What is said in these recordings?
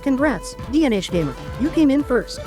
Congrats, DNH Gamer. You came in first.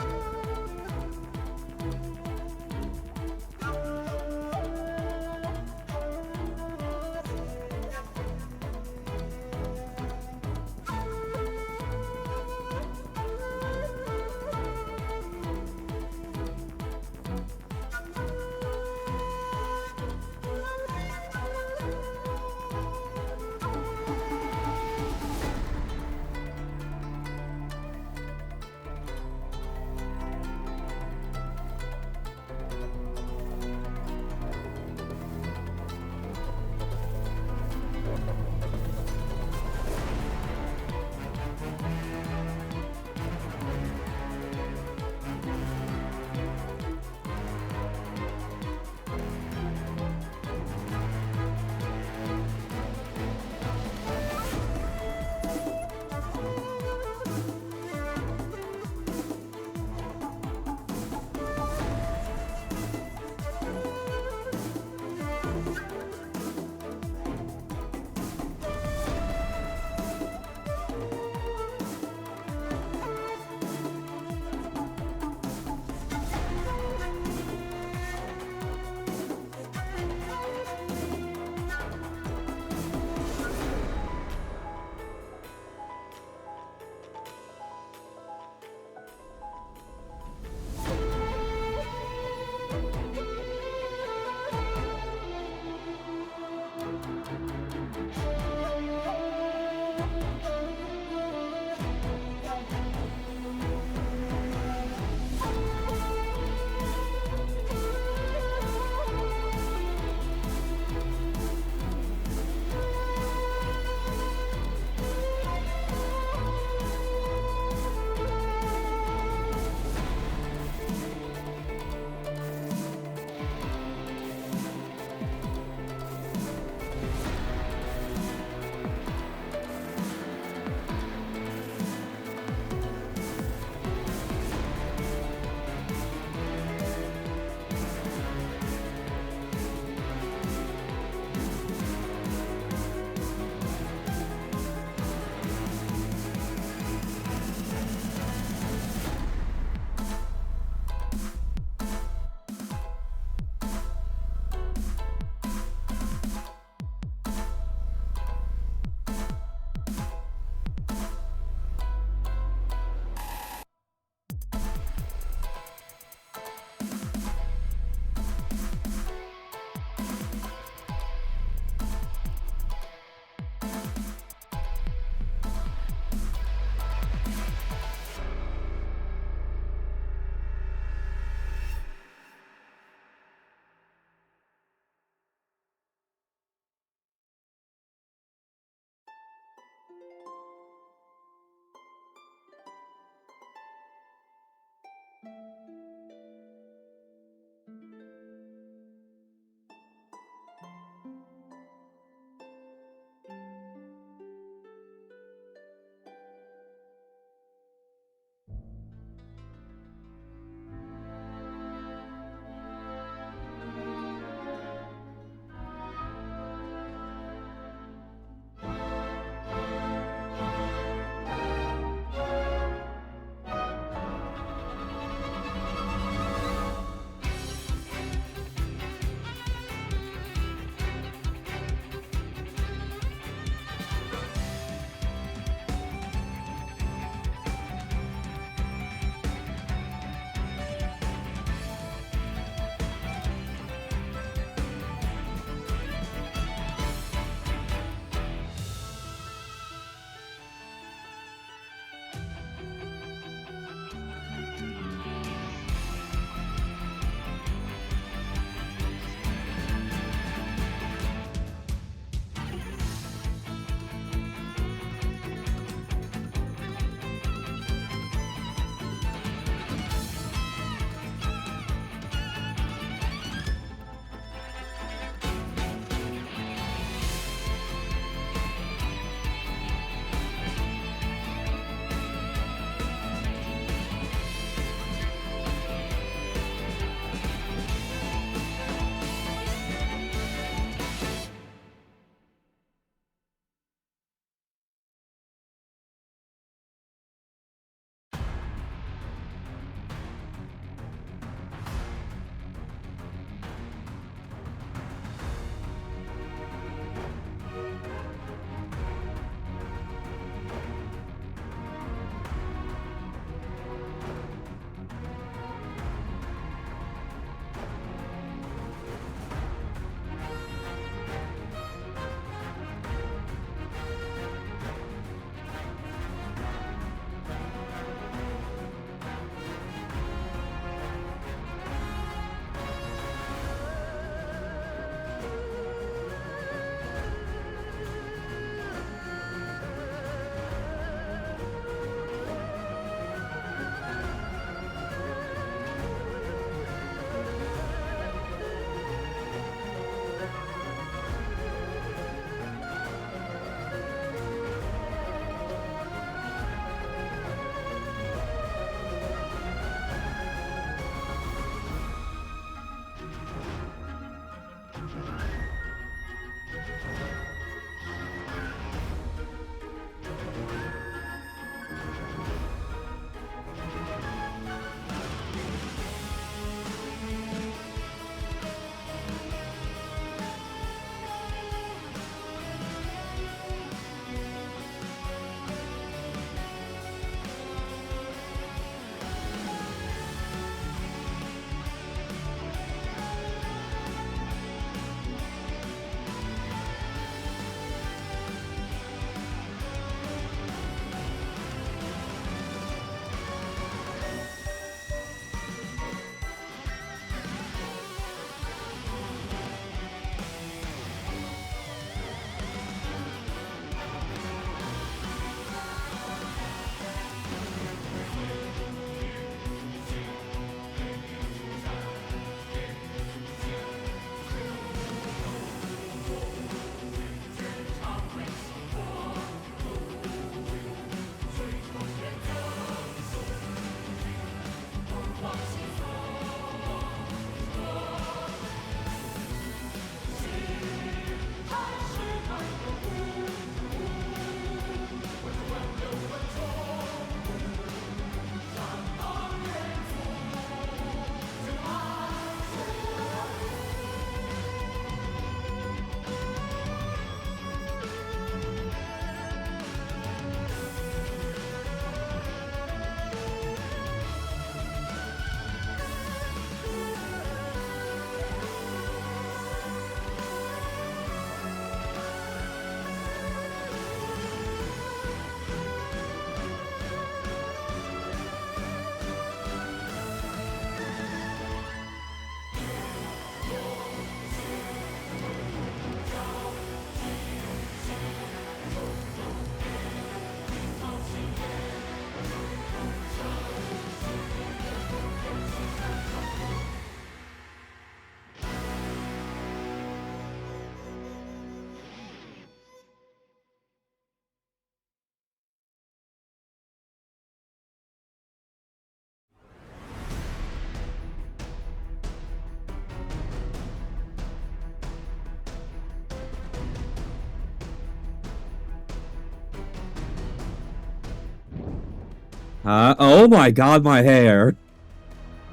Oh my god, my hair.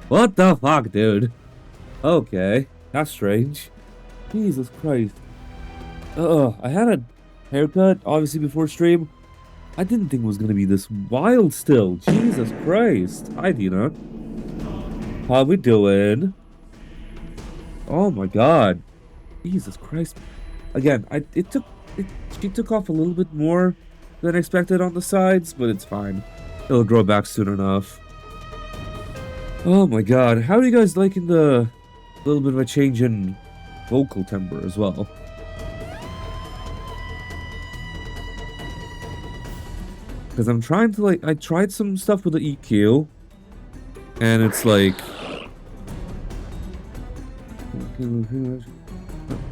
What the fuck, dude? Okay, that's strange. Jesus Christ. I had a haircut, obviously, before stream. I didn't think it was gonna be this wild still. Jesus Christ. Hi, Dina. How we doing? Oh my god. Jesus Christ. Again, she took off a little bit more than expected on the sides, but it's fine. It'll grow back soon enough. Oh my god. How are you guys liking the little bit of a change in vocal timbre as well? Because I'm trying to, like, I tried some stuff with the EQ, and it's like...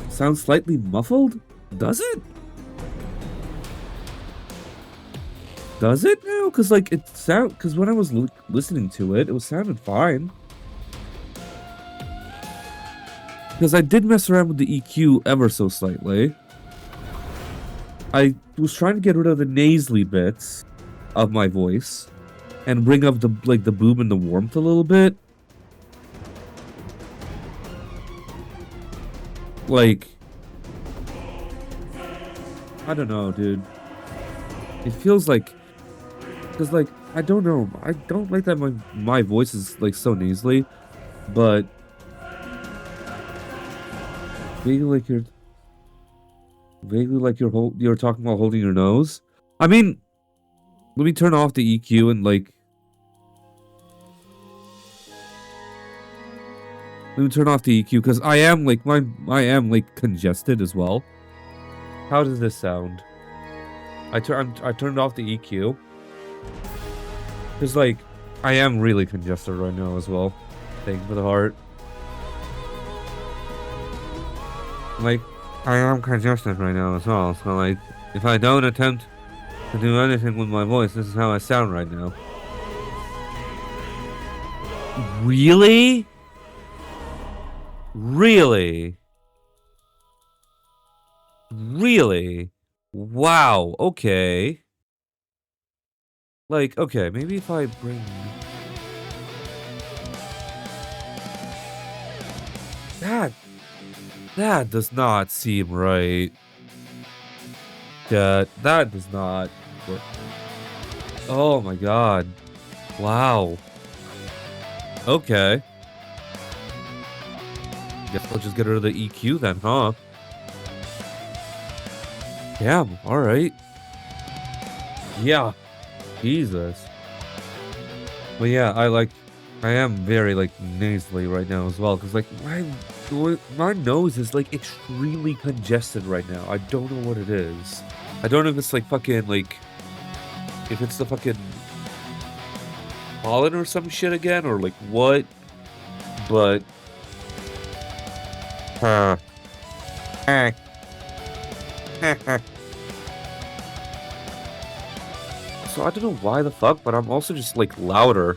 sounds slightly muffled? Does it? Does it now? Because, like, because when I was listening to it, it was sounding fine. Because I did mess around with the EQ ever so slightly. I was trying to get rid of the nasally bits of my voice and bring up the boom and the warmth a little bit. Like, I don't know, dude. It feels like, because, like, I don't know. I don't like that my voice is, like, so nasally, but vaguely like you're talking while holding your nose. I mean, let me turn off the EQ and, like, let me turn off the EQ because I am like congested as well. How does this sound? I turned off the EQ because, like, I am really congested right now as well. Thank you for the heart. Like, I am congested right now as well. So, like, if I don't attempt to do anything with my voice, this is how I sound right now. Really? Really? Really? Wow, okay. Like, okay, maybe if I bring... That does not seem right. That does not work. Oh my god. Wow. Okay. Guess I'll just get rid of the EQ then, huh? Damn, alright. Yeah. Jesus. But yeah, I am very, like, nasally right now as well, because, like, my nose is, like, extremely congested right now. I don't know what it is. I don't know if it's, like, fucking, like, if it's the fucking pollen or some shit again, or, like, what, but, so I don't know why the fuck, but I'm also just, like, louder.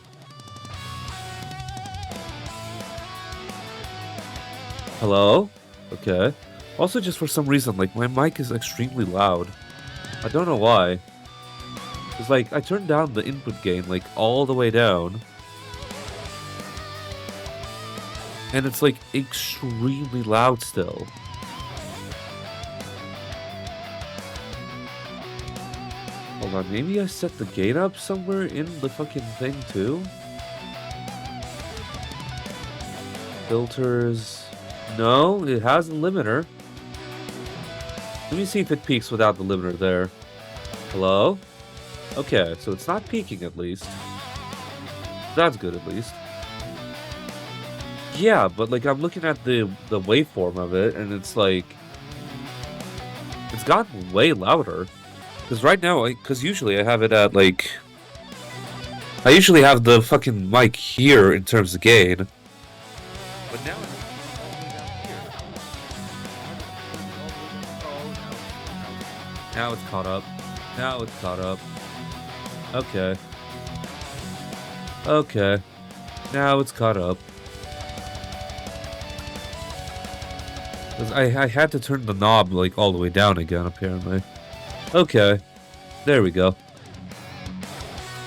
Hello? Okay. Also, just for some reason, like, my mic is extremely loud. I don't know why. It's like, I turned down the input gain, like, all the way down. And it's, like, extremely loud still. Hold on, maybe I set the gain up somewhere in the fucking thing, too? Filters... No, it has a limiter. Let me see if it peaks without the limiter there. Hello? Okay, so it's not peaking at least. That's good at least. Yeah, but, like, I'm looking at the waveform of it, and it's like... it's gotten way louder. Because right now, because usually I have it at, like... I usually have the fucking mic here in terms of gain. But now... Now it's caught up. Now it's caught up. Okay. Okay. Now it's caught up. I had to turn the knob, like, all the way down again, apparently. Okay. There we go.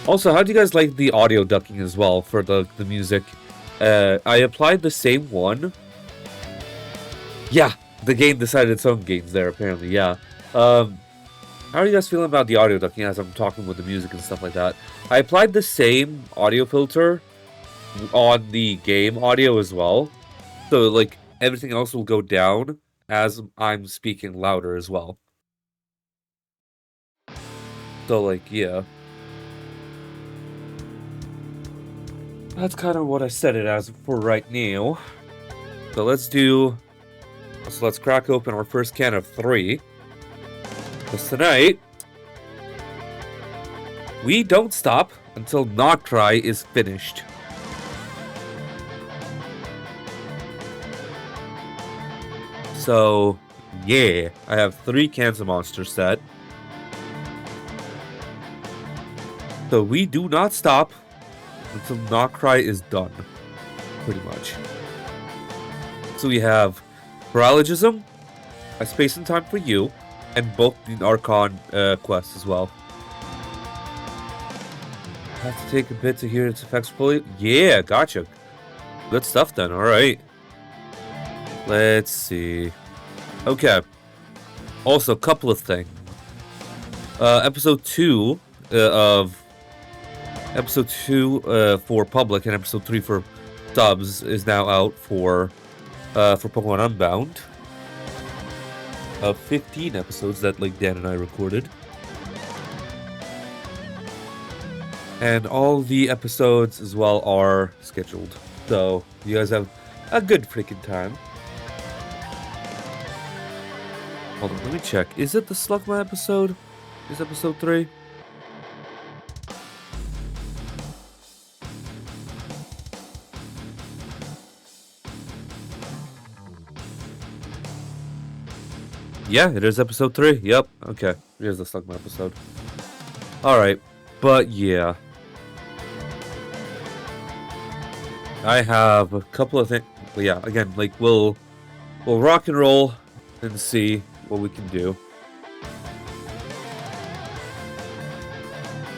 Also, how do you guys like the audio ducking as well for the music? I applied the same one. Yeah, the game decided its own gains there, apparently, yeah. How are you guys feeling about the audio ducking as I'm talking with the music and stuff like that? I applied the same audio filter on the game audio as well. So, like, everything else will go down as I'm speaking louder as well. So, like, yeah. That's kind of what I set it as for right now. So let's crack open our first can of 3. Because tonight, we don't stop until Not Cry is finished. So, yeah, I have 3 cans of Mondstadt. So we do not stop until Not Cry is done, pretty much. So we have Paralogism, A Space and Time for You, and both the Archon quests as well. Have to take a bit to hear its effects fully. Yeah, gotcha. Good stuff then, alright. Let's see. Okay. Also, a couple of things. Episode 2 for public and episode 3 for subs is now out for Pokemon Unbound. 15 episodes that like Dan and I recorded. And all the episodes as well are scheduled. So you guys have a good freaking time. Hold on, let me check. Is it the Slugma episode? Is episode 3? Yeah, it is episode 3. Yep. Okay. Here's the Slugma episode. Alright. But yeah. I have a couple of things. But yeah, again, like we'll rock and roll and see what we can do.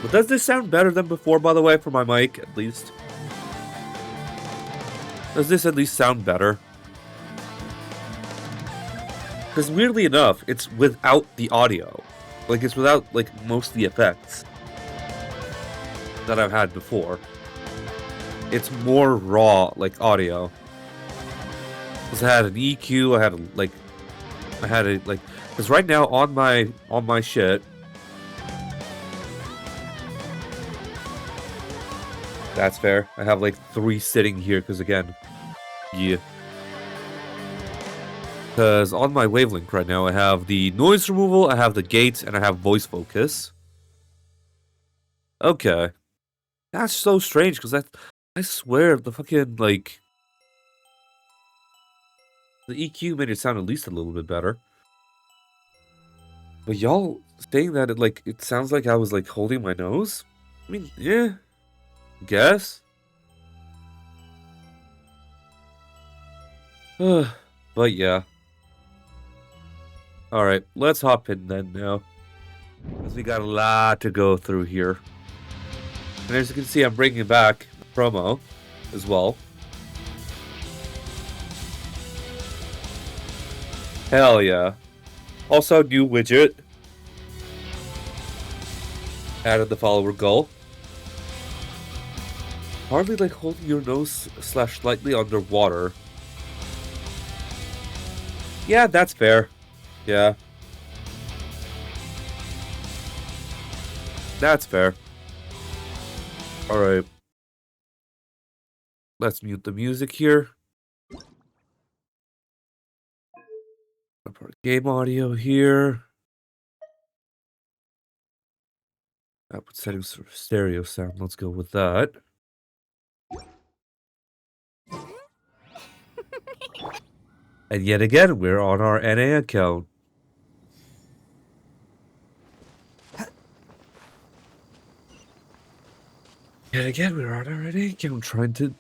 But does this sound better than before, by the way, for my mic, at least? Does this at least sound better? Because weirdly enough, it's without the audio. Like, it's without, like, most of the effects that I've had before. It's more raw, like, audio. Because I had an EQ, because right now on my shit, that's fair. I have, like, 3 sitting here, because again, yeah. Because on my wavelength right now, I have the noise removal, I have the gates, and I have voice focus. Okay. That's so strange, because I swear, the fucking, like... The EQ made it sound at least a little bit better. But y'all saying that it sounds like I was, like, holding my nose? I mean, yeah. Guess? But yeah. Alright, let's hop in then now. Because we got a lot to go through here. And as you can see, I'm bringing back promo as well. Hell yeah. Also, new widget. Added the follower goal. Hardly like holding your nose / slightly underwater. Yeah, that's fair. Yeah. That's fair. Alright. Let's mute the music here. I'll put game audio here. I'll put settings for stereo sound. Let's go with that. And yet again, we're on our NA account. Yet again, we're on our NA account trying to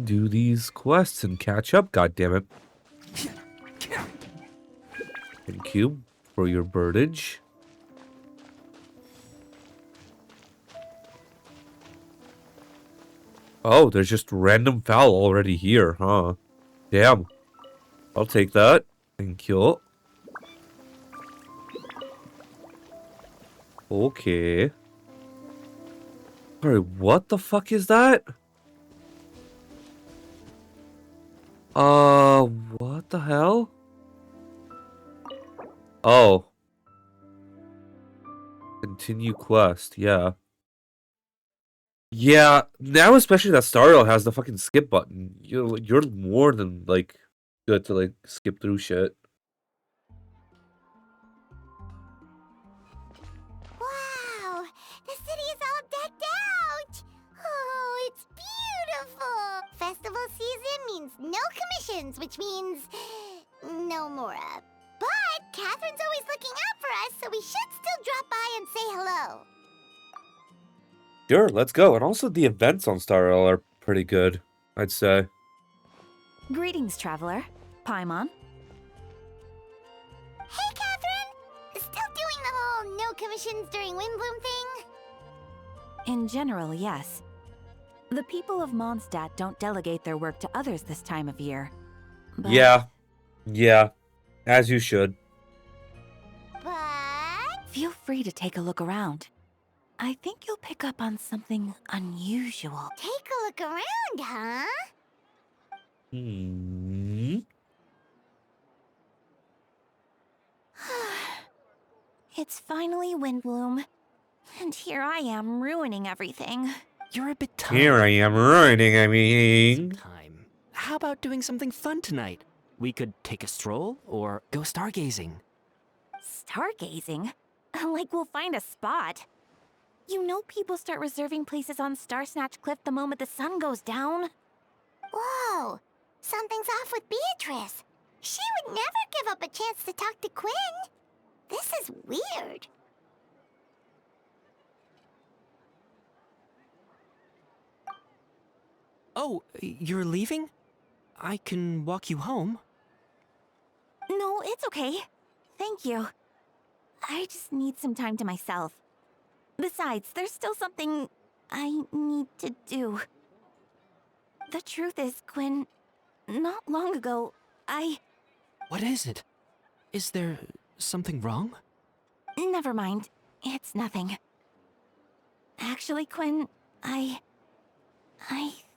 do these quests and catch up, goddammit. Thank you for your birdage. Oh, there's just random fowl already here, huh? Damn. I'll take that. Thank you. Okay. Sorry, what the fuck is that? What the hell? Oh. Continue quest, yeah. Yeah, now especially that Stario has the fucking skip button. You're more than, like, good to, like, skip through shit. Wow! The city is all decked out! Oh, it's beautiful! Festival season means no commissions, which means no Mora. But Catherine's always looking out for us, so we should still drop by and say hello. Sure, let's go. And also the events on Stario are pretty good, I'd say. Greetings, traveler. Paimon. Hey, Catherine! Still doing the whole no commissions during Windbloom thing? In general, yes. The people of Mondstadt don't delegate their work to others this time of year. But Yeah. As you should. But... feel free to take a look around. I think you'll pick up on something unusual. Take a look around, huh? It's finally Windbloom. And here I am ruining everything. You're a bit tired. Here I am ruining everything. Time. How about doing something fun tonight? We could take a stroll or go stargazing. Stargazing? Like we'll find a spot. You know people start reserving places on Starsnatch Cliff the moment the sun goes down. Whoa! Something's off with Beatrice. She would never give up a chance to talk to Quinn. This is weird. Oh, you're leaving? I can walk you home. No, it's okay. Thank you. I just need some time to myself. Besides, there's still something I need to do. The truth is, Quinn, not long ago, What is it? Is there something wrong? Never mind. It's nothing. Actually, Quinn, I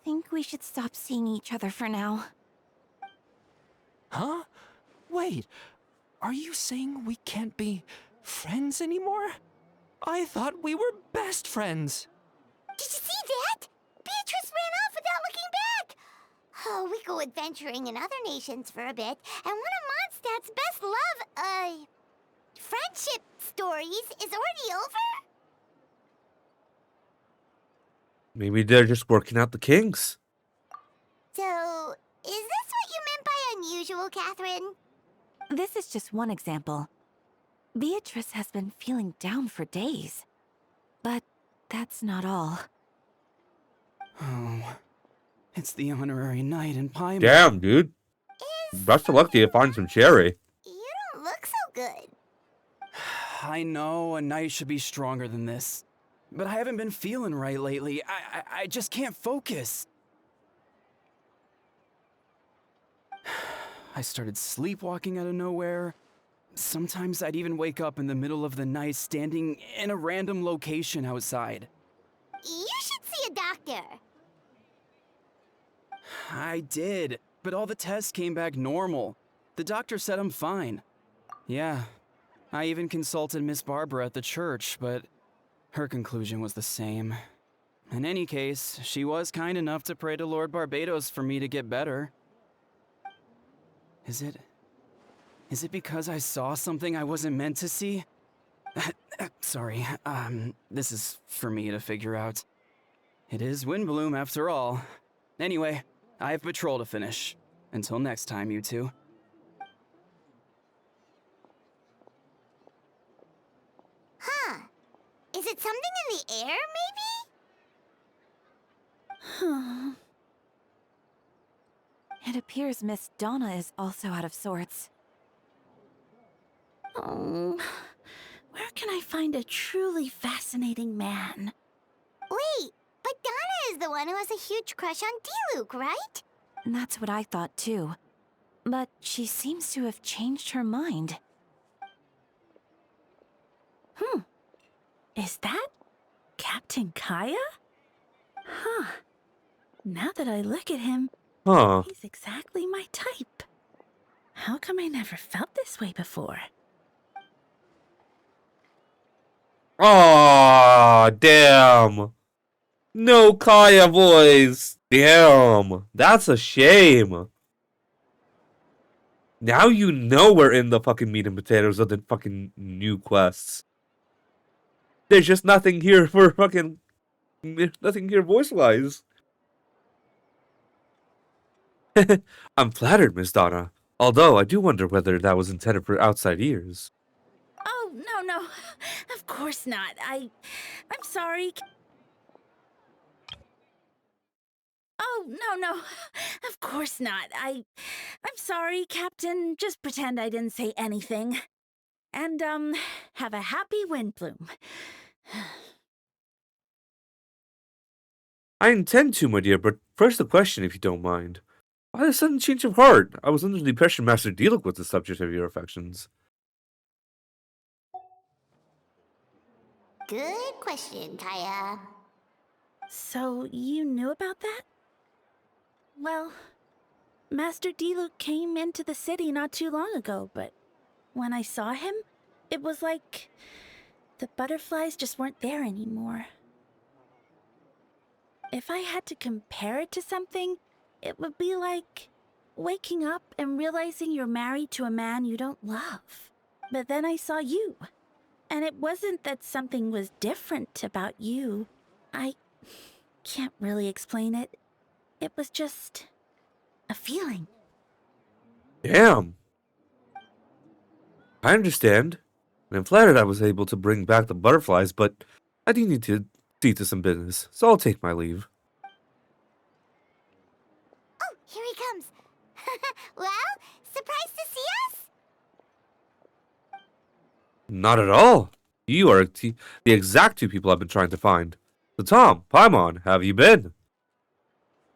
think we should stop seeing each other for now. Huh? Wait, are you saying we can't be friends anymore? I thought we were best friends. Did you see that? Beatrice ran off without looking back. Oh, we go adventuring in other nations for a bit, and one of Mondstadt's best friendship stories is already over? Maybe they're just working out the kinks. So, is this what you meant by unusual, Catherine? This is just one example. Beatrice has been feeling down for days. But that's not all. Oh, it's the honorary knight in Paimon. Damn, dude. Best of luck to you to find some cherry. You don't look so good. I know a knight should be stronger than this, but I haven't been feeling right lately. I just can't focus. I started sleepwalking out of nowhere. Sometimes I'd even wake up in the middle of the night standing in a random location outside. You should see a doctor. I did, but all the tests came back normal. The doctor said I'm fine. Yeah, I even consulted Miss Barbara at the church, but her conclusion was the same. In any case, she was kind enough to pray to Lord Barbados for me to get better. Is it because I saw something I wasn't meant to see? Sorry, this is for me to figure out. It is Windbloom after all. Anyway, I have patrol to finish. Until next time, you two. Huh. Is it something in the air, maybe? It appears Miss Donna is also out of sorts. Oh, where can I find a truly fascinating man? Wait, but Donna the one who has a huge crush on Diluc, right? That's what I thought too. But she seems to have changed her mind. Is that Captain Kaya? Huh. Now that I look at him, Huh. he's exactly my type. How come I never felt this way before? Aw, damn. No Kaya voice. Damn. That's a shame. Now you know we're in the fucking meat and potatoes of the fucking new quests. There's just nothing here for fucking... Nothing here voice-wise. I'm flattered, Miss Donna. Although, I do wonder whether that was intended for outside ears. Oh, no. Of course not. I'm sorry. Oh, no. Of course not. I'm sorry, Captain. Just pretend I didn't say anything. And, have a happy wind bloom. I intend to, my dear, but first a question, if you don't mind. Why the sudden change of heart? I was under the impression Master Diluc was the subject of your affections. Good question, Kaya. So, you knew about that? Well, Master Diluc came into the city not too long ago, but when I saw him, it was like the butterflies just weren't there anymore. If I had to compare it to something, it would be like waking up and realizing you're married to a man you don't love. But then I saw you, and it wasn't that something was different about you. I can't really explain it. It was just a feeling. Damn. I understand. And I'm flattered I was able to bring back the butterflies, but I do need to see to some business, so I'll take my leave. Oh, here he comes. Well, surprised to see us? Not at all. You are the exact two people I've been trying to find. So Tom, Paimon, how have you been?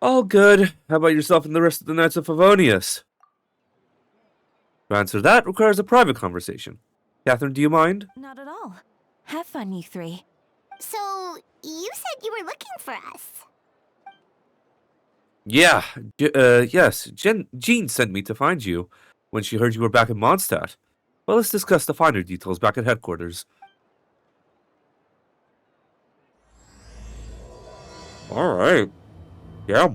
All good. How about yourself and the rest of the Knights of Favonius? To answer that requires a private conversation. Catherine, do you mind? Not at all. Have fun, you three. So, you said you were looking for us. Yeah, yes. Jean sent me to find you when she heard you were back in Mondstadt. Well, let's discuss the finer details back at headquarters. Alright. Yeah.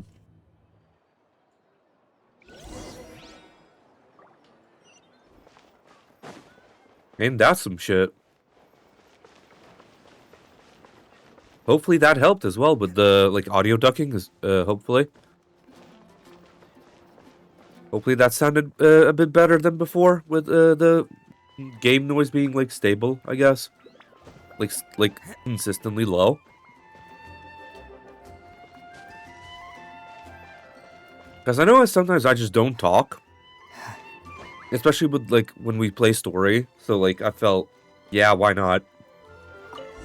Ain't that some shit? Hopefully that helped as well with the, like, audio ducking, hopefully. Hopefully that sounded a bit better than before with the game noise being, like, stable, I guess. Like consistently low. Because I know sometimes I just don't talk. Especially with, like, when we play story. So, like, I felt, yeah, why not?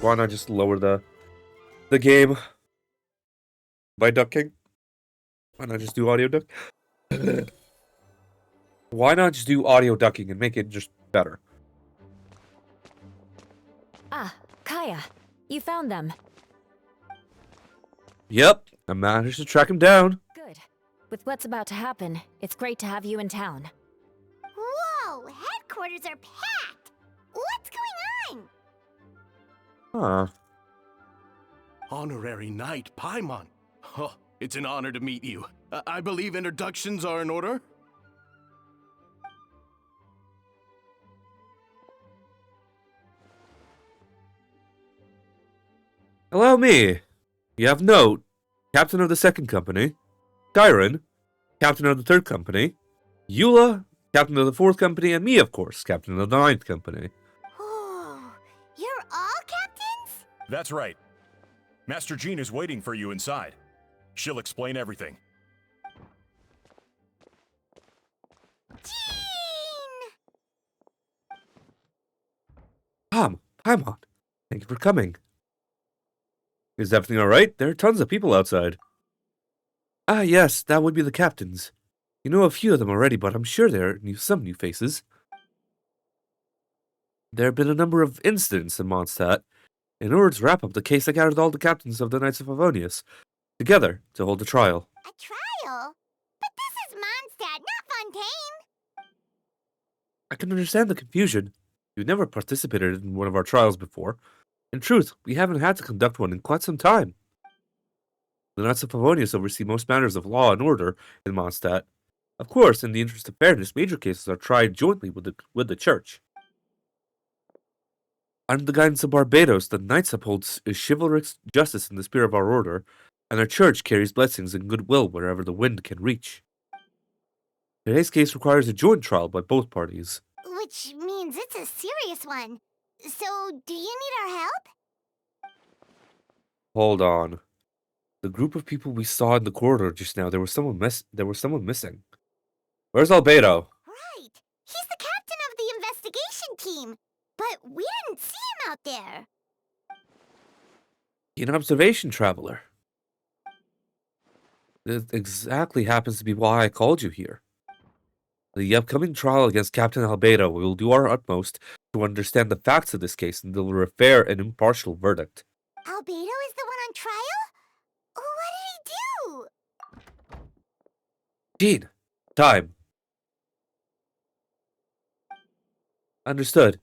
Why not just lower the game by ducking? Why not just do audio duck? Why not just do audio ducking and make it just better? Ah, Kaya. You found them. Yep, I managed to track him down. Good. With what's about to happen, it's great to have you in town. Whoa, headquarters are packed. What's going on? Huh. Honorary Knight Paimon. Oh, it's an honor to meet you. I believe introductions are in order? Allow me. You have note, Captain of the Second Company. Gyron, Captain of the Third Company. Eula, Captain of the Fourth Company. And me, of course, Captain of the Ninth Company. Oh, you're all captains? That's right. Master Jean is waiting for you inside. She'll explain everything. Jean! Paimon, thank you for coming. Is everything alright? There are tons of people outside. Ah, yes, that would be the captains. You know a few of them already, but I'm sure there are some new faces. There have been a number of incidents in Mondstadt. In order to wrap up the case, I gathered all the captains of the Knights of Favonius together to hold a trial. A trial? But this is Mondstadt, not Fontaine! I can understand the confusion. You've never participated in one of our trials before. In truth, we haven't had to conduct one in quite some time. The Knights of Favonius oversee most matters of law and order in Mondstadt. Of course, in the interest of fairness, major cases are tried jointly with the Church. Under the guidance of Barbados, the Knights upholds chivalrous justice in the spirit of our order, and our Church carries blessings and goodwill wherever the wind can reach. Today's case requires a joint trial by both parties. Which means it's a serious one. So, do you need our help? Hold on. The group of people we saw in the corridor just now, there was someone missing. Where's Albedo? Right. He's the captain of the investigation team. But we didn't see him out there. An observation traveler. This exactly happens to be why I called you here. The upcoming trial against Captain Albedo, we will do our utmost to understand the facts of this case and deliver a fair and impartial verdict. Albedo is the one on trial? What did he do? Jean, time. Understood.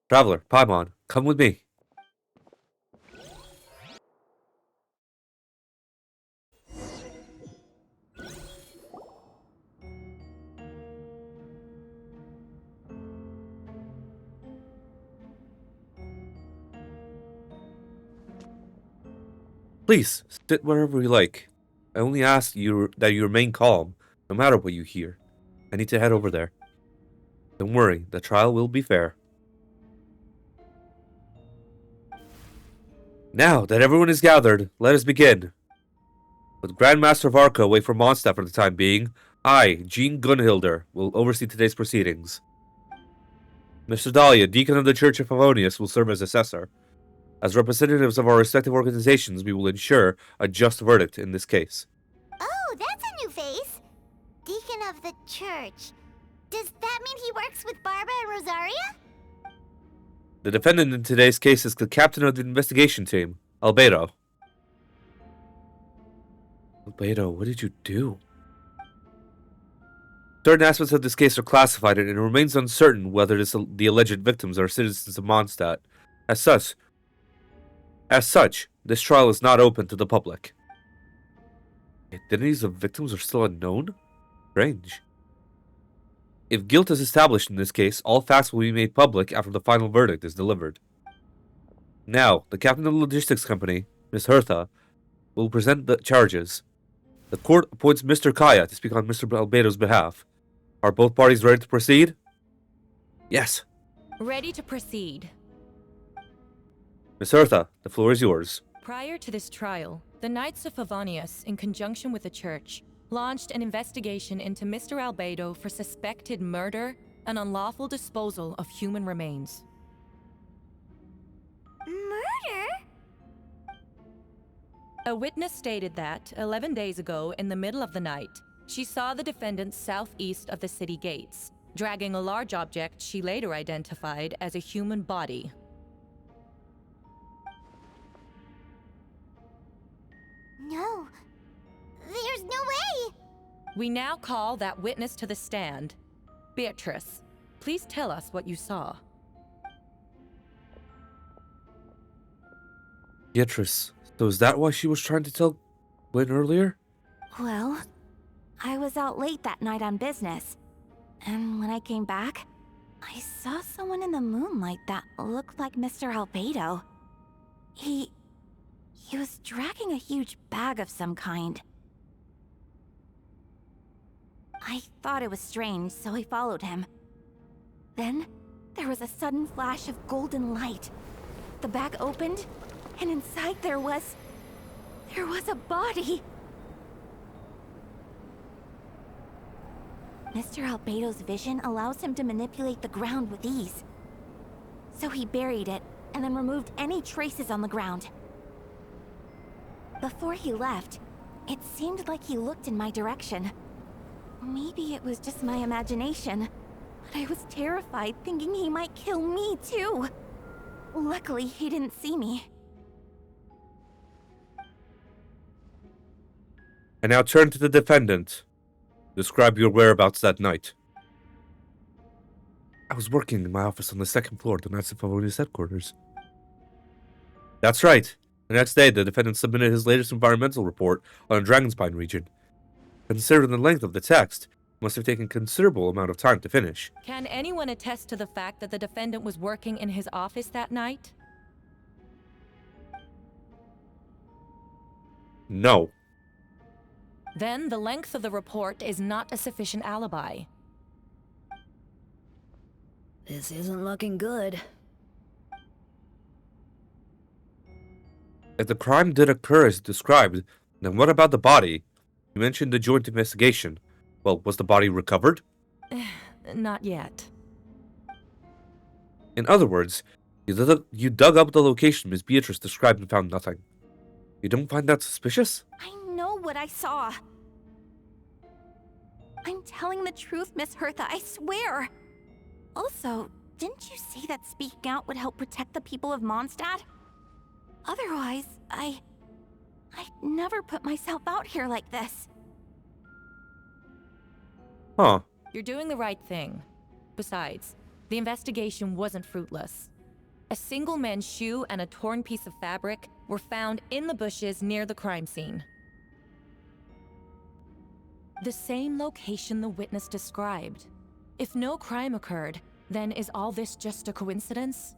Traveler, Paimon, come with me. Please, sit wherever you like. I only ask that you remain calm, no matter what you hear. I need to head over there. Don't worry, the trial will be fair. Now that everyone is gathered, let us begin. With Grandmaster of Arca away from Mondstadt for the time being, I, Jean Gunhilder, will oversee today's proceedings. Mr. Dahlia, Deacon of the Church of Favonius, will serve as assessor. As representatives of our respective organizations, we will ensure a just verdict in this case. Oh, that's a new face. Deacon of the church. Does that mean he works with Barbara and Rosaria? The defendant in today's case is the captain of the investigation team, Albedo. Albedo, what did you do? Certain aspects of this case are classified, and it remains uncertain whether the alleged victims are citizens of Mondstadt. As such, this trial is not open to the public. Identities of victims are still unknown? Strange. If guilt is established in this case, all facts will be made public after the final verdict is delivered. Now, the captain of the logistics company, Miss Hertha, will present the charges. The court appoints Mr. Kaya to speak on Mr. Albedo's behalf. Are both parties ready to proceed? Yes. Ready to proceed. Miss Hertha, the floor is yours. Prior to this trial, the Knights of Favonius, in conjunction with the Church, launched an investigation into Mr. Albedo for suspected murder and unlawful disposal of human remains. Murder? A witness stated that, 11 days ago, in the middle of the night, she saw the defendant southeast of the city gates, dragging a large object she later identified as a human body. No. There's no way! We now call that witness to the stand. Beatrice, please tell us what you saw. Beatrice, so is that why she was trying to tell Gwen earlier? Well, I was out late that night on business. And when I came back, I saw someone in the moonlight that looked like Mr. Albedo. He was dragging a huge bag of some kind. I thought it was strange, so I followed him. Then, there was a sudden flash of golden light. The bag opened, and inside there was a body. Mr. Albedo's vision allows him to manipulate the ground with ease. So he buried it, and then removed any traces on the ground. Before he left, it seemed like he looked in my direction. Maybe it was just my imagination, but I was terrified thinking he might kill me too. Luckily, he didn't see me. And now turn to the defendant. Describe your whereabouts that night. I was working in my office on the second floor at the Knights of Favonius headquarters. That's right. The next day, the defendant submitted his latest environmental report on the Dragonspine region. Considering the length of the text, it must have taken a considerable amount of time to finish. Can anyone attest to the fact that the defendant was working in his office that night? No. Then the length of the report is not a sufficient alibi. This isn't looking good. If the crime did occur as described, then what about the body? You mentioned the joint investigation. Well, was the body recovered? Not yet. In other words, you dug up the location Miss Beatrice described and found nothing. You don't find that suspicious? I know what I saw. I'm telling the truth, Miss Hertha, I swear. Also, didn't you say that speaking out would help protect the people of Mondstadt? Otherwise, I'd never put myself out here like this. Huh. You're doing the right thing. Besides, the investigation wasn't fruitless. A single men's shoe and a torn piece of fabric were found in the bushes near the crime scene. The same location the witness described. If no crime occurred, then is all this just a coincidence?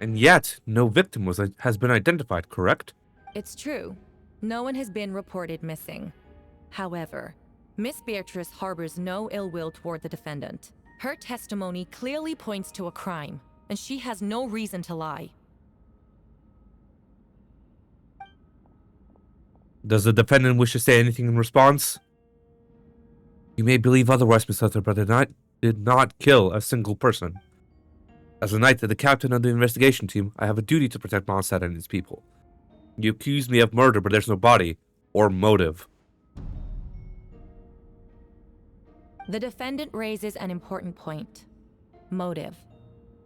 And yet, no victim has been identified, correct? It's true. No one has been reported missing. However, Miss Beatrice harbors no ill will toward the defendant. Her testimony clearly points to a crime, and she has no reason to lie. Does the defendant wish to say anything in response? You may believe otherwise, Miss Hutter, but I did not kill a single person. As a knight and the captain of the investigation team, I have a duty to protect Mondstadt and its people. You accuse me of murder, but there's no body or motive. The defendant raises an important point. Motive.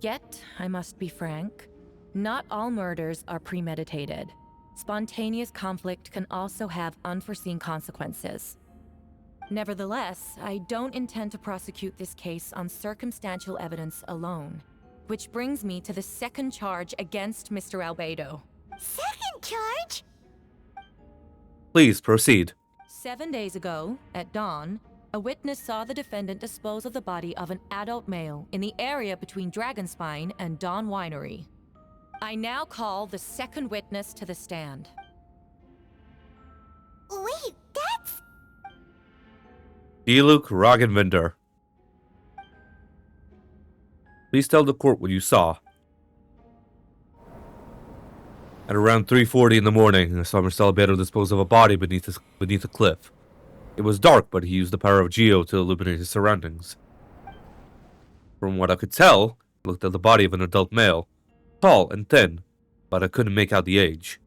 Yet, I must be frank, not all murders are premeditated. Spontaneous conflict can also have unforeseen consequences. Nevertheless, I don't intend to prosecute this case on circumstantial evidence alone. Which brings me to the second charge against Mr. Albedo. Second charge? Please proceed. 7 days ago, at dawn, a witness saw the defendant dispose of the body of an adult male in the area between Dragonspine and Dawn Winery. I now call the second witness to the stand. Wait, that's... Diluk Ragenvinder. Please tell the court what you saw. At around 3:40 in the morning, I saw Mr. Albedo dispose of a body beneath a cliff. It was dark, but he used the power of Geo to illuminate his surroundings. From what I could tell, I looked at the body of an adult male, tall and thin, but I couldn't make out the age.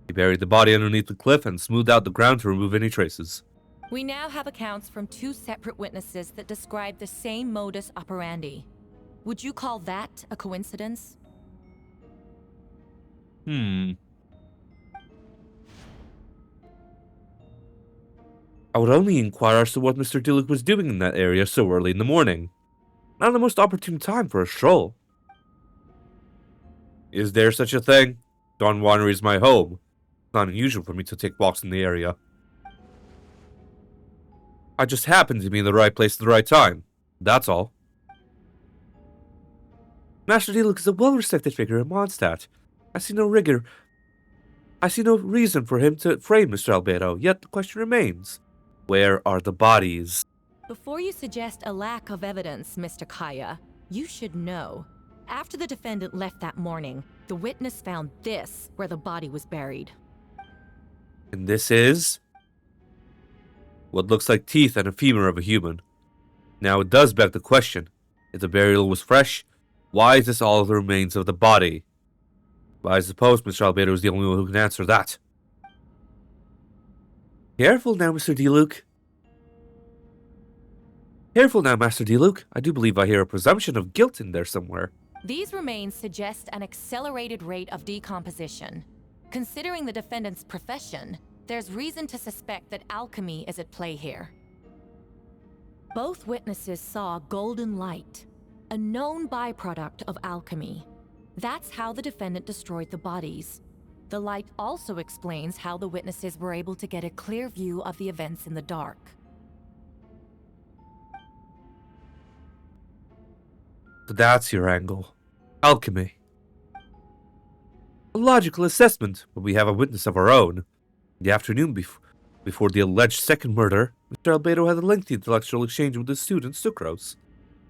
He buried the body underneath the cliff and smoothed out the ground to remove any traces. We now have accounts from two separate witnesses that describe the same modus operandi. Would you call that a coincidence? I would only inquire as to what Mr. Diluk was doing in that area so early in the morning. Not the most opportune time for a stroll. Is there such a thing? Dawn Winery is my home. It's not unusual for me to take walks in the area. I just happened to be in the right place at the right time. That's all. Master Diluk is a well-respected figure in Mondstadt. I see no reason for him to frame Mr. Albedo, yet the question remains. Where are the bodies? Before you suggest a lack of evidence, Mr. Kaya, you should know. After the defendant left that morning, the witness found this where the body was buried. And this is? What looks like teeth and a femur of a human. Now it does beg the question. If the burial was fresh, why is this all the remains of the body? But I suppose Mr. Albedo is the only one who can answer that. Careful now, Mr. D-Luke. Careful now, Master D-Luke. I do believe I hear a presumption of guilt in there somewhere. These remains suggest an accelerated rate of decomposition. Considering the defendant's profession, there's reason to suspect that alchemy is at play here. Both witnesses saw golden light, a known byproduct of alchemy. That's how the defendant destroyed the bodies. The light also explains how the witnesses were able to get a clear view of the events in the dark. So that's your angle. Alchemy. A logical assessment, but we have a witness of our own. In the afternoon before the alleged second murder, Mr. Albedo had a lengthy intellectual exchange with his student, Sucrose.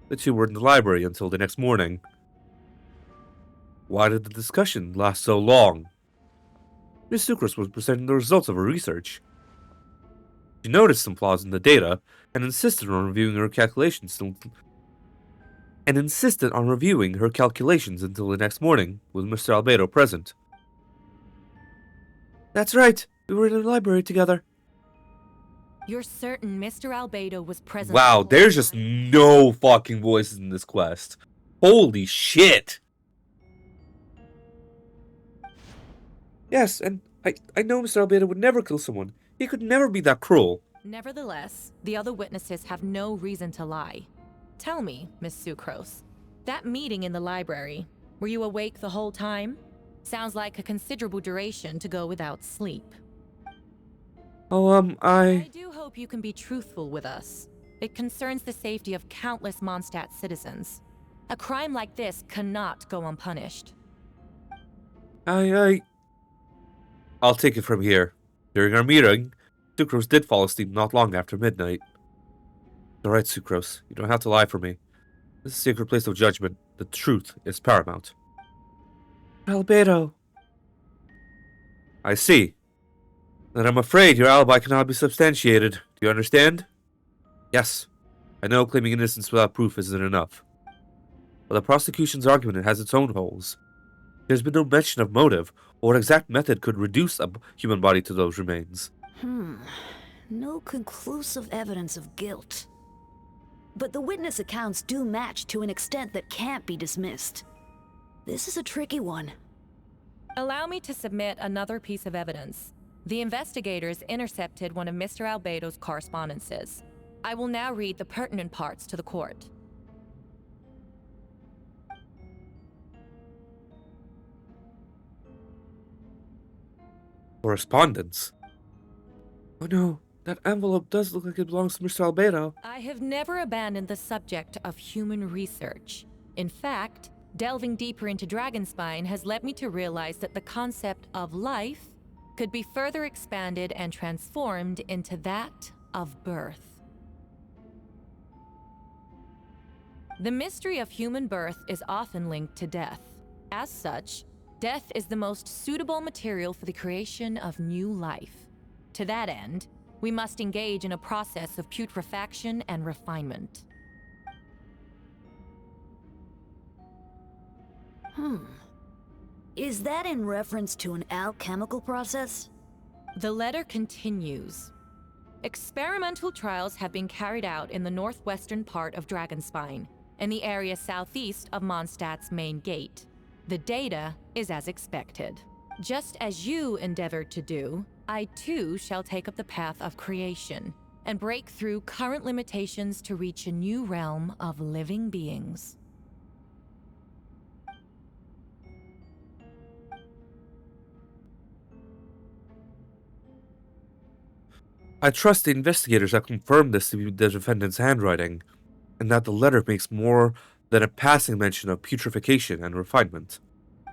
The two were in the library until the next morning. Why did the discussion last so long? Miss Sucrose was presenting the results of her research. She noticed some flaws in the data and insisted on reviewing her calculations until the next morning, with Mr. Albedo present. That's right. We were in the library together. You're certain Mr. Albedo was present? Wow, there's just no fucking voices in this quest. Holy shit! Yes, and I know Mr. Albedo would never kill someone. He could never be that cruel. Nevertheless, the other witnesses have no reason to lie. Tell me, Miss Sucrose, that meeting in the library, were you awake the whole time? Sounds like a considerable duration to go without sleep. Oh, I do hope you can be truthful with us. It concerns the safety of countless Mondstadt citizens. A crime like this cannot go unpunished. I'll take it from here. During our meeting, Sucrose did fall asleep not long after midnight. Alright, Sucrose, you don't have to lie for me. This is a sacred place of judgment. The truth is paramount. Albedo. I see. Then I'm afraid your alibi cannot be substantiated. Do you understand? Yes. I know claiming innocence without proof isn't enough. But the prosecution's argument has its own holes. There's been no mention of motive, or what exact method could reduce a human body to those remains. No conclusive evidence of guilt. But the witness accounts do match to an extent that can't be dismissed. This is a tricky one. Allow me to submit another piece of evidence. The investigators intercepted one of Mr. Albedo's correspondences. I will now read the pertinent parts to the court. Correspondence? Oh no, that envelope does look like it belongs to Mr. Albedo. I have never abandoned the subject of human research. In fact, delving deeper into Dragonspine has led me to realize that the concept of life could be further expanded and transformed into that of birth. The mystery of human birth is often linked to death. As such, death is the most suitable material for the creation of new life. To that end, we must engage in a process of putrefaction and refinement. Is that in reference to an alchemical process? The letter continues. Experimental trials have been carried out in the northwestern part of Dragonspine, in the area southeast of Mondstadt's main gate. The data is as expected. Just as you endeavored to do, I too shall take up the path of creation and break through current limitations to reach a new realm of living beings. I trust the investigators have confirmed this to be the defendant's handwriting, and that the letter makes more than a passing mention of putrefaction and refinement.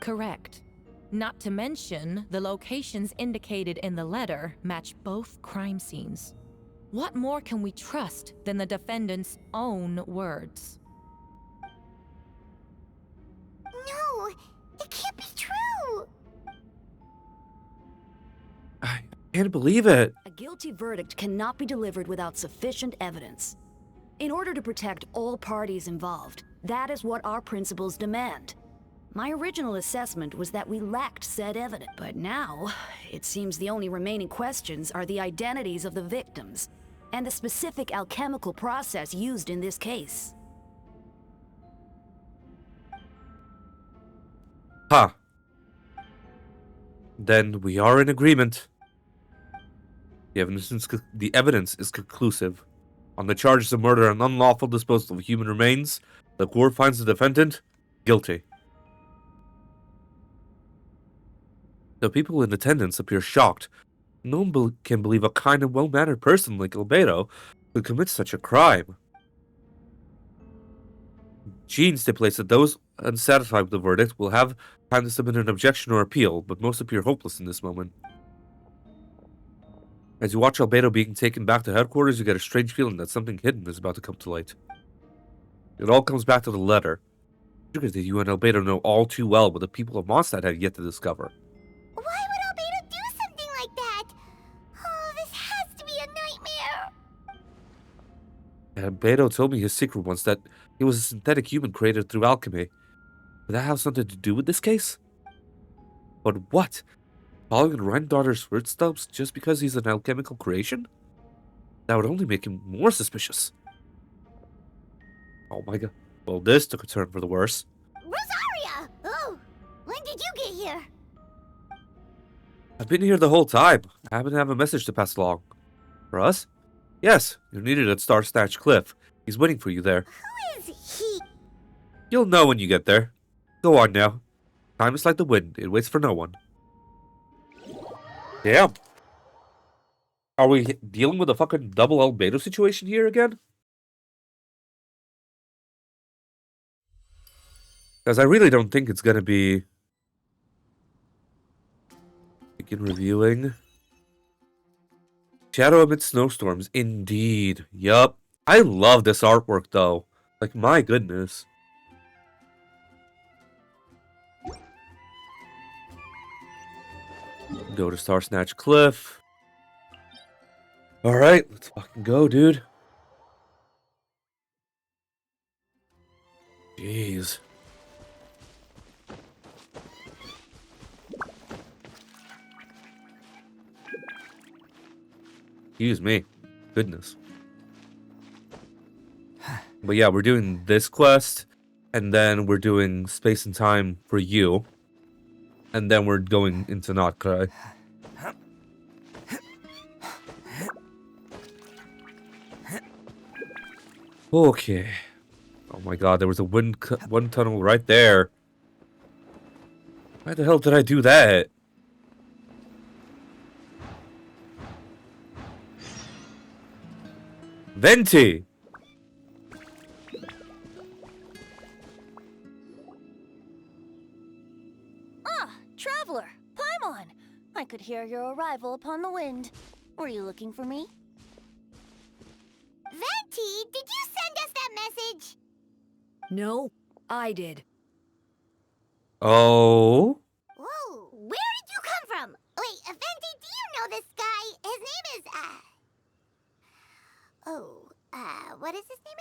Correct. Not to mention, the locations indicated in the letter match both crime scenes. What more can we trust than the defendant's own words? No, it can't be true. I can't believe it. A guilty verdict cannot be delivered without sufficient evidence. In order to protect all parties involved, that is what our principles demand. My original assessment was that we lacked said evidence, but now, it seems the only remaining questions are the identities of the victims, and the specific alchemical process used in this case. Huh. Then we are in agreement. The evidence is conclusive. On the charges of murder and unlawful disposal of human remains, the court finds the defendant guilty. The people in attendance appear shocked. No one can believe a kind and well-mannered person like Albedo could commit such a crime. Jean stipulates that those unsatisfied with the verdict will have time to submit an objection or appeal, but most appear hopeless in this moment. As you watch Albedo being taken back to headquarters, you get a strange feeling that something hidden is about to come to light. It all comes back to the letter. Figures that you and Albedo know all too well, but the people of Mondstadt have yet to discover. Why would Albedo do something like that? Oh, this has to be a nightmare. Albedo told me his secret once that he was a synthetic human created through alchemy. Would that have something to do with this case? But what? Following Rheindarter's footsteps just because he's an alchemical creation? That would only make him more suspicious. Oh my god. Well, this took a turn for the worse. Rosaria! Oh, when did you get here? I've been here the whole time. I happen to have a message to pass along. For us? Yes, you're needed at Star Snatch Cliff. He's waiting for you there. Who is he? You'll know when you get there. Go on now. Time is like the wind. It waits for no one. Damn. Are we dealing with a fucking double Albedo situation here again? Because I really don't think it's gonna be... Begin reviewing. Shadow amidst snowstorms. Indeed. Yup. I love this artwork, though. Like, my goodness. Go to Star Snatch Cliff. Alright, let's fucking go, dude. Jeez. Excuse me. Goodness. But yeah, we're doing this quest, and then we're doing Space and Time for you. And then we're going into Not Cry. Okay. Oh my god, there was a wind tunnel right there. Why the hell did I do that? Venti! Traveler, Paimon! I could hear your arrival upon the wind. Were you looking for me? Venti, did you send us that message? No, I did. Oh? Whoa, where did you come from? Wait, Venti, do you know this guy? His name is, what is his name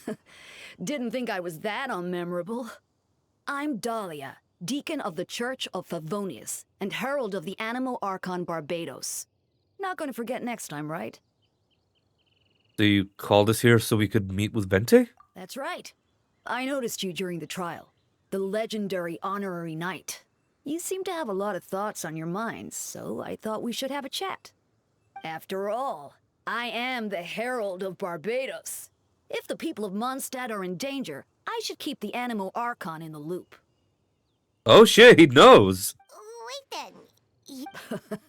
again? Didn't think I was that unmemorable. I'm Dahlia, Deacon of the Church of Favonius, and Herald of the Animo Archon Barbados. Not gonna forget next time, right? So you called us here so we could meet with Venti? That's right. I noticed you during the trial. The legendary honorary knight. You seem to have a lot of thoughts on your mind, so I thought we should have a chat. After all, I am the Herald of Barbados. If the people of Mondstadt are in danger, I should keep the Animo Archon in the loop. Oh shit, he knows! Wait then.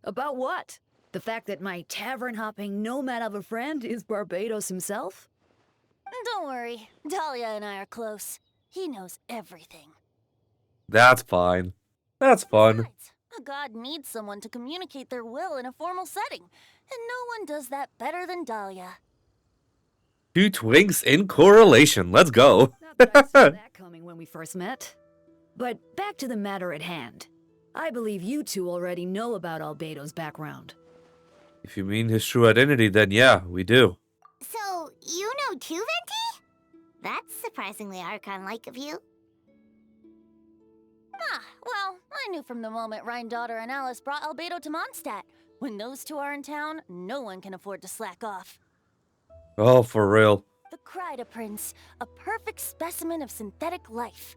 About what? The fact that my tavern-hopping nomad of a friend is Barbados himself? Don't worry, Dahlia and I are close. He knows everything. That's fine. That's fun. Besides, a god needs someone to communicate their will in a formal setting, and no one does that better than Dahlia. Two twinks in correlation. Let's go. Not that I saw that coming when we first met. But back to the matter at hand. I believe you two already know about Albedo's background. If you mean his true identity, then yeah, we do. So, you know too, Venti? That's surprisingly Archon-like of you. Well, I knew from the moment Daughter and Alice brought Albedo to Mondstadt. When those two are in town, no one can afford to slack off. Oh, for real. The Kryda Prince, a perfect specimen of synthetic life.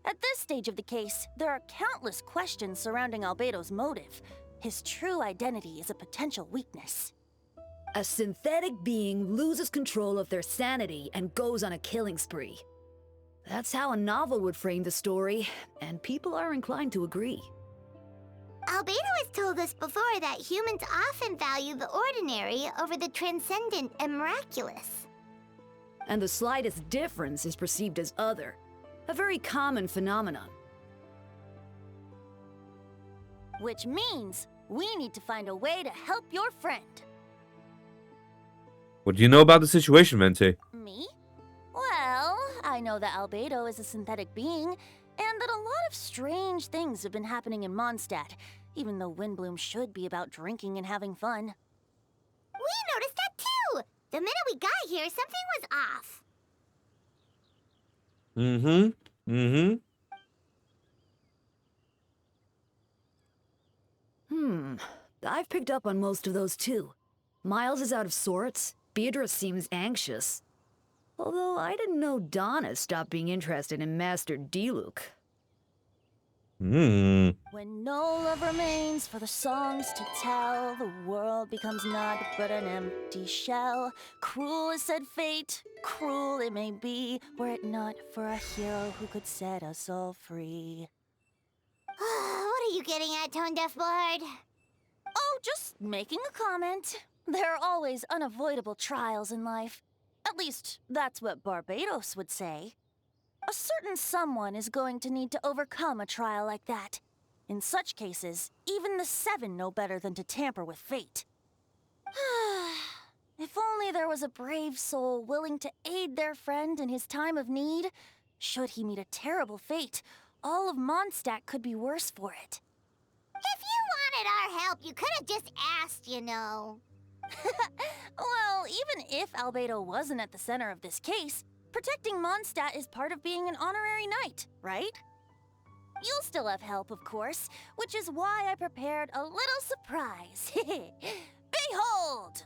At this stage of the case, there are countless questions surrounding Albedo's motive. His true identity is a potential weakness. A synthetic being loses control of their sanity and goes on a killing spree. That's how a novel would frame the story, and people are inclined to agree. Albedo has told us before that humans often value the ordinary over the transcendent and miraculous. And the slightest difference is perceived as other, a very common phenomenon. Which means we need to find a way to help your friend. What do you know about the situation, Vente? Me? Well, I know that Albedo is a synthetic being, and that a lot of strange things have been happening in Mondstadt, even though Windbloom should be about drinking and having fun. We noticed that too! The minute we got here, something was off. I've picked up on most of those too. Miles is out of sorts. Beatrice seems anxious. Although I didn't know Donna stopped being interested in Master Diluc. When no love remains for the songs to tell, the world becomes naught but an empty shell. Cruel is said fate, cruel it may be, were it not for a hero who could set us all free. What are you getting at, Tone Deaf Bard? Oh, just making a comment. There are always unavoidable trials in life. At least, that's what Barbados would say. A certain someone is going to need to overcome a trial like that. In such cases, even the Seven know better than to tamper with fate. If only there was a brave soul willing to aid their friend in his time of need. Should he meet a terrible fate, all of Mondstadt could be worse for it. If you wanted our help, you could have just asked, you know. Well, even if Albedo wasn't at the center of this case, protecting Mondstadt is part of being an honorary knight, right? You'll still have help, of course, which is why I prepared a little surprise. Behold!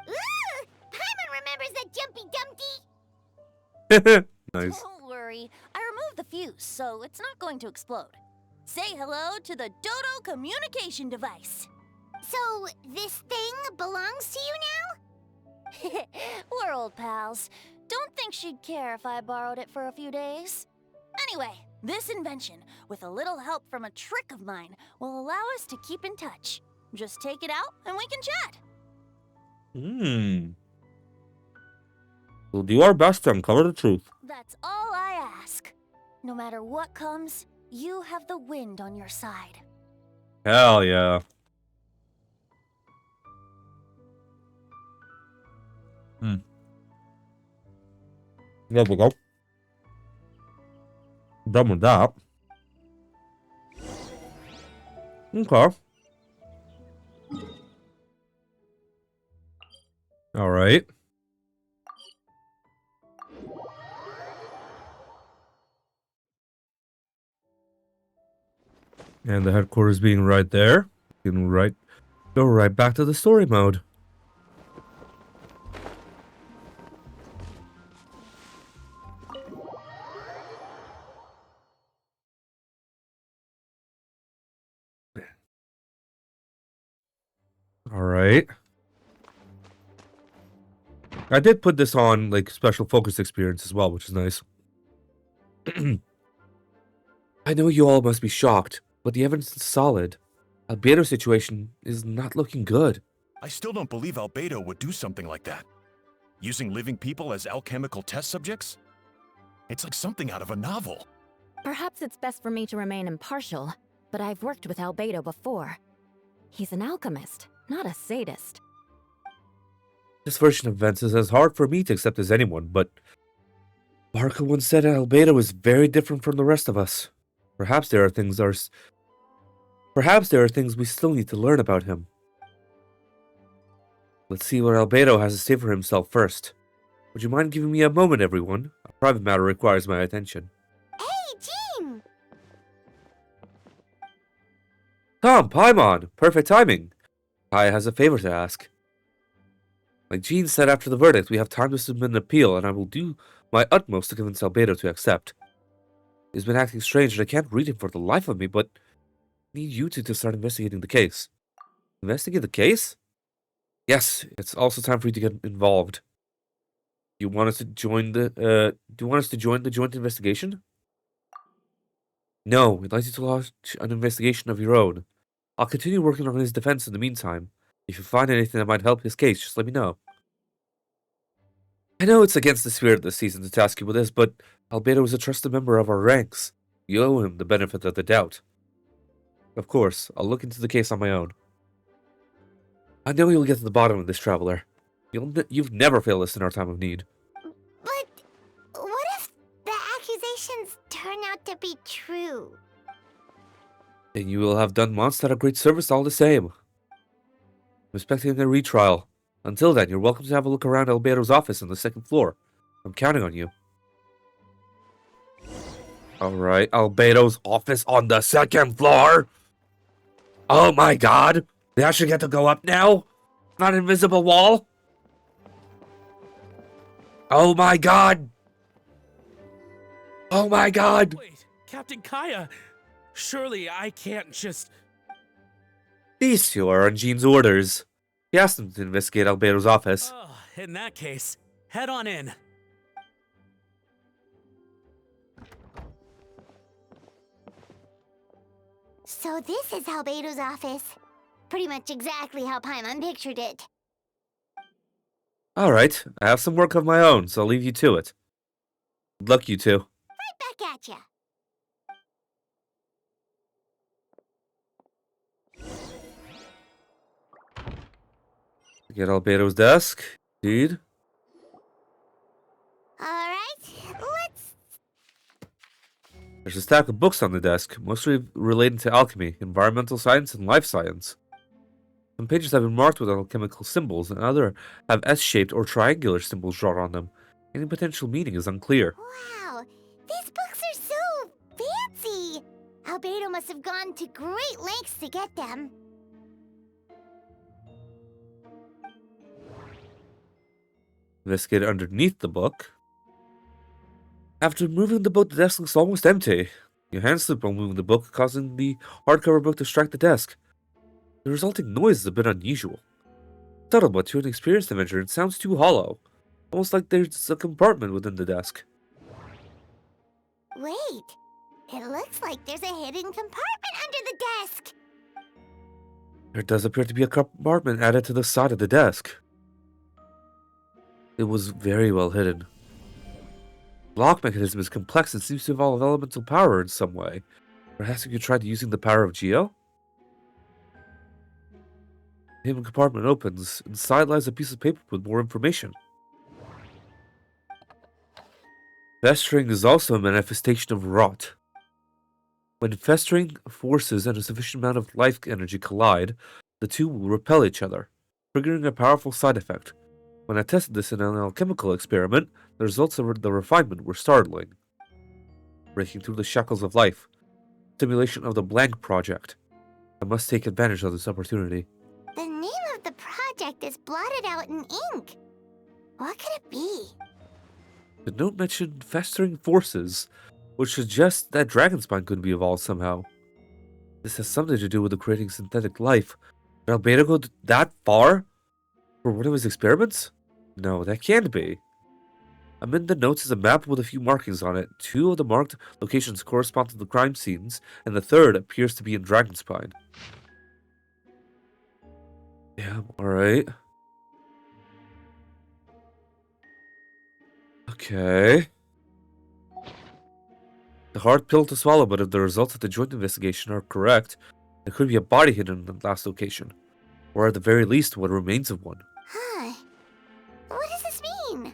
Ooh! Paimon remembers that Jumpy Dumpty! Nice. Don't worry, I removed the fuse, so it's not going to explode. Say hello to the Dodo communication device. So, this thing belongs to you now? We're old pals. Don't think she'd care if I borrowed it for a few days. Anyway, this invention, with a little help from a trick of mine, will allow us to keep in touch. Just take it out and we can chat. We'll do our best to uncover the truth. That's all I ask. No matter what comes, you have the wind on your side. Hell yeah. There we go. Done with that. Okay. All right. And the headquarters being right there. You can go right back to the story mode. Alright. I did put this on, like, special focus experience as well, which is nice. I know you all must be shocked, but the evidence is solid. Albedo's situation is not looking good. I still don't believe Albedo would do something like that. Using living people as alchemical test subjects? It's like something out of a novel. Perhaps it's best for me to remain impartial, but I've worked with Albedo before. He's an alchemist, not a sadist. This version of events is as hard for me to accept as anyone, but Barca once said Albedo is very different from the rest of us. Perhaps there are things we still need to learn about him. Let's see what Albedo has to say for himself first. Would you mind giving me a moment, everyone? A private matter requires my attention. Hey, Jean! Tom, Paimon! Perfect timing. Kai has a favor to ask. Like Jean said after the verdict, we have time to submit an appeal, and I will do my utmost to convince Albedo to accept. He's been acting strange, and I can't read him for the life of me, but I need you two to start investigating the case. Investigate the case? Yes, it's also time for you to get involved. Do you want us to join the joint investigation? No, we'd like you to launch an investigation of your own. I'll continue working on his defense in the meantime. If you find anything that might help his case, just let me know. I know it's against the spirit of the season to task you with this, but Albedo is a trusted member of our ranks. You owe him the benefit of the doubt. Of course, I'll look into the case on my own. I know you'll get to the bottom of this, Traveler. You've never failed us in our time of need. But what if the accusations turn out to be true? Then you will have done Mondstadt a great service all the same. I'm expecting a retrial. Until then, you're welcome to have a look around Albedo's office on the second floor. I'm counting on you. Alright, Albedo's office on the second floor? Oh my god! They actually get to go up now? Not an invisible wall? Oh my god! Oh my god! Wait, Captain Kaya, surely I can't just... These two are on Jean's orders. He asked them to investigate Albedo's office. Oh, in that case, head on in. So this is Albedo's office. Pretty much exactly how Paimon pictured it. Alright, I have some work of my own, so I'll leave you to it. Good luck, you two. Right back at ya. Get Albedo's desk. Indeed. Alright, let's... There's a stack of books on the desk, mostly relating to alchemy, environmental science, and life science. Some pages have been marked with alchemical symbols, and others have S-shaped or triangular symbols drawn on them. Any potential meaning is unclear. Wow, these books are so fancy! Albedo must have gone to great lengths to get them. Investigate underneath the book. After moving the book, the desk looks almost empty. Your hand slip while moving the book, causing the hardcover book to strike the desk. The resulting noise is a bit unusual. Subtle, but to an experienced adventurer, it sounds too hollow. Almost like there's a compartment within the desk. Wait, it looks like there's a hidden compartment under the desk. There does appear to be a compartment added to the side of the desk. It was very well hidden. The lock mechanism is complex and seems to involve elemental power in some way. Perhaps you could try using the power of Geo? The hidden compartment opens. Inside lies a piece of paper with more information. Festering is also a manifestation of rot. When festering forces and a sufficient amount of life energy collide, the two will repel each other, triggering a powerful side effect. When I tested this in an alchemical experiment, the results of the refinement were startling. Breaking through the shackles of life. Simulation of the Blank Project. I must take advantage of this opportunity. The name of the project is blotted out in ink. What could it be? The note mentioned festering forces, which suggests that Dragonspine could be evolved somehow. This has something to do with the creating synthetic life. Did Albedo go that far? For one of his experiments? No, that can't be. Amid the notes is a map with a few markings on it. 2 of the marked locations correspond to the crime scenes, and the 3rd appears to be in Dragonspine. Yeah, alright. Okay. The hard pill to swallow, but if the results of the joint investigation are correct, there could be a body hidden in the last location. Or at the very least, what remains of one. Huh. What does this mean?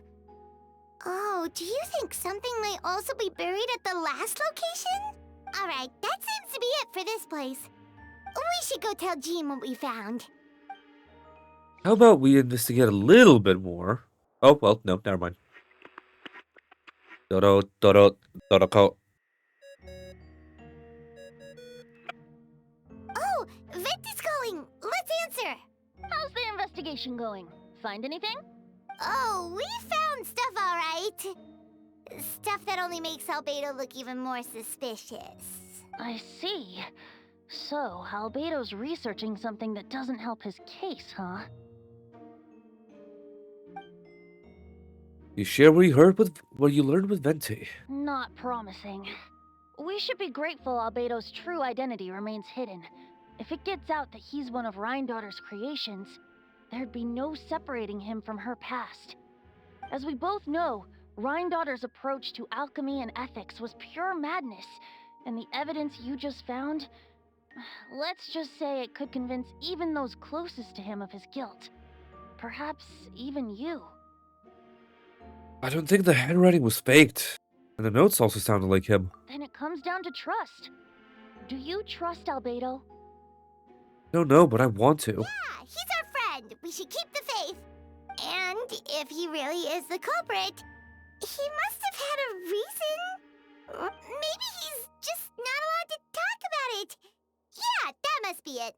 Oh, do you think something might also be buried at the last location? Alright, that seems to be it for this place. We should go tell Jean what we found. How about we investigate a little bit more? Oh, well, no, never mind. Doroko. Oh, investigation going? Find anything? Oh, we found stuff, all right. Stuff that only makes Albedo look even more suspicious. I see. So, Albedo's researching something that doesn't help his case, huh? You share what you learned with Venti. Not promising. We should be grateful Albedo's true identity remains hidden. If it gets out that he's one of Rhindaughter's creations, there'd be no separating him from her past. As we both know, Rhindaughter's approach to alchemy and ethics was pure madness, and the evidence you just found, let's just say it could convince even those closest to him of his guilt. Perhaps even you. I don't think the handwriting was faked. And the notes also sounded like him. Then it comes down to trust. Do you trust Albedo? Don't know, but I want to. Yeah, he's our friend. We should keep the faith. And if he really is the culprit, he must have had a reason. Maybe he's just not allowed to talk about it. Yeah, that must be it.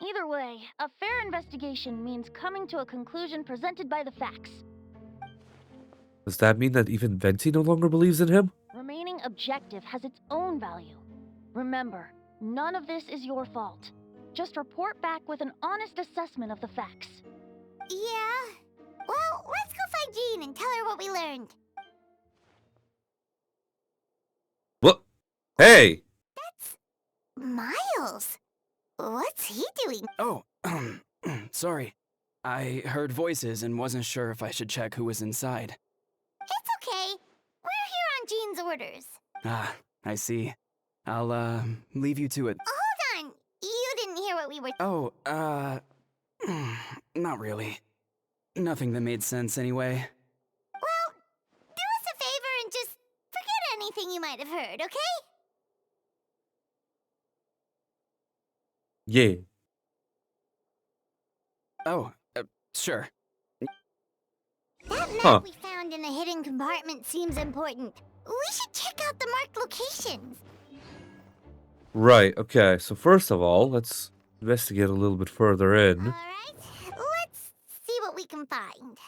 Either way, a fair investigation means coming to a conclusion presented by the facts. Does that mean that even Venti no longer believes in him? Remaining objective has its own value. Remember, none of this is your fault. Just report back with an honest assessment of the facts. Yeah. Well, let's go find Jean and tell her what we learned. What? Hey! That's Miles. What's he doing? Oh, sorry. I heard voices and wasn't sure if I should check who was inside. It's okay. We're here on Jean's orders. Ah, I see. I'll, leave you to it. Hold on. You didn't hear what we were... Oh, not really. Nothing that made sense anyway. Well, do us a favor and just forget anything you might have heard, okay? Yeah. Oh, sure. That map Huh. we found in the hidden compartment seems important. We should check out the marked locations. Right, okay. So first of all, let's investigate a little bit further in. Alright, let's see what we can find.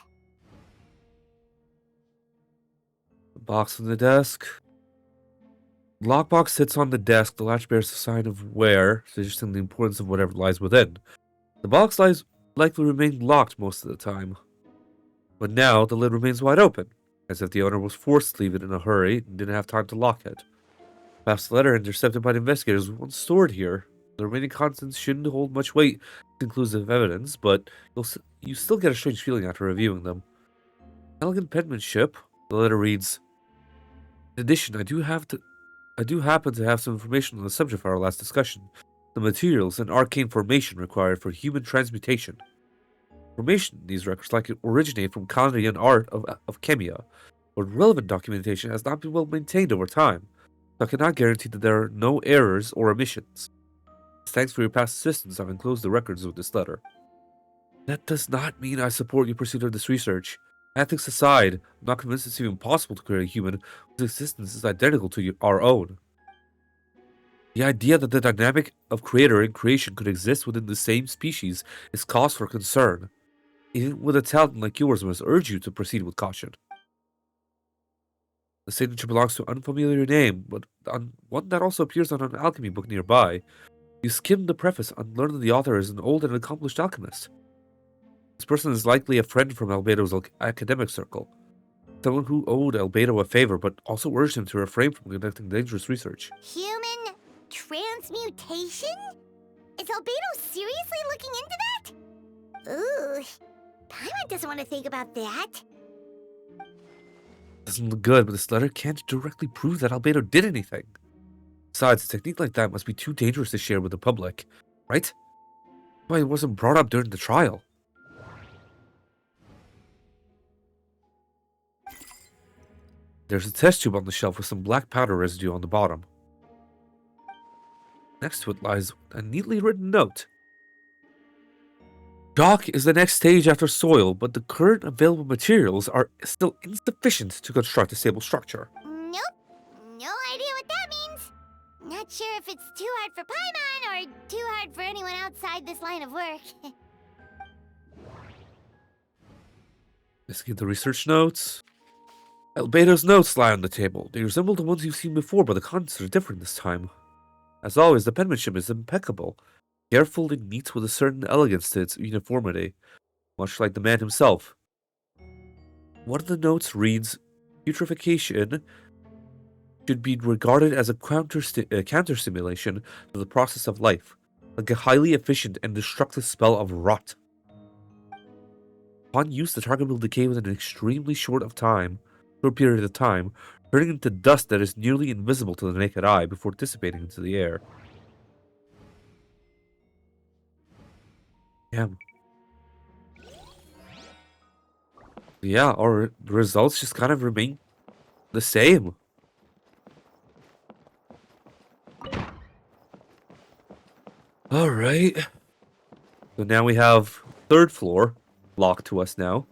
The box on the desk. Lockbox sits on the desk. The latch bears a sign of wear, suggesting the importance of whatever lies within. The box likely remained locked most of the time. But now, the lid remains wide open, as if the owner was forced to leave it in a hurry and didn't have time to lock it. Perhaps the letter intercepted by the investigators was once stored here. The remaining contents shouldn't hold much weight as conclusive evidence, but you still get a strange feeling after reviewing them. Elegant penmanship. The letter reads, "In addition, I do happen to have some information on the subject of our last discussion. The materials and arcane formation required for human transmutation. Information in these records likely originate from Kandrian art of Chemia, but relevant documentation has not been well maintained over time, so I cannot guarantee that there are no errors or omissions. Thanks for your past assistance. I've enclosed the records with this letter." That does not mean I support your pursuit of this research. Ethics aside, I'm not convinced it's even possible to create a human whose existence is identical to our own. The idea that the dynamic of creator and creation could exist within the same species is cause for concern. Even with a talent like yours, I must urge you to proceed with caution. The signature belongs to an unfamiliar name, but on one that also appears on an alchemy book nearby. You skimmed the preface and learned that the author is an old and accomplished alchemist. This person is likely a friend from Albedo's academic circle. Someone who owed Albedo a favor, but also urged him to refrain from conducting dangerous research. Human transmutation? Is Albedo seriously looking into that? Ooh, Paimon doesn't want to think about that. Doesn't look good, but this letter can't directly prove that Albedo did anything. Besides, a technique like that must be too dangerous to share with the public, right? That's why it wasn't brought up during the trial. There's a test tube on the shelf with some black powder residue on the bottom. Next to it lies a neatly written note. Chalk is the next stage after soil, but the current available materials are still insufficient to construct a stable structure. Nope. No idea what that means. Not sure if it's too hard for Paimon or too hard for anyone outside this line of work. Let's get the research notes. Albedo's notes lie on the table. They resemble the ones you've seen before, but the contents are different this time. As always, the penmanship is impeccable. Careful and neat with a certain elegance to its uniformity, much like the man himself. One of the notes reads, putrefaction should be regarded as a counter-stimulation to the process of life, like a highly efficient and destructive spell of rot. Upon use, the target will decay within an extremely short period of time, turning into dust that is nearly invisible to the naked eye before dissipating into the air. Damn. Yeah, our results just kind of remain the same. Alright. So now we have 3rd floor locked to us now.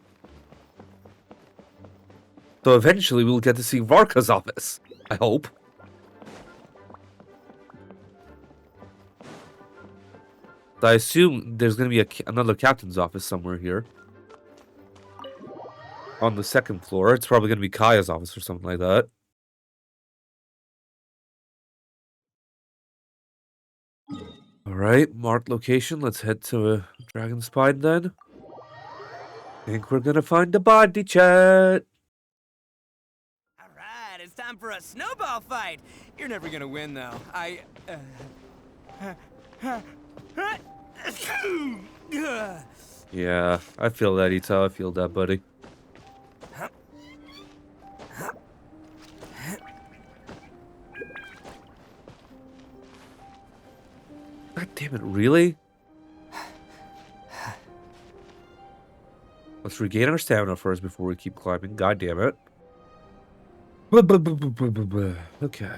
So eventually we'll get to see Varka's office. I hope. So I assume there's going to be another captain's office somewhere here. On the 2nd floor. It's probably going to be Kaya's office or something like that. Alright, marked location. Let's head to Dragon Spine then. Think we're gonna find the body, chat. Alright, it's time for a snowball fight. You're never gonna win, though. Yeah, I feel that, Ito. I feel that, buddy. God damn it, really? Let's regain our stamina first before we keep climbing. God damn it. Okay.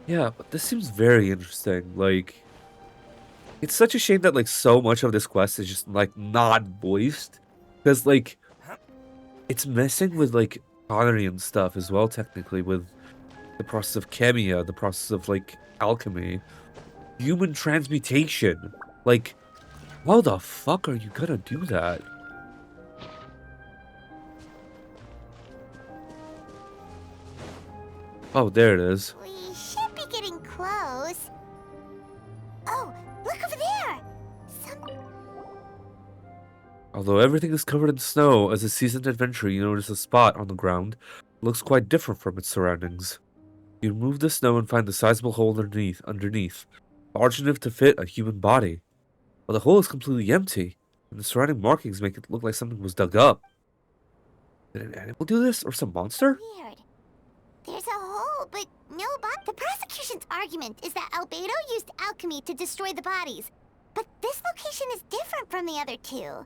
Yeah, but this seems very interesting. Like, it's such a shame that, like, so much of this quest is just, like, not voiced. Because, like, it's messing with, like, pottery and stuff as well, technically, with the process of chemia, the process of, like, alchemy, human transmutation. Like, how the fuck are you gonna do that? Oh, there it is. We should be getting close. Oh, look over there! Although everything is covered in snow, as a seasoned adventurer, you notice a spot on the ground that looks quite different from its surroundings. You remove the snow and find a sizable hole underneath, large enough to fit a human body. But the hole is completely empty, and the surrounding markings make it look like something was dug up. Did an animal do this, or some monster? Weird. There's a hole, but no body. The prosecution's argument is that Albedo used alchemy to destroy the bodies. But this location is different from the other two.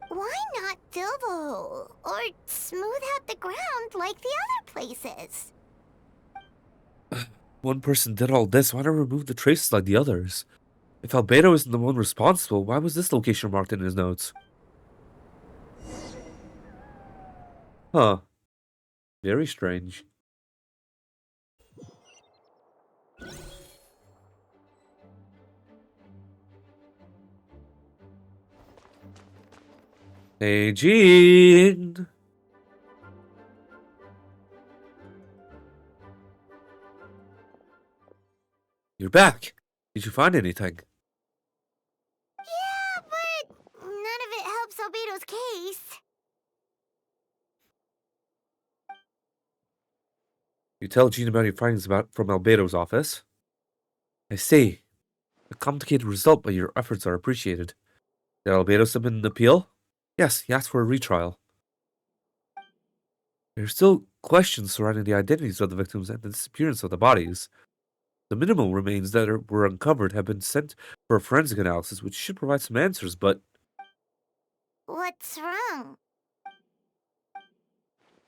Why not fill the hole? Or smooth out the ground like the other places? One person did all this, why not remove the traces like the others? If Albedo isn't the one responsible, why was this location marked in his notes? Huh. Very strange. Hey, Jean! You're back! Did you find anything? Yeah, but none of it helps Albedo's case. You tell Jean about your findings from Albedo's office. I see. A complicated result, but your efforts are appreciated. Did Albedo submit an appeal? Yes, he asked for a retrial. There are still questions surrounding the identities of the victims and the disappearance of the bodies. The minimal remains that were uncovered have been sent for a forensic analysis, which should provide some answers, but What's wrong?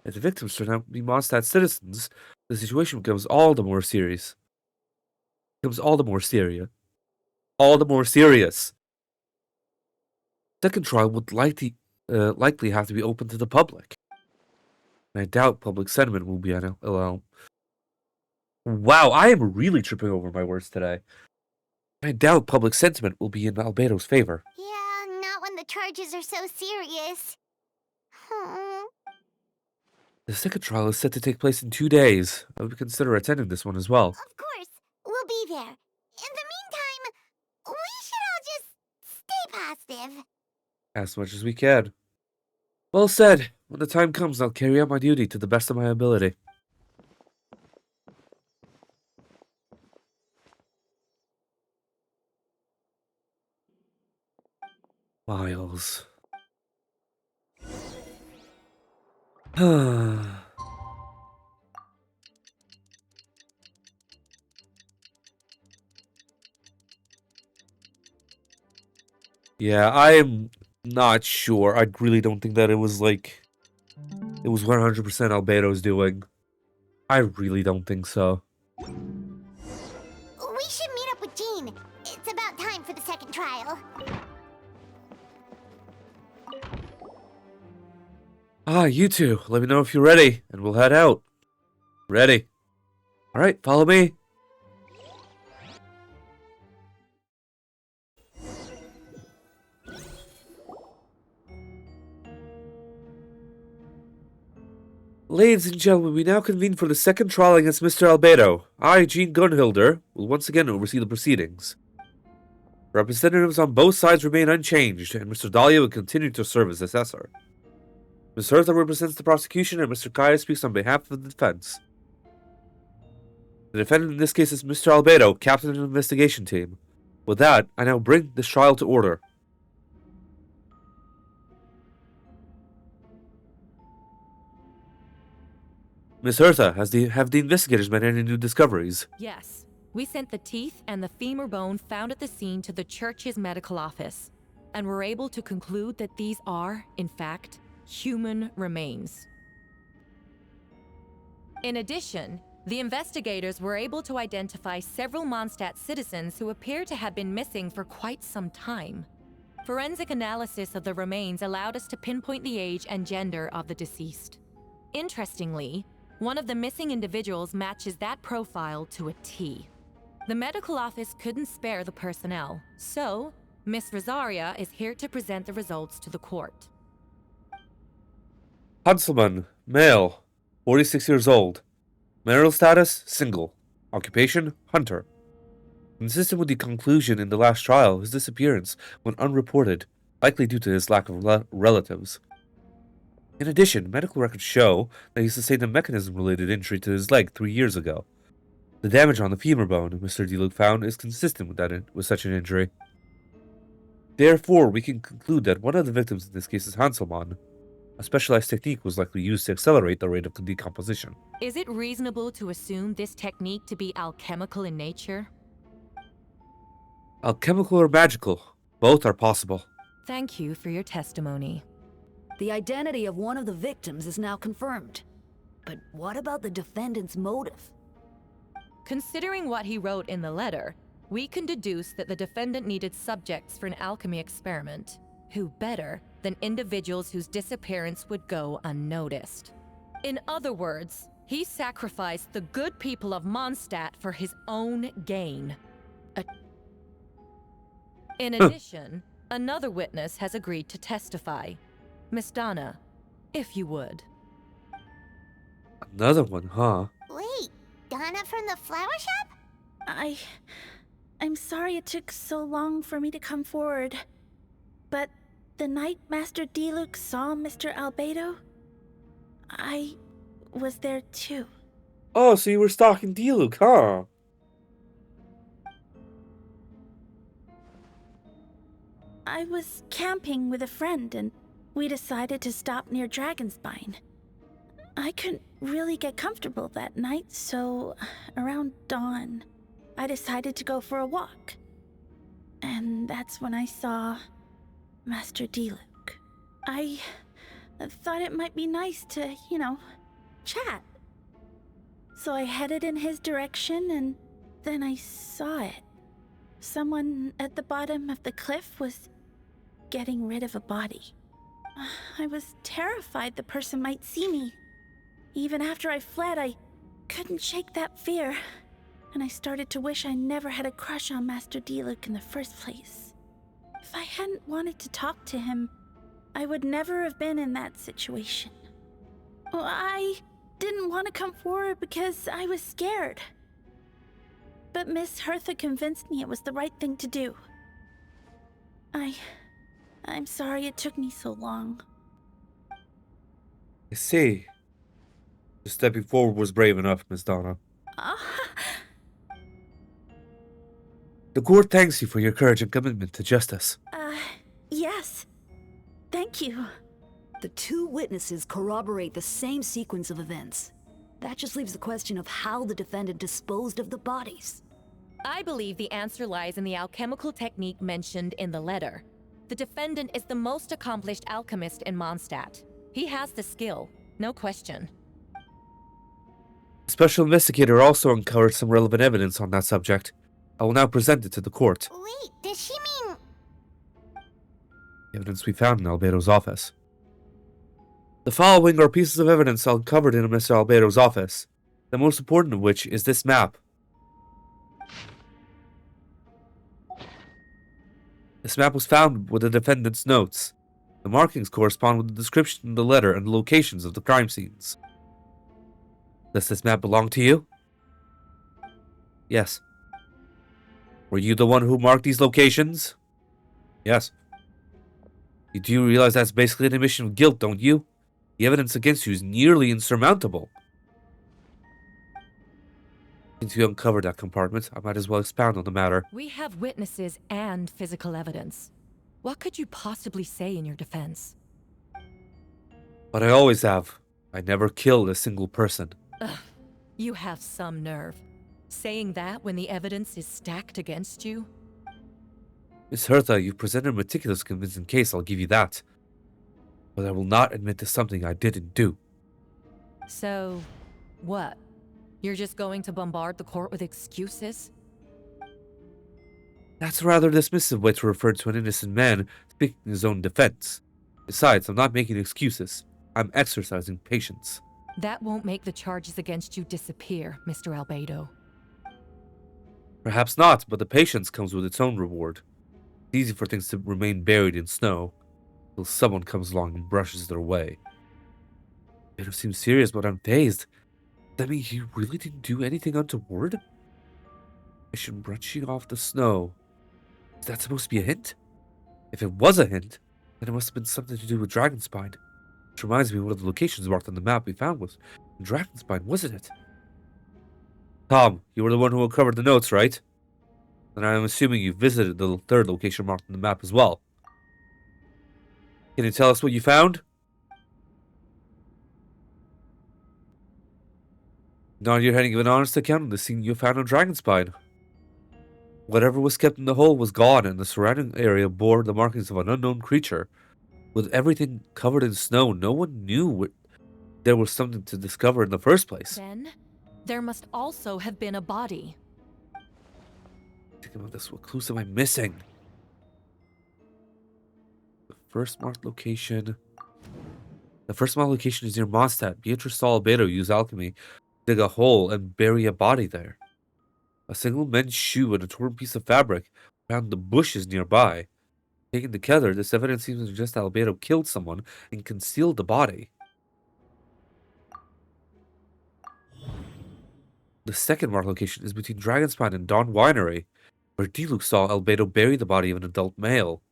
if the victims turn out to be Mondstadt citizens, the situation becomes all the more serious. All the more serious. Second trial would likely have to be open to the public. And I doubt public sentiment will be allowed. Wow, I am really tripping over my words today. I doubt public sentiment will be in Albedo's favor. Yeah, not when the charges are so serious. Hmm. The second trial is set to take place in 2 days. I would consider attending this one as well. Of course, we'll be there. In the meantime, we should all just stay positive. As much as we can. Well said. When the time comes, I'll carry out my duty to the best of my ability. Miles. Yeah, I'm not sure. I really don't think that it was 100% Albedo's doing. I really don't think so. We should meet up with Jean. It's about time for the second trial. Ah, you two. Let me know if you're ready, and we'll head out. Ready. Alright, follow me. Ladies and gentlemen, we now convene for the second trial against Mr. Albedo. I, Jean Gunhilder, will once again oversee the proceedings. Representatives on both sides remain unchanged, and Mr. Dahlia will continue to serve as assessor. Ms. Hertha represents the prosecution, and Mr. Kaya speaks on behalf of the defense. The defendant in this case is Mr. Albedo, captain of the investigation team. With that, I now bring this trial to order. Ms. Hertha, have the investigators made any new discoveries? Yes. We sent the teeth and the femur bone found at the scene to the church's medical office, and were able to conclude that these are, in fact, human remains. In addition, the investigators were able to identify several Mondstadt citizens who appear to have been missing for quite some time. Forensic analysis of the remains allowed us to pinpoint the age and gender of the deceased. Interestingly, one of the missing individuals matches that profile to a T. The medical office couldn't spare the personnel, so Miss Rosaria is here to present the results to the court. Hanselman, male, 46 years old. Marital status, single. Occupation, hunter. Consistent with the conclusion in the last trial, his disappearance went unreported, likely due to his lack of relatives. In addition, medical records show that he sustained a mechanism-related injury to his leg 3 years ago. The damage on the femur bone Mr. Deluke found is consistent with such an injury. Therefore, we can conclude that one of the victims in this case is Hanselman. A specialized technique was likely used to accelerate the rate of decomposition. Is it reasonable to assume this technique to be alchemical in nature? Alchemical or magical, both are possible. Thank you for your testimony. The identity of one of the victims is now confirmed. But what about the defendant's motive? Considering what he wrote in the letter, we can deduce that the defendant needed subjects for an alchemy experiment. Who better than individuals whose disappearance would go unnoticed? In other words, he sacrificed the good people of Mondstadt for his own gain. In addition, another witness has agreed to testify. Miss Donna, if you would. Another one, huh? Wait, Donna from the flower shop? I'm sorry it took so long for me to come forward. But the night Master Deluxe saw Mr. Albedo, I was there too. Oh, so you were stalking Deluke, huh? I was camping with a friend and we decided to stop near Dragonspine. I couldn't really get comfortable that night, so around dawn, I decided to go for a walk. And that's when I saw Master Deluke. I thought it might be nice to, chat. So I headed in his direction and then I saw it. Someone at the bottom of the cliff was getting rid of a body. I was terrified the person might see me. Even after I fled, I couldn't shake that fear. and I started to wish I never had a crush on Master Diluc in the first place. If I hadn't wanted to talk to him, I would never have been in that situation. Well, I didn't want to come forward because I was scared. But Miss Hertha convinced me it was the right thing to do. I'm sorry it took me so long. I see. Just stepping forward was brave enough, Miss Donna. The court thanks you for your courage and commitment to justice. Yes. Thank you. The two witnesses corroborate the same sequence of events. That just leaves the question of how the defendant disposed of the bodies. I believe the answer lies in the alchemical technique mentioned in the letter. The defendant is the most accomplished alchemist in Mondstadt. He has the skill, no question. The special investigator also uncovered some relevant evidence on that subject. I will now present it to the court. Wait, does she mean... Evidence we found in Albedo's office. The following are pieces of evidence uncovered in Mr. Albedo's office, the most important of which is this map. This map was found with the defendant's notes. The markings correspond with the description in the letter and the locations of the crime scenes. Does this map belong to you? Yes. Were you the one who marked these locations? Yes. You do realize that's basically an admission of guilt, don't you? The evidence against you is nearly insurmountable. Since you uncovered that compartment, I might as well expound on the matter. We have witnesses and physical evidence. What could you possibly say in your defense? But I always have. I never killed a single person. Ugh, you have some nerve. Saying that when the evidence is stacked against you? Miss Hertha, you've presented a meticulous, convincing case, I'll give you that. But I will not admit to something I didn't do. So, what? You're just going to bombard the court with excuses? That's a rather dismissive way to refer to an innocent man speaking in his own defense. Besides, I'm not making excuses. I'm exercising patience. That won't make the charges against you disappear, Mr. Albedo. Perhaps not, but the patience comes with its own reward. It's easy for things to remain buried in snow until someone comes along and brushes it away. It seems serious, but I'm dazed. Does that mean you really didn't do anything untoward? I should brushing off the snow. Is that supposed to be a hint? If it was a hint, then it must have been something to do with Dragonspine. Which reminds me of one of the locations marked on the map we found was in Dragonspine, wasn't it? Tom, you were the one who uncovered the notes, right? And I'm assuming you visited the third location marked on the map as well. Can you tell us what you found? Now you're heading an honest account of the scene you found on Dragonspine. Whatever was kept in the hole was gone, and the surrounding area bore the markings of an unknown creature. With everything covered in snow, no one knew there was something to discover in the first place. Then, there must also have been a body. Think about this. What clues am I missing? The first marked location is near Mondstadt. Beatrice saw Albedo use alchemy to dig a hole and bury a body there. A single men's shoe and a torn piece of fabric found in the bushes nearby. Taken together, this evidence seems to suggest that Albedo killed someone and concealed the body. The second marked location is between Dragonspine and Dawn Winery, where Diluc saw Albedo bury the body of an adult male.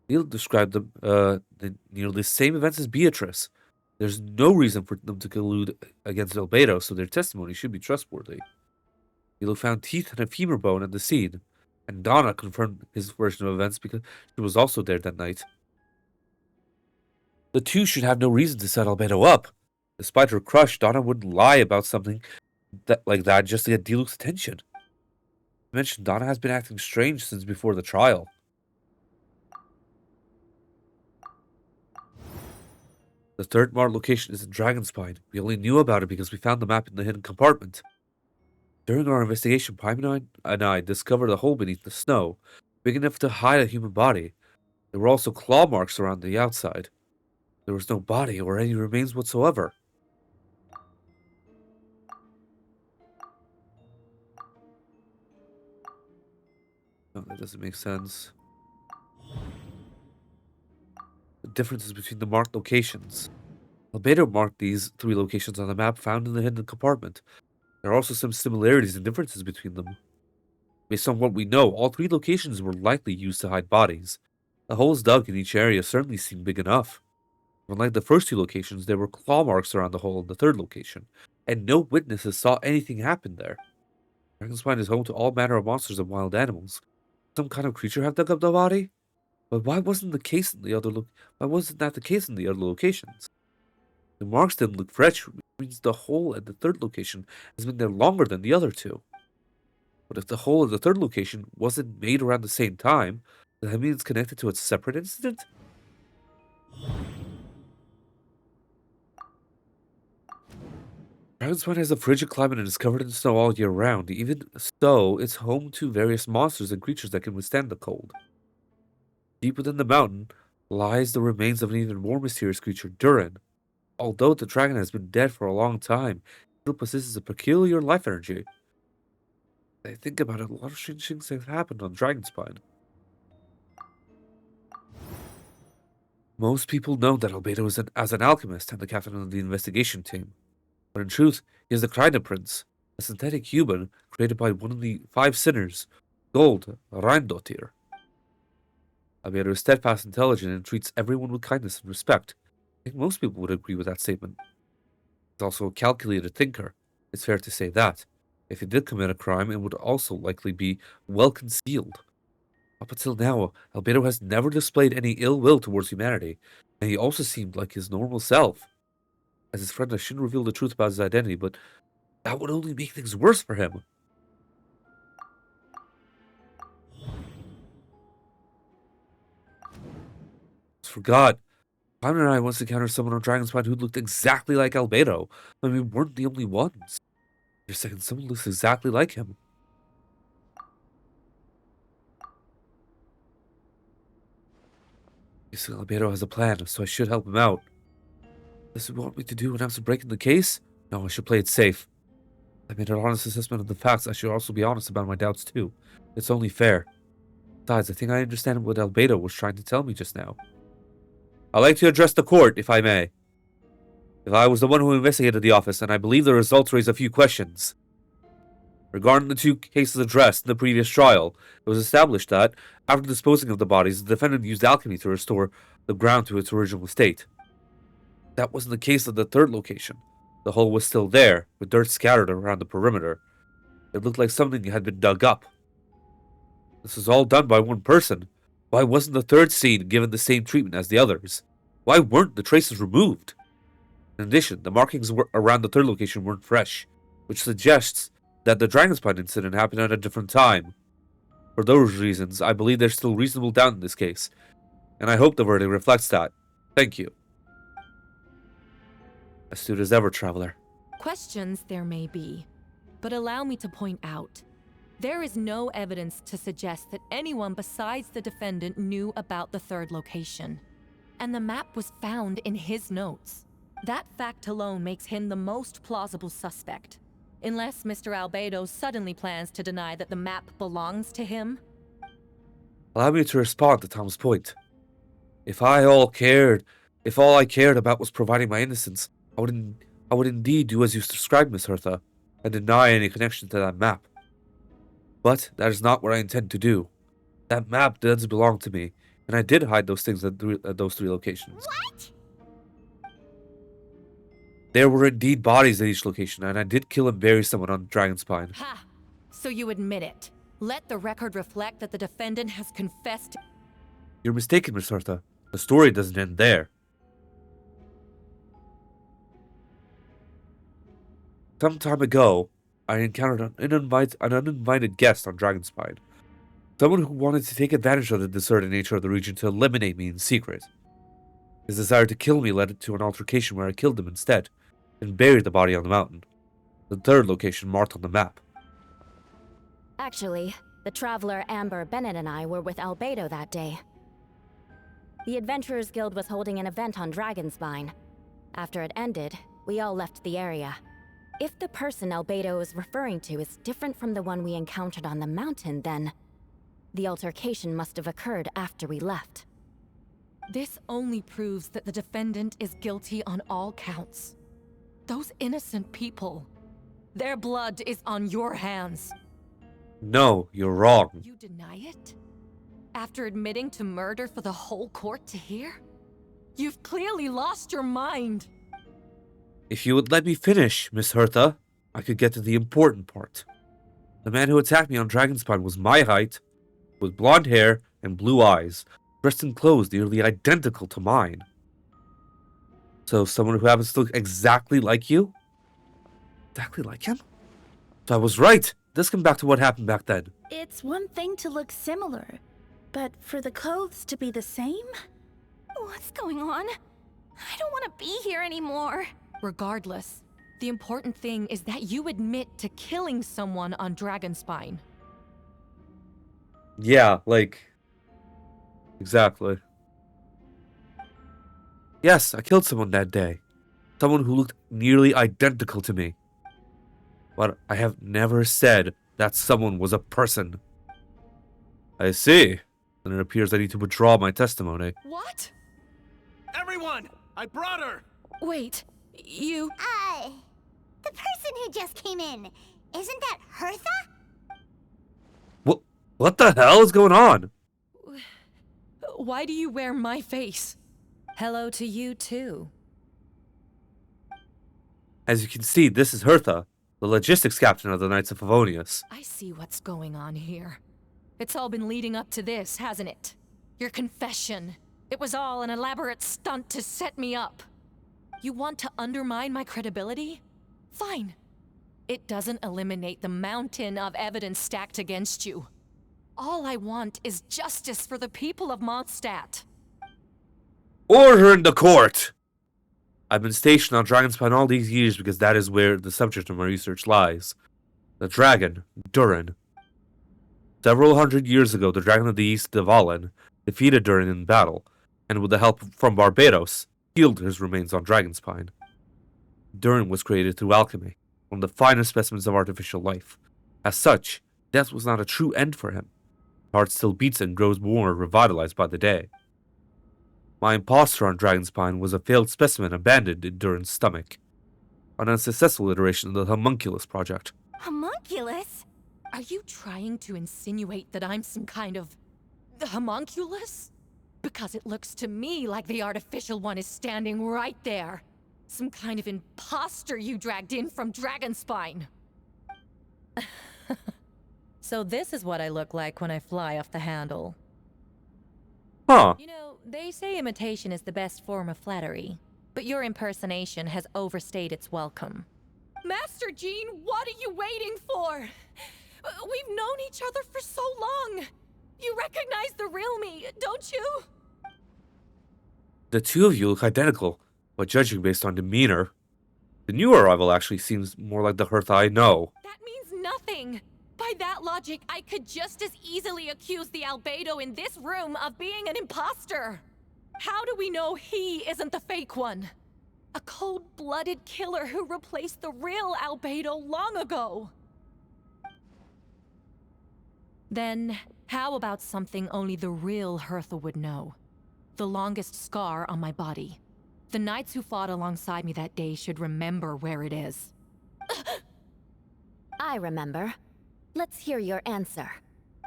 Diluc described the nearly same events as Beatrice. There's no reason for them to collude against Albedo, so their testimony should be trustworthy. Diluc found teeth and a femur bone at the scene, and Donna confirmed his version of events because she was also there that night. The two should have no reason to set Albedo up. Despite her crush, Donna wouldn't lie about something like that just to get Diluc's attention. I mentioned Donna has been acting strange since before the trial. The third marked location is in Dragonspine. We only knew about it because we found the map in the hidden compartment. During our investigation, Paimon and I discovered a hole beneath the snow, big enough to hide a human body. There were also claw marks around the outside. There was no body or any remains whatsoever. No, that doesn't make sense. The differences between the marked locations. Albedo marked these 3 locations on the map found in the hidden compartment. There are also some similarities and differences between them. Based on what we know, all 3 locations were likely used to hide bodies. The holes dug in each area certainly seemed big enough. Unlike the first 2 locations, there were claw marks around the hole in the 3rd location, and no witnesses saw anything happen there. Dragon's Spine is home to all manner of monsters and wild animals. Some kind of creature have dug up the body? But why wasn't the case in the other why wasn't that the case in the other locations? The marks didn't look fresh, which means the hole at the 3rd location has been there longer than the other 2. But if the hole at the 3rd location wasn't made around the same time, does that mean it's connected to a separate incident? Dragonspine has a frigid climate and is covered in snow all year round. Even so, it's home to various monsters and creatures that can withstand the cold. Deep within the mountain lies the remains of an even more mysterious creature, Durin. Although the dragon has been dead for a long time, it still possesses a peculiar life energy. I think about it, a lot of strange things have happened on Dragonspine. Most people know that Albedo is as an alchemist and the captain of the investigation team. But in truth, he is the Kreide Prince, a synthetic human created by one of the 5 sinners, Gold Reindotir. Albedo is steadfast, intelligent, and treats everyone with kindness and respect. I think most people would agree with that statement. He's also a calculated thinker. It's fair to say that. If he did commit a crime, it would also likely be well concealed. Up until now, Albedo has never displayed any ill will towards humanity, and he also seemed like his normal self. As his friend, I shouldn't reveal the truth about his identity, but that would only make things worse for him. I forgot. Clown and I once encountered someone on Dragonspine who looked exactly like Albedo, but we weren't the only ones. Wait a second, someone looks exactly like him. Guess Albedo has a plan, so I should help him out. Does he want me to do when I'm breaking the case? No, I should play it safe. I made an honest assessment of the facts. I should also be honest about my doubts too. It's only fair. Besides, I think I understand what Albedo was trying to tell me just now. I'd like to address the court, if I may. If I was the one who investigated the office, and I believe the results raise a few questions. Regarding the 2 cases addressed in the previous trial, it was established that, after disposing of the bodies, the defendant used alchemy to restore the ground to its original state. That wasn't the case of the 3rd location. The hole was still there, with dirt scattered around the perimeter. It looked like something had been dug up. This was all done by one person. Why wasn't the 3rd scene given the same treatment as the others? Why weren't the traces removed? In addition, the markings around the 3rd location weren't fresh, which suggests that the Dragonspine incident happened at a different time. For those reasons, I believe there's still reasonable doubt in this case, and I hope the verdict reflects that. Thank you. Astute as ever, Traveler. Questions there may be, but allow me to point out. There is no evidence to suggest that anyone besides the defendant knew about the 3rd location. And the map was found in his notes. That fact alone makes him the most plausible suspect. Unless Mr. Albedo suddenly plans to deny that the map belongs to him. Allow me to respond to Tom's point. If all I cared about was providing my innocence, I would indeed do as you described, Miss Hertha, and deny any connection to that map. But that is not what I intend to do. That map does belong to me, and I did hide those things at those 3 locations. What? There were indeed bodies at each location, and I did kill and bury someone on Dragonspine. Ha! So you admit it. Let the record reflect that the defendant has confessed. You're mistaken, Miss Hertha. The story doesn't end there. Some time ago, I encountered an uninvited guest on Dragonspine. Someone who wanted to take advantage of the deserted nature of the region to eliminate me in secret. His desire to kill me led to an altercation where I killed him instead, and buried the body on the mountain. The 3rd location marked on the map. Actually, the traveler Amber Bennett and I were with Albedo that day. The Adventurers Guild was holding an event on Dragonspine. After it ended, we all left the area. If the person Albedo is referring to is different from the one we encountered on the mountain, then The altercation must have occurred after we left. This only proves that the defendant is guilty on all counts. Those innocent people, their blood is on your hands. No, you're wrong. You deny it? After admitting to murder for the whole court to hear? You've clearly lost your mind. If you would let me finish, Miss Hertha, I could get to the important part. The man who attacked me on Dragonspine was my height, with blonde hair and blue eyes, dressed in clothes nearly identical to mine. So someone who happens to look exactly like you? Exactly like him? So I was right. Let's come back to what happened back then. It's one thing to look similar, but for the clothes to be the same? What's going on? I don't want to be here anymore. Regardless, the important thing is that you admit to killing someone on Dragonspine. Yeah, like... Exactly. Yes, I killed someone that day. Someone who looked nearly identical to me. But I have never said that someone was a person. I see. Then it appears I need to withdraw my testimony. What? Everyone! I brought her! Wait, you... The person who just came in, isn't that Hertha? What the hell is going on? Why do you wear my face? Hello to you, too. As you can see, this is Hertha, the logistics captain of the Knights of Favonius. I see what's going on here. It's all been leading up to this, hasn't it? Your confession. It was all an elaborate stunt to set me up. You want to undermine my credibility? Fine. It doesn't eliminate the mountain of evidence stacked against you. All I want is justice for the people of Mondstadt. Order in the court! I've been stationed on Dragonspine all these years because that is where the subject of my research lies. The dragon, Durin. Several hundred years ago, the Dragon of the East, Dvalin, defeated Durin in battle, and with the help from Barbados, healed his remains on Dragonspine. Durin was created through alchemy, one of the finest specimens of artificial life. As such, death was not a true end for him. His heart still beats and grows more revitalized by the day. My impostor on Dragonspine was a failed specimen abandoned in Durin's stomach. An unsuccessful iteration of the Homunculus project. Homunculus? Are you trying to insinuate that I'm some kind of... homunculus? Because it looks to me like the artificial one is standing right there. Some kind of imposter you dragged in from Dragonspine. So this is what I look like when I fly off the handle. Huh. You know, they say imitation is the best form of flattery, but your impersonation has overstayed its welcome. Master Jean, what are you waiting for? We've known each other for so long. You recognize the real me, don't you? The two of you look identical, but judging based on demeanor, the new arrival actually seems more like the Hertha I know. That means nothing. By that logic, I could just as easily accuse the Albedo in this room of being an imposter. How do we know he isn't the fake one? A cold-blooded killer who replaced the real Albedo long ago. Then, how about something only the real Hertha would know? The longest scar on my body. The knights who fought alongside me that day should remember where it is. I remember. Let's hear your answer.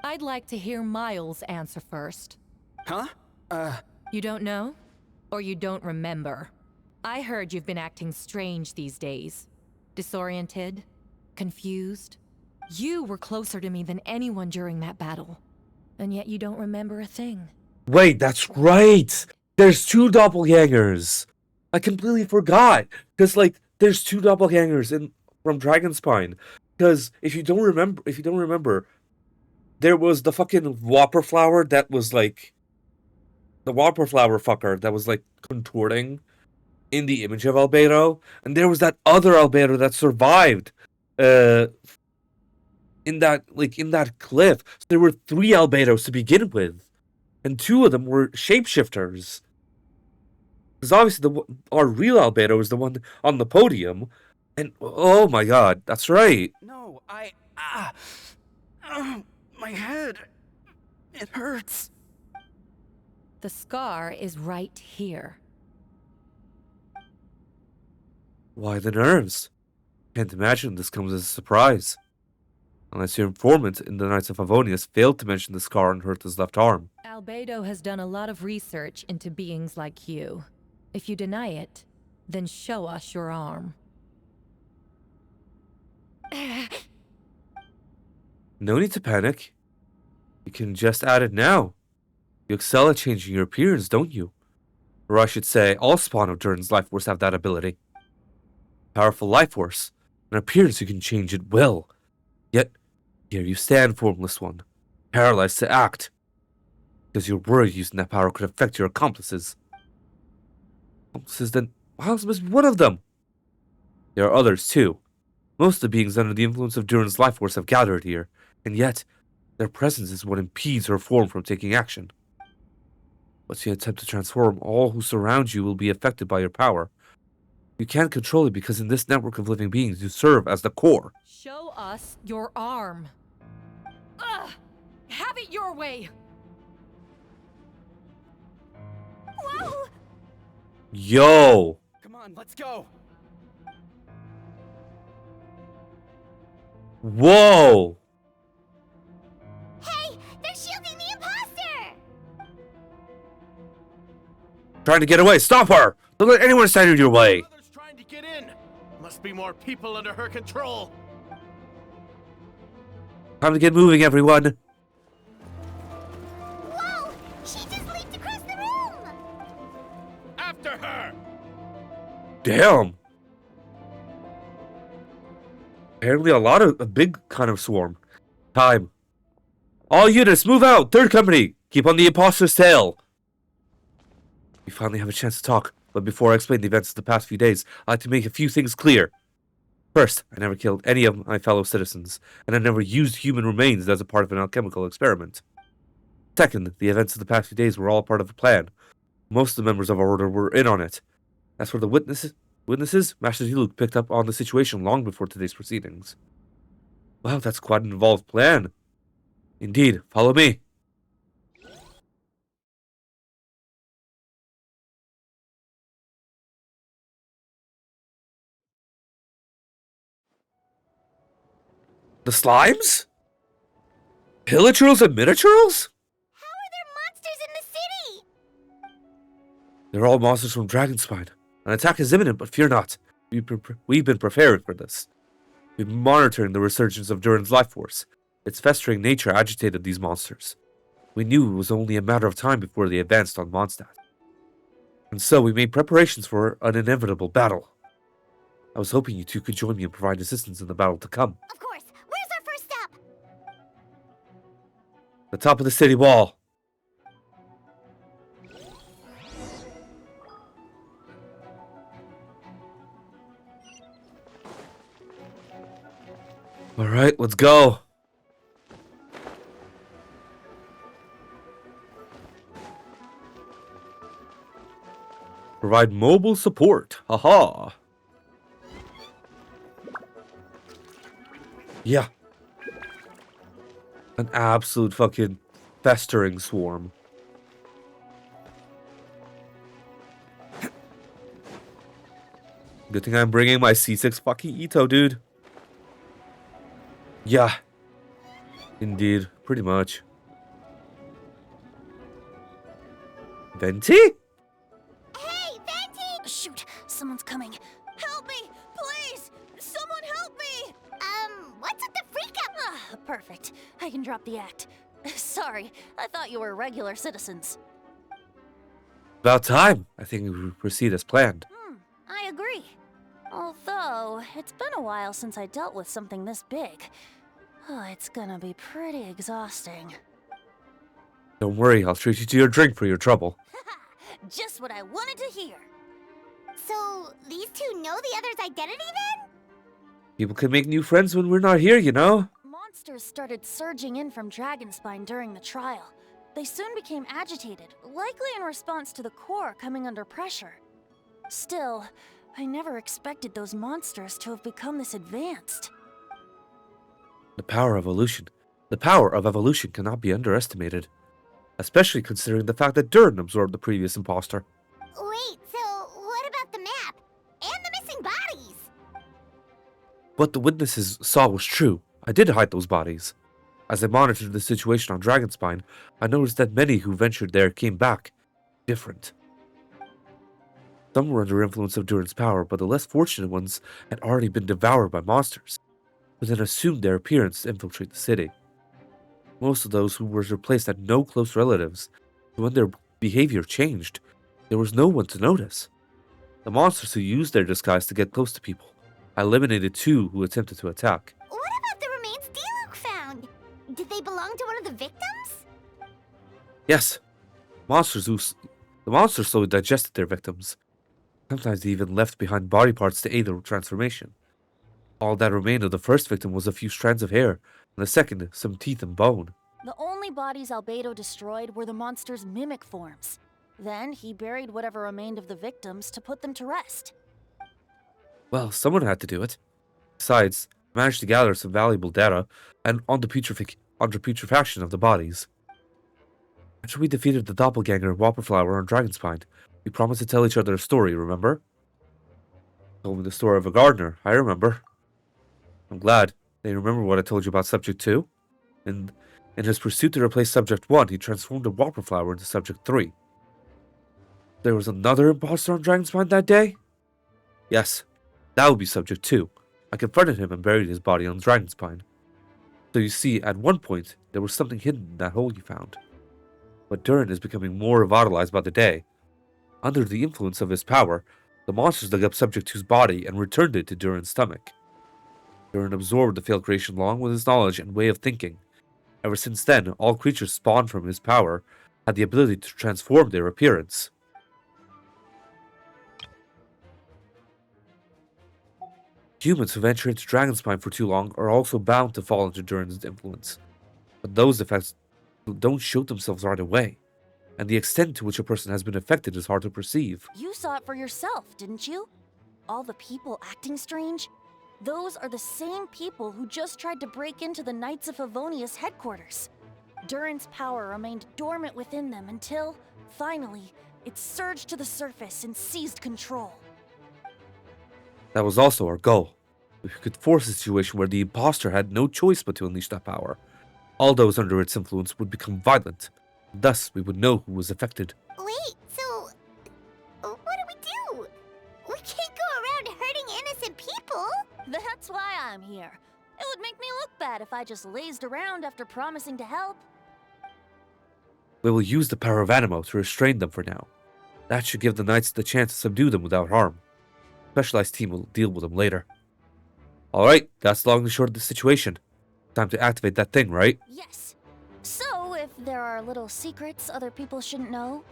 I'd like to hear Miles' answer first. Huh? You don't know? Or you don't remember? I heard you've been acting strange these days. Disoriented? Confused? You were closer to me than anyone during that battle. And yet you don't remember a thing. Wait, that's right! There's two doppelgangers! I completely forgot! Because, like, there's two doppelgangers from Dragonspine. Because if you don't remember, there was the fucking Whopper flower that was like the Whopper flower fucker that was like contorting in the image of Albedo, and there was that other Albedo that survived in that cliff. So there were 3 Albedos to begin with, and 2 of them were shapeshifters. Because obviously our real Albedo is the one on the podium. And, oh my god, that's right. No, my head. It hurts. The scar is right here. Why the nerves? Can't imagine this comes as a surprise. Unless your informant in the Knights of Favonius failed to mention the scar on Hertha's left arm. Albedo has done a lot of research into beings like you. If you deny it, then show us your arm. No need to panic. You can just add it now. You excel at changing your appearance, don't you? Or I should say, all spawn of Durin's life force have that ability. Powerful life force. An appearance you can change at will. Yet, here you stand, formless one, paralyzed to act. Because you're worried using that power could affect your accomplices. Accomplices, then Miles must be one of them. There are others, too. Most of the beings under the influence of Durin's life force have gathered here, and yet, their presence is what impedes her form from taking action. Once you attempt to transform, all who surround you will be affected by your power. You can't control it because in this network of living beings, you serve as the core. Show us your arm. Ugh! Have it your way! Whoa! Yo! Come on, let's go. Whoa! Hey, they're shielding the imposter! Trying to get away, stop her! Don't let anyone stand in your way! Others trying to get in. Must be more people under her control. Time to get moving, everyone! Whoa! She just leaped across the room! After her! Damn! Apparently a big kind of swarm. Time. All units, move out! Third company! Keep on the imposter's tail! We finally have a chance to talk, but before I explain the events of the past few days, I'd like to make a few things clear. First, I never killed any of my fellow citizens, and I never used human remains as a part of an alchemical experiment. Second, the events of the past few days were all part of a plan. Most of the members of our order were in on it. As for the witnesses, Master Luke picked up on the situation long before today's proceedings. Wow, that's quite an involved plan. Indeed, follow me. The slimes? Pillaturals and miniaturals? How are there monsters in the city? They're all monsters from Dragonspine. An attack is imminent, but fear not. We've been preparing for this. We've been monitoring the resurgence of Durin's life force. Its festering nature agitated these monsters. We knew it was only a matter of time before they advanced on Mondstadt. And so we made preparations for an inevitable battle. I was hoping you two could join me and provide assistance in the battle to come. Of course. Where's our first stop? The top of the city wall. Alright, let's go. Provide mobile support. Haha. Yeah. An absolute fucking festering swarm. Good thing I'm bringing my C6 fucking Ito, dude. Yeah. Indeed. Pretty much. Venti? Hey, Venti! Shoot, someone's coming. Help me, please! Someone help me! What's with the freak out? Ah, perfect. I can drop the act. Sorry, I thought you were regular citizens. About time. I think we proceed as planned. I agree. Although, it's been a while since I dealt with something this big. Oh, it's gonna be pretty exhausting. Don't worry, I'll treat you to your drink for your trouble. Just what I wanted to hear. So, these two know the other's identity then? People can make new friends when we're not here, you know? Monsters started surging in from Dragonspine during the trial. They soon became agitated, likely in response to the core coming under pressure. Still, I never expected those monsters to have become this advanced. The power of evolution. The power of evolution cannot be underestimated. especially considering the fact that Durin absorbed the previous imposter. Wait, so what about the map? And the missing bodies? What the witnesses saw was true. I did hide those bodies. As I monitored the situation on Dragonspine, I noticed that many who ventured there came back different. Some were under influence of Durin's power, but the less fortunate ones had already been devoured by monsters, who then assumed their appearance to infiltrate the city. Most of those who were replaced had no close relatives, so when their behavior changed, there was no one to notice. The monsters who used their disguise to get close to people. I eliminated 2 who attempted to attack. What about the remains Diluc found? Did they belong to one of the victims? Yes, the monsters slowly digested their victims. Sometimes they even left behind body parts to aid the transformation. All that remained of the first victim was a few strands of hair, and the second, some teeth and bone. The only bodies Albedo destroyed were the monster's mimic forms. Then he buried whatever remained of the victims to put them to rest. Well, someone had to do it. Besides, I managed to gather some valuable data and on the putrefaction of the bodies. After we defeated the doppelganger Whopperflower on Dragonspine, we promised to tell each other a story, remember? Told me the story of a gardener, I remember. I'm glad. They remember what I told you about Subject 2? In his pursuit to replace Subject 1, he transformed the Whopperflower into Subject 3. There was another imposter on Dragonspine that day? Yes, that would be Subject 2. I confronted him and buried his body on Dragonspine. So you see, at one point, there was something hidden in that hole you found. But Durin is becoming more revitalized by the day. Under the influence of his power, the monsters dug up Subject 2's body and returned it to Durin's stomach. Durin absorbed the failed creation along with his knowledge and way of thinking. Ever since then, all creatures spawned from his power had the ability to transform their appearance. Humans who venture into Dragonspine for too long are also bound to fall into Durin's influence. But those effects don't show themselves right away, and the extent to which a person has been affected is hard to perceive. You saw it for yourself, didn't you? All the people acting strange? Those are the same people who just tried to break into the Knights of Favonius headquarters. Durin's power remained dormant within them until, finally, it surged to the surface and seized control. That was also our goal. We could force a situation where the imposter had no choice but to unleash that power. All those under its influence would become violent. Thus, we would know who was affected. Wait, so what do? We can't go around hurting innocent people. That's why I'm here. It would make me look bad if I just lazed around after promising to help. We will use the power of Animo to restrain them for now. That should give the knights the chance to subdue them without harm. A specialized team will deal with them later. Alright, that's long and short of the situation. Time to activate that thing, right? Yes. So, if there are little secrets other people shouldn't know,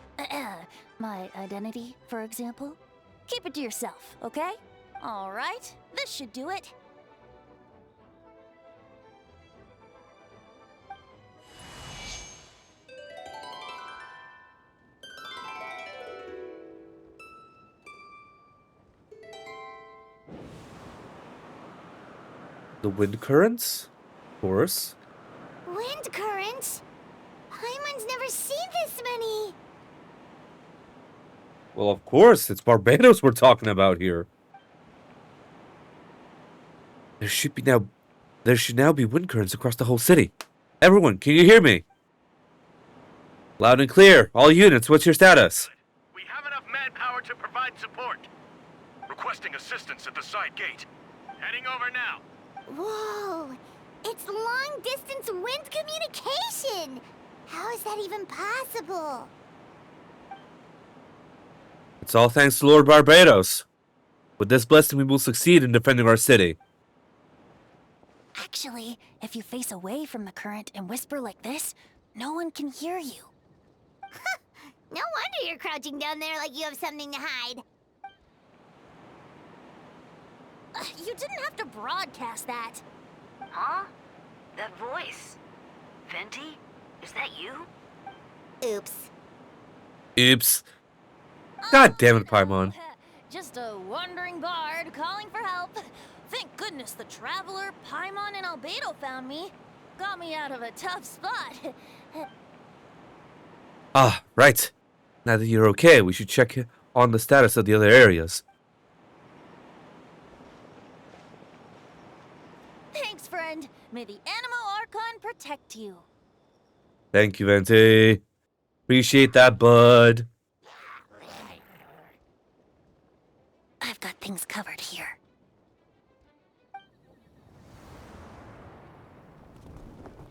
my identity, for example, keep it to yourself, okay? Alright, this should do it. The wind currents? Of course. Wind currents? Paimon's never seen this many. Well, of course, it's Barbados we're talking about here. There should now be wind currents across the whole city. Everyone, can you hear me? Loud and clear. All units, what's your status? We have enough manpower to provide support. Requesting assistance at the side gate. Heading over now. Whoa! It's long-distance wind communication! How is that even possible? It's all thanks to Lord Barbados. With this blessing, we will succeed in defending our city. Actually, if you face away from the current and whisper like this, no one can hear you. No wonder you're crouching down there like you have something to hide. You didn't have to broadcast that. Huh? That voice. Venti? Is that you? Oops. Oops. God damn it, Paimon. Just a wandering bard calling for help. Thank goodness the traveler, Paimon, and Albedo, 'Albedo, found me. Got me out of a tough spot. Whoa! It's long-distance wind communication! How is that even possible? Actually, if you face away from the current and whisper like this, no one can hear you. Whoa! It's long-distance wind communication! How is that even possible? Got me out of a tough spot. Ah, right. Now that you're okay, we should check on the status of the other areas. Thanks, friend. May the Animo Archon protect you. Thank you, Venti. Appreciate that, bud. I've got things covered here.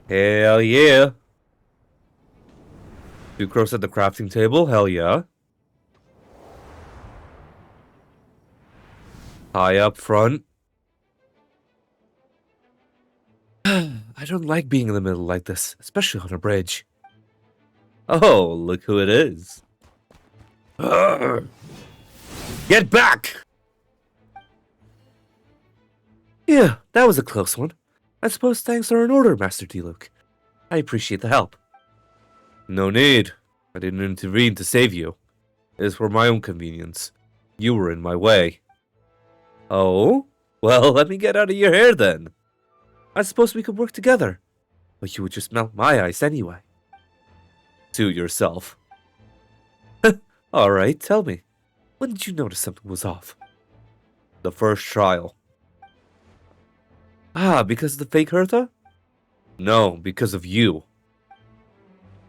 Hell yeah. Sucrose at the crafting table? Hell yeah. High up front. I don't like being in the middle like this, especially on a bridge. Oh, look who it is. Urgh. Get back! Yeah, that was a close one. I suppose thanks are in order, Master Diluc. I appreciate the help. No need. I didn't intervene to save you. It is for my own convenience. You were in my way. Oh? Well, let me get out of your hair then. I suppose we could work together. But you would just melt my ice anyway. Suit yourself. Alright, tell me. When did you notice something was off? The first trial. Ah, because of the fake Hertha? No, because of you.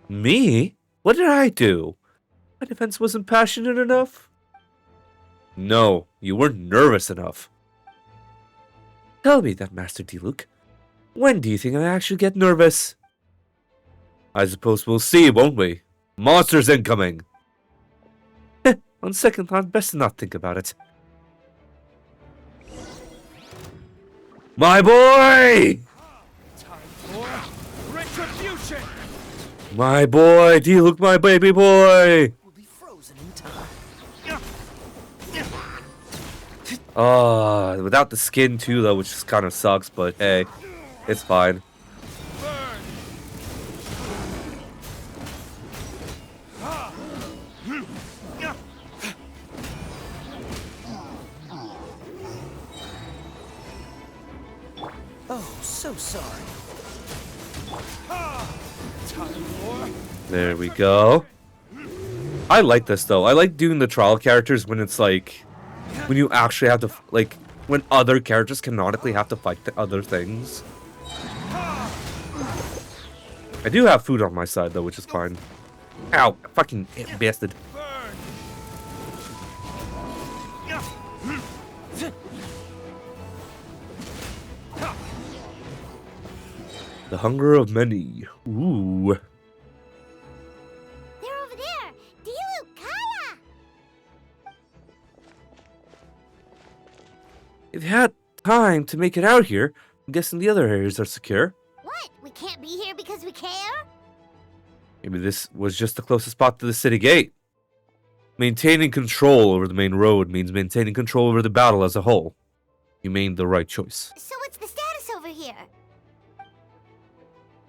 Me? What did I do? My defense wasn't passionate enough? No, you weren't nervous enough. Tell me that, Master Diluc. When do you think I actually get nervous? I suppose we'll see, won't we? Monsters incoming! On second thought, best to not think about it. My boy! Time for retribution! My boy, Diluc, my baby boy! Will be frozen in time. Without the skin too, though, which kind of sucks, but hey, it's fine. Oh, so sorry. Time for There we go. I like this though. I like doing the trial characters when it's like, when you actually have to, like, when other characters canonically have to fight the other things. I do have food on my side though, which is fine. Ow, fucking bastard. The hunger of many. Ooh. They're over there! Diluc, Kaya! If you had time to make it out here, I'm guessing the other areas are secure. What? We can't be here because we care? Maybe this was just the closest spot to the city gate. Maintaining control over the main road means maintaining control over the battle as a whole. You made the right choice. So what's the status over here?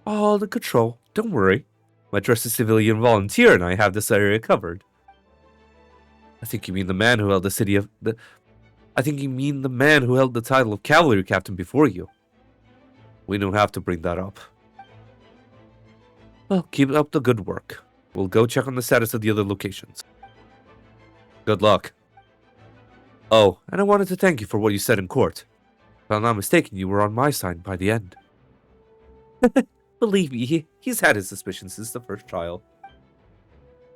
All the control. Don't worry. My trusted civilian volunteer and I have this area covered. I think you mean the man who held the city of the... I think you mean the man who held the title of cavalry captain before you. We don't have to bring that up. Well, keep up the good work. We'll go check on the status of the other locations. Good luck. Oh, and I wanted to thank you for what you said in court. If I'm not mistaken, you were on my side by the end. Believe me, he's had his suspicions since the first trial.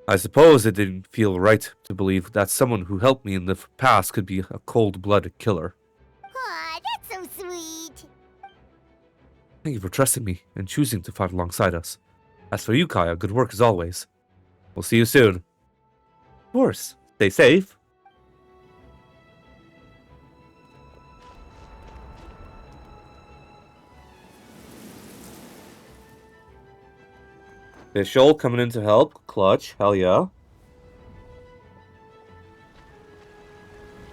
I suppose it didn't feel right to believe that someone who helped me in the past could be a cold-blooded killer. Aw, that's so sweet! Thank you for trusting me and choosing to fight alongside us. As for you, Kaya, good work as always. We'll see you soon. Of course. Stay safe. Official coming in to help. Clutch. Hell yeah.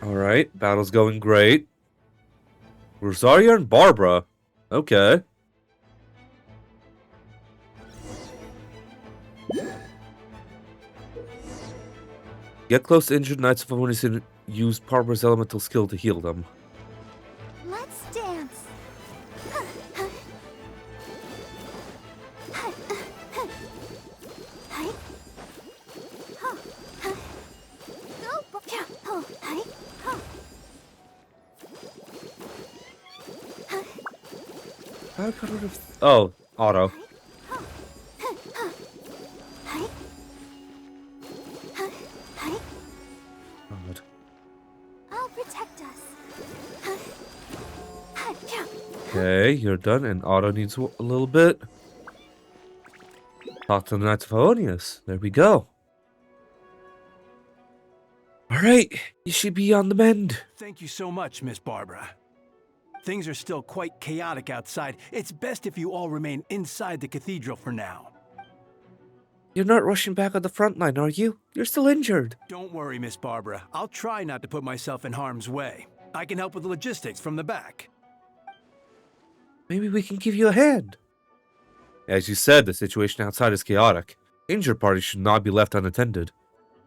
Alright. Battle's going great. Rosaria and Barbara. Okay. Get close to injured knights of Amunis and use Barbara's elemental skill to heal them. Let's dance! How could it have... Oh, auto. God. I'll protect us. Okay, you're done, and auto needs a little bit. Talk to the Knights of Aonius. There we go. Alright, you should be on the mend. Thank you so much, Miss Barbara. Things are still quite chaotic outside. It's best if you all remain inside the cathedral for now. You're not rushing back on the front line, are you? You're still injured. Don't worry, Miss Barbara. I'll try not to put myself in harm's way. I can help with the logistics from the back. Maybe we can give you a hand. As you said, the situation outside is chaotic. Injured parties should not be left unattended.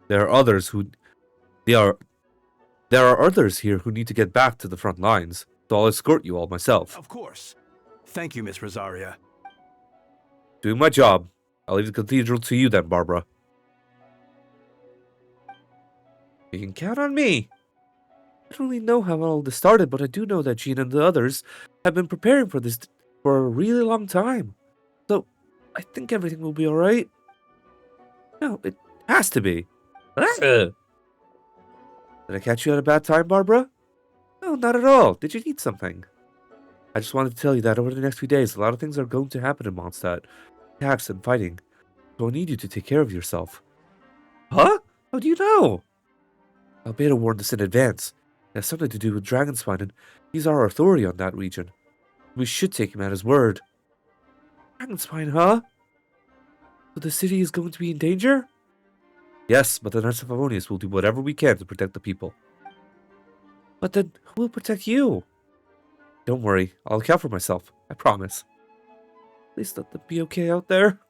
There are others here who need to get back to the front lines, so I'll escort you all myself. Of course. Thank you, Miss Rosaria. Doing my job. I'll leave the cathedral to you then, Barbara. You can count on me. I don't really know how all this started, but I do know that Jean and the others have been preparing for this for a really long time. So, I think everything will be alright. No, it has to be. Did I catch you at a bad time, Barbara? No, not at all. Did you need something? I just wanted to tell you that over the next few days, a lot of things are going to happen in Mondstadt. Attacks and fighting. So I need you to take care of yourself. Huh? How do you know? Albedo warned us in advance. It has something to do with Dragonspine, and he's our authority on that region. We should take him at his word. Dragonspine, huh? So the city is going to be in danger? Yes, but the Knights of Aonius will do whatever we can to protect the people. But then, who will protect you? Don't worry, I'll account for myself. I promise. Please let them be okay out there.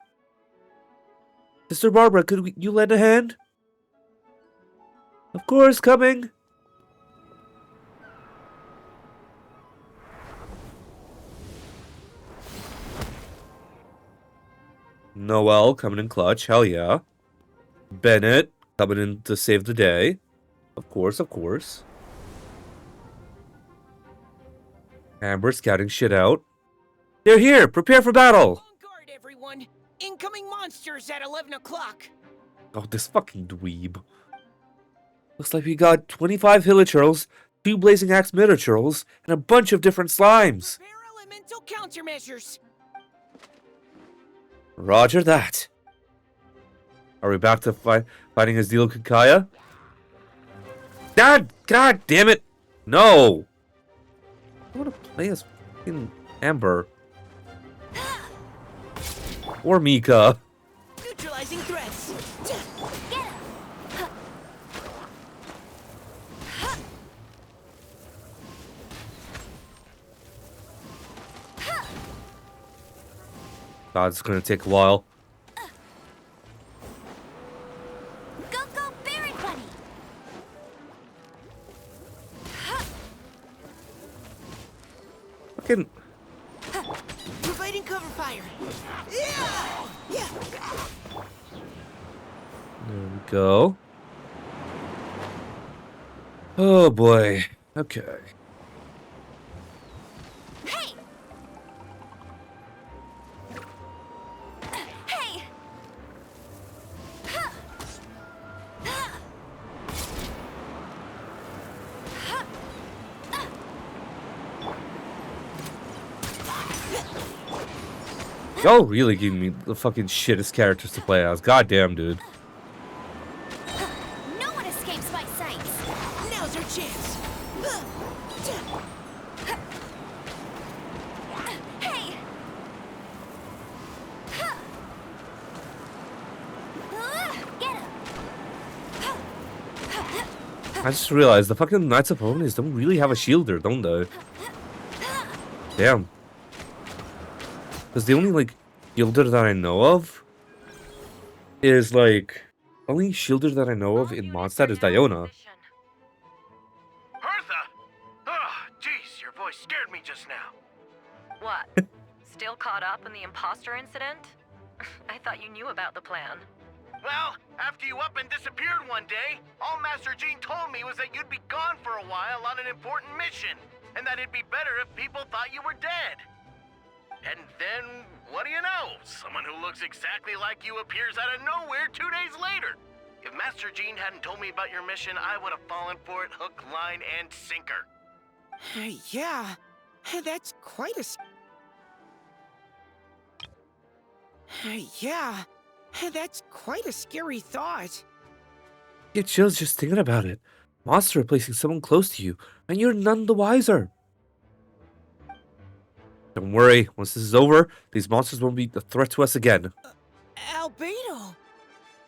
Sister Barbara, could you lend a hand? Of course, coming. Noel coming in clutch, hell yeah. Bennett coming in to save the day. Of course, of course. Amber scouting shit out. They're here! Prepare for battle! On guard, everyone! Incoming monsters at 11 o'clock! Oh, this fucking dweeb. Looks like we got 25 Hilichurls, 2 Blazing Axe Minichurls, and a bunch of different slimes. Prepare elemental countermeasures! Roger that. Are we back to fighting as Deal Kikaya? God damn it! No! I want to play as fucking Amber. Or Mika. Neutralizing threats! God, it's gonna take a while. Go, Barret Bunny! Fucking. Providing cover fire! Yeah! There we go. Oh boy. Okay. Hey! Hey! Y'all really giving me the fucking shittest characters to play as. Goddamn, dude. No one escapes my sights! Now's our chance! Hey! Get him! I just realized the fucking Knights of Aonius don't really have a shielder, don't they? Damn. Because the only, like, shielder that I know of is, like, only shielder that I know of in Mondstadt is Diona. Hertha! Ah, jeez, your voice scared me just now. What? Still caught up in the imposter incident? I thought you knew about the plan. Well, after you up and disappeared one day, all Master Jean told me was that you'd be gone for a while on an important mission, and that it'd be better if people thought you were dead. And then, what do you know? Someone who looks exactly like you appears out of nowhere 2 days later. If Master Jean hadn't told me about your mission, I would have fallen for it hook, line, and sinker. Yeah, that's quite a... Yeah, that's quite a scary thought. Get chills just thinking about it. Monster replacing someone close to you, and you're none the wiser. Don't worry, once this is over, these monsters won't be a threat to us again. Albedo,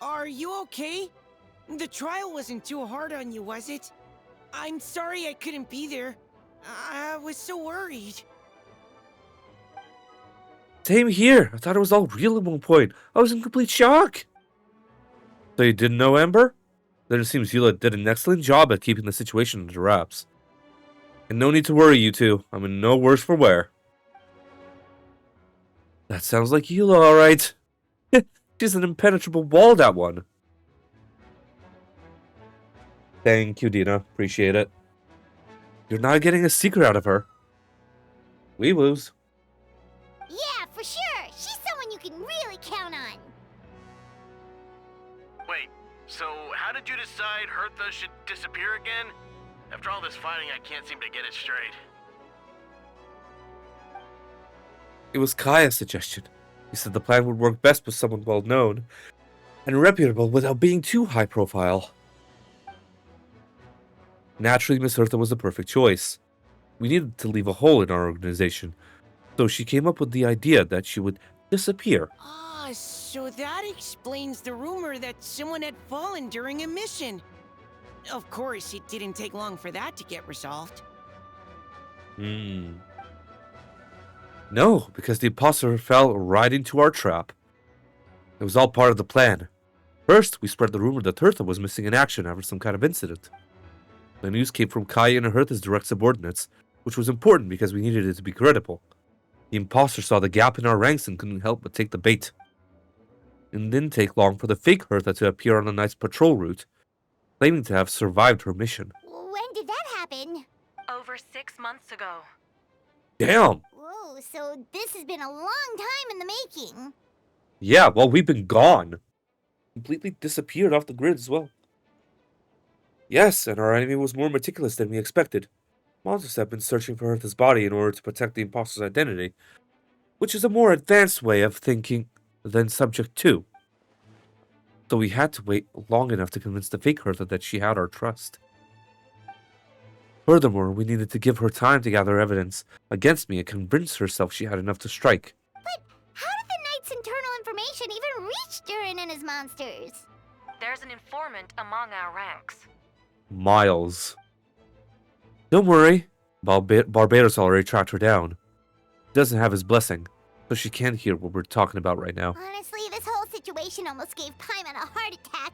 are you okay? The trial wasn't too hard on you, was it? I'm sorry I couldn't be there. I was so worried. Same here. I thought it was all real at one point. I was in complete shock. So you didn't know Amber? Then it seems Eula did an excellent job at keeping the situation under wraps. And no need to worry, you two. I'm in no worse for wear. That sounds like Eula, alright. She's an impenetrable wall, that one. Thank you, Dina. Appreciate it. You're not getting a secret out of her. Wee-woos. Yeah, for sure. She's someone you can really count on. Wait, so how did you decide Hertha should disappear again? After all this fighting, I can't seem to get it straight. It was Kaya's suggestion. He said the plan would work best with someone well-known and reputable without being too high-profile. Naturally, Miss Hertha was the perfect choice. We needed to leave a hole in our organization, so she came up with the idea that she would disappear. Ah, so that explains the rumor that someone had fallen during a mission. Of course, it didn't take long for that to get resolved. No, because the imposter fell right into our trap. It was all part of the plan. First, we spread the rumor that Hertha was missing in action after some kind of incident. The news came from Kaya and Hertha's direct subordinates, which was important because we needed it to be credible. The imposter saw the gap in our ranks and couldn't help but take the bait. It didn't take long for the fake Hertha to appear on the night's patrol route, claiming to have survived her mission. When did that happen? Over 6 months ago. Damn! Whoa, so this has been a long time in the making. Yeah, well, we've been gone. Completely disappeared off the grid as well. Yes, and our enemy was more meticulous than we expected. Monsters have been searching for Hertha's body in order to protect the imposter's identity, which is a more advanced way of thinking than Subject 2. So we had to wait long enough to convince the fake Hertha that she had our trust. Furthermore, we needed to give her time to gather evidence against me and convince herself she had enough to strike. But how did the Knight's internal information even reach Durin and his monsters? There's an informant among our ranks. Miles. Don't worry, Barbados already tracked her down. He doesn't have his blessing, so she can't hear what we're talking about right now. Honestly, this whole situation almost gave Paimon a heart attack.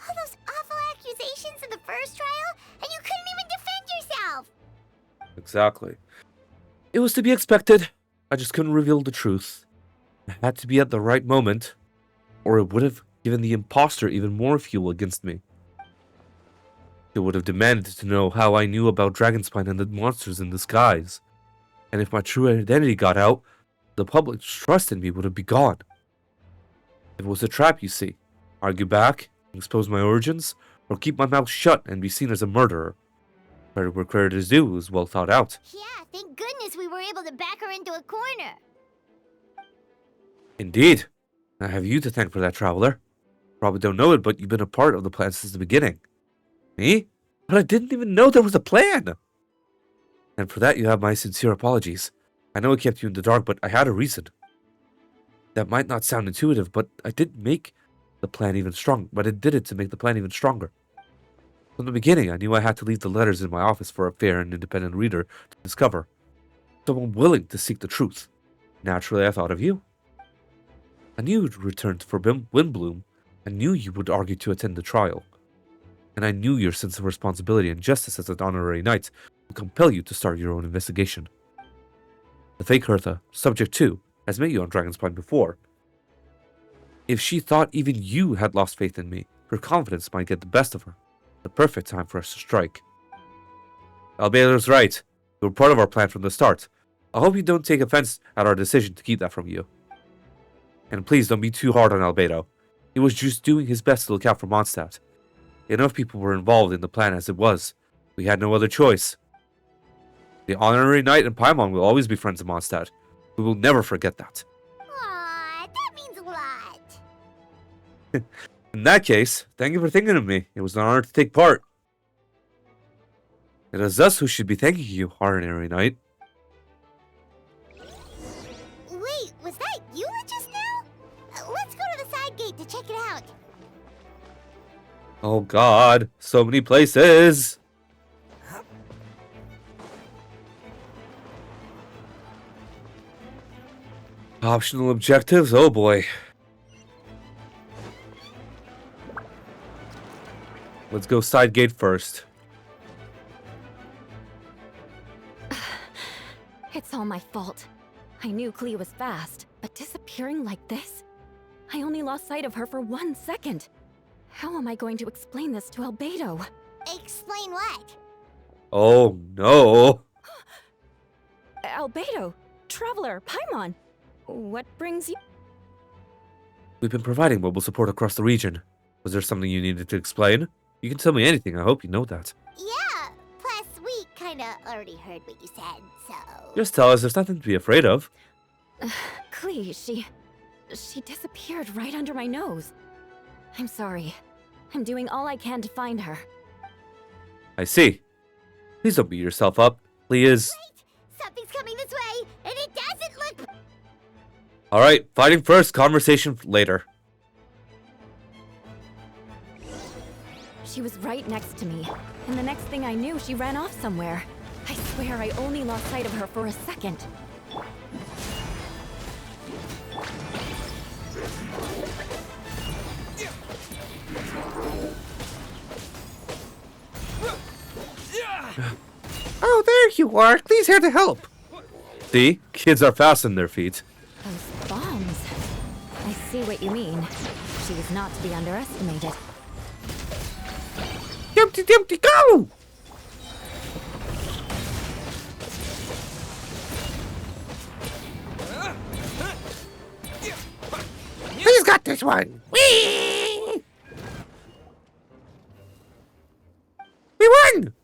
All those awful accusations in the first trial, and you couldn't even defend yourself! Exactly. It was to be expected. I just couldn't reveal the truth. It had to be at the right moment, or it would have given the imposter even more fuel against me. It would have demanded to know how I knew about Dragonspine and the monsters in disguise. And if my true identity got out, the public's trust in me would have been gone. It was a trap, you see. Argue back, expose my origins, or keep my mouth shut and be seen as a murderer. Credit where credit is due was well thought out. Yeah, thank goodness we were able to back her into a corner. Indeed. I have you to thank for that, Traveler. Probably don't know it, but you've been a part of the plan since the beginning. Me? But I didn't even know there was a plan! And for that you have my sincere apologies. I know I kept you in the dark, but I had a reason. That might not sound intuitive, but I did make the plan even stronger. But I did it to make the plan even stronger. From the beginning, I knew I had to leave the letters in my office for a fair and independent reader to discover. Someone willing to seek the truth. Naturally, I thought of you. I knew you'd return for Windbloom. I knew you would argue to attend the trial. And I knew your sense of responsibility and justice as an honorary knight would compel you to start your own investigation. The fake Hertha, Subject 2, has met you on Dragonspine before. If she thought even you had lost faith in me, her confidence might get the best of her. The perfect time for us to strike. Albedo's right. You were part of our plan from the start. I hope you don't take offense at our decision to keep that from you. And please don't be too hard on Albedo. He was just doing his best to look out for Mondstadt. Enough people were involved in the plan as it was. We had no other choice. The Honorary Knight and Paimon will always be friends of Mondstadt. We will never forget that. Aw, that means a lot. In that case, thank you for thinking of me. It was an honor to take part. It is us who should be thanking you, Honorary Knight. Wait, was that you just now? Let's go to the side gate to check it out. Oh god, so many places! Optional objectives? Oh boy. Let's go side gate first. It's all my fault. I knew Klee was fast, but disappearing like this? I only lost sight of her for 1 second. How am I going to explain this to Albedo? Explain what? Oh no! Albedo, Traveler, Paimon, what brings you? We've been providing mobile support across the region. Was there something you needed to explain? You can tell me anything, I hope you know that. Yeah, plus we kinda already heard what you said, so... Just tell us, there's nothing to be afraid of. Klee, she disappeared right under my nose. I'm sorry. I'm doing all I can to find her. I see. Please don't beat yourself up. Klee is... Right! Something's coming this way, and it doesn't look... Alright, fighting first, conversation later. She was right next to me, and the next thing I knew, she ran off somewhere. I swear I only lost sight of her for a second. Oh, there you are. Klee's here to help. See? Kids are fast on their feet. Those bombs. I see what you mean. She was not to be underestimated. Dumpty Dumpty, go! He's got this one. Whee! We won!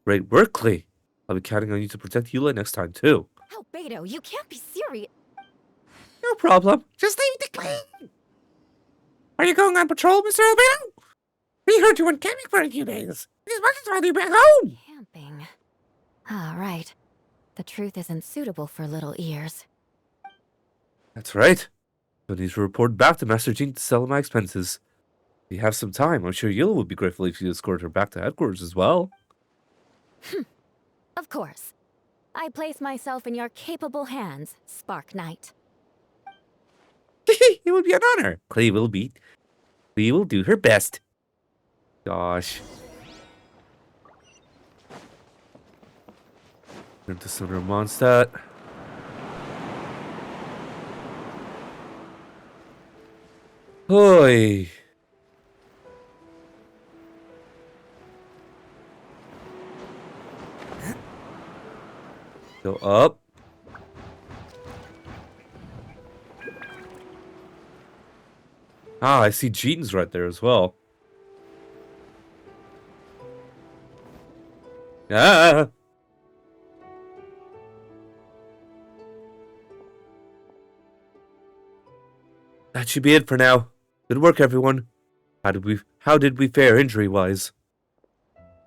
Great work, Klee. I'll be counting on you to protect Eula next time, too. Albedo, you can't be serious. No problem. Just leave it to Klee. Are you going on patrol, Mr. Albedo? We heard you went camping for a few days. It is much rather you back home. Camping. Ah, right. The truth isn't suitable for little ears. That's right. I need to report back to Master Jean to settle my expenses. If you have some time, I'm sure Eula would be grateful if you escort her back to headquarters as well. Of course. I place myself in your capable hands, Spark Knight. It would be an honor. Klee will do her best. Gosh. Into center of Mondstadt. Hoy. Go up. Ah, I see Jean's right there as well. Ah! That should be it for now. Good work, everyone. How did we fare injury-wise?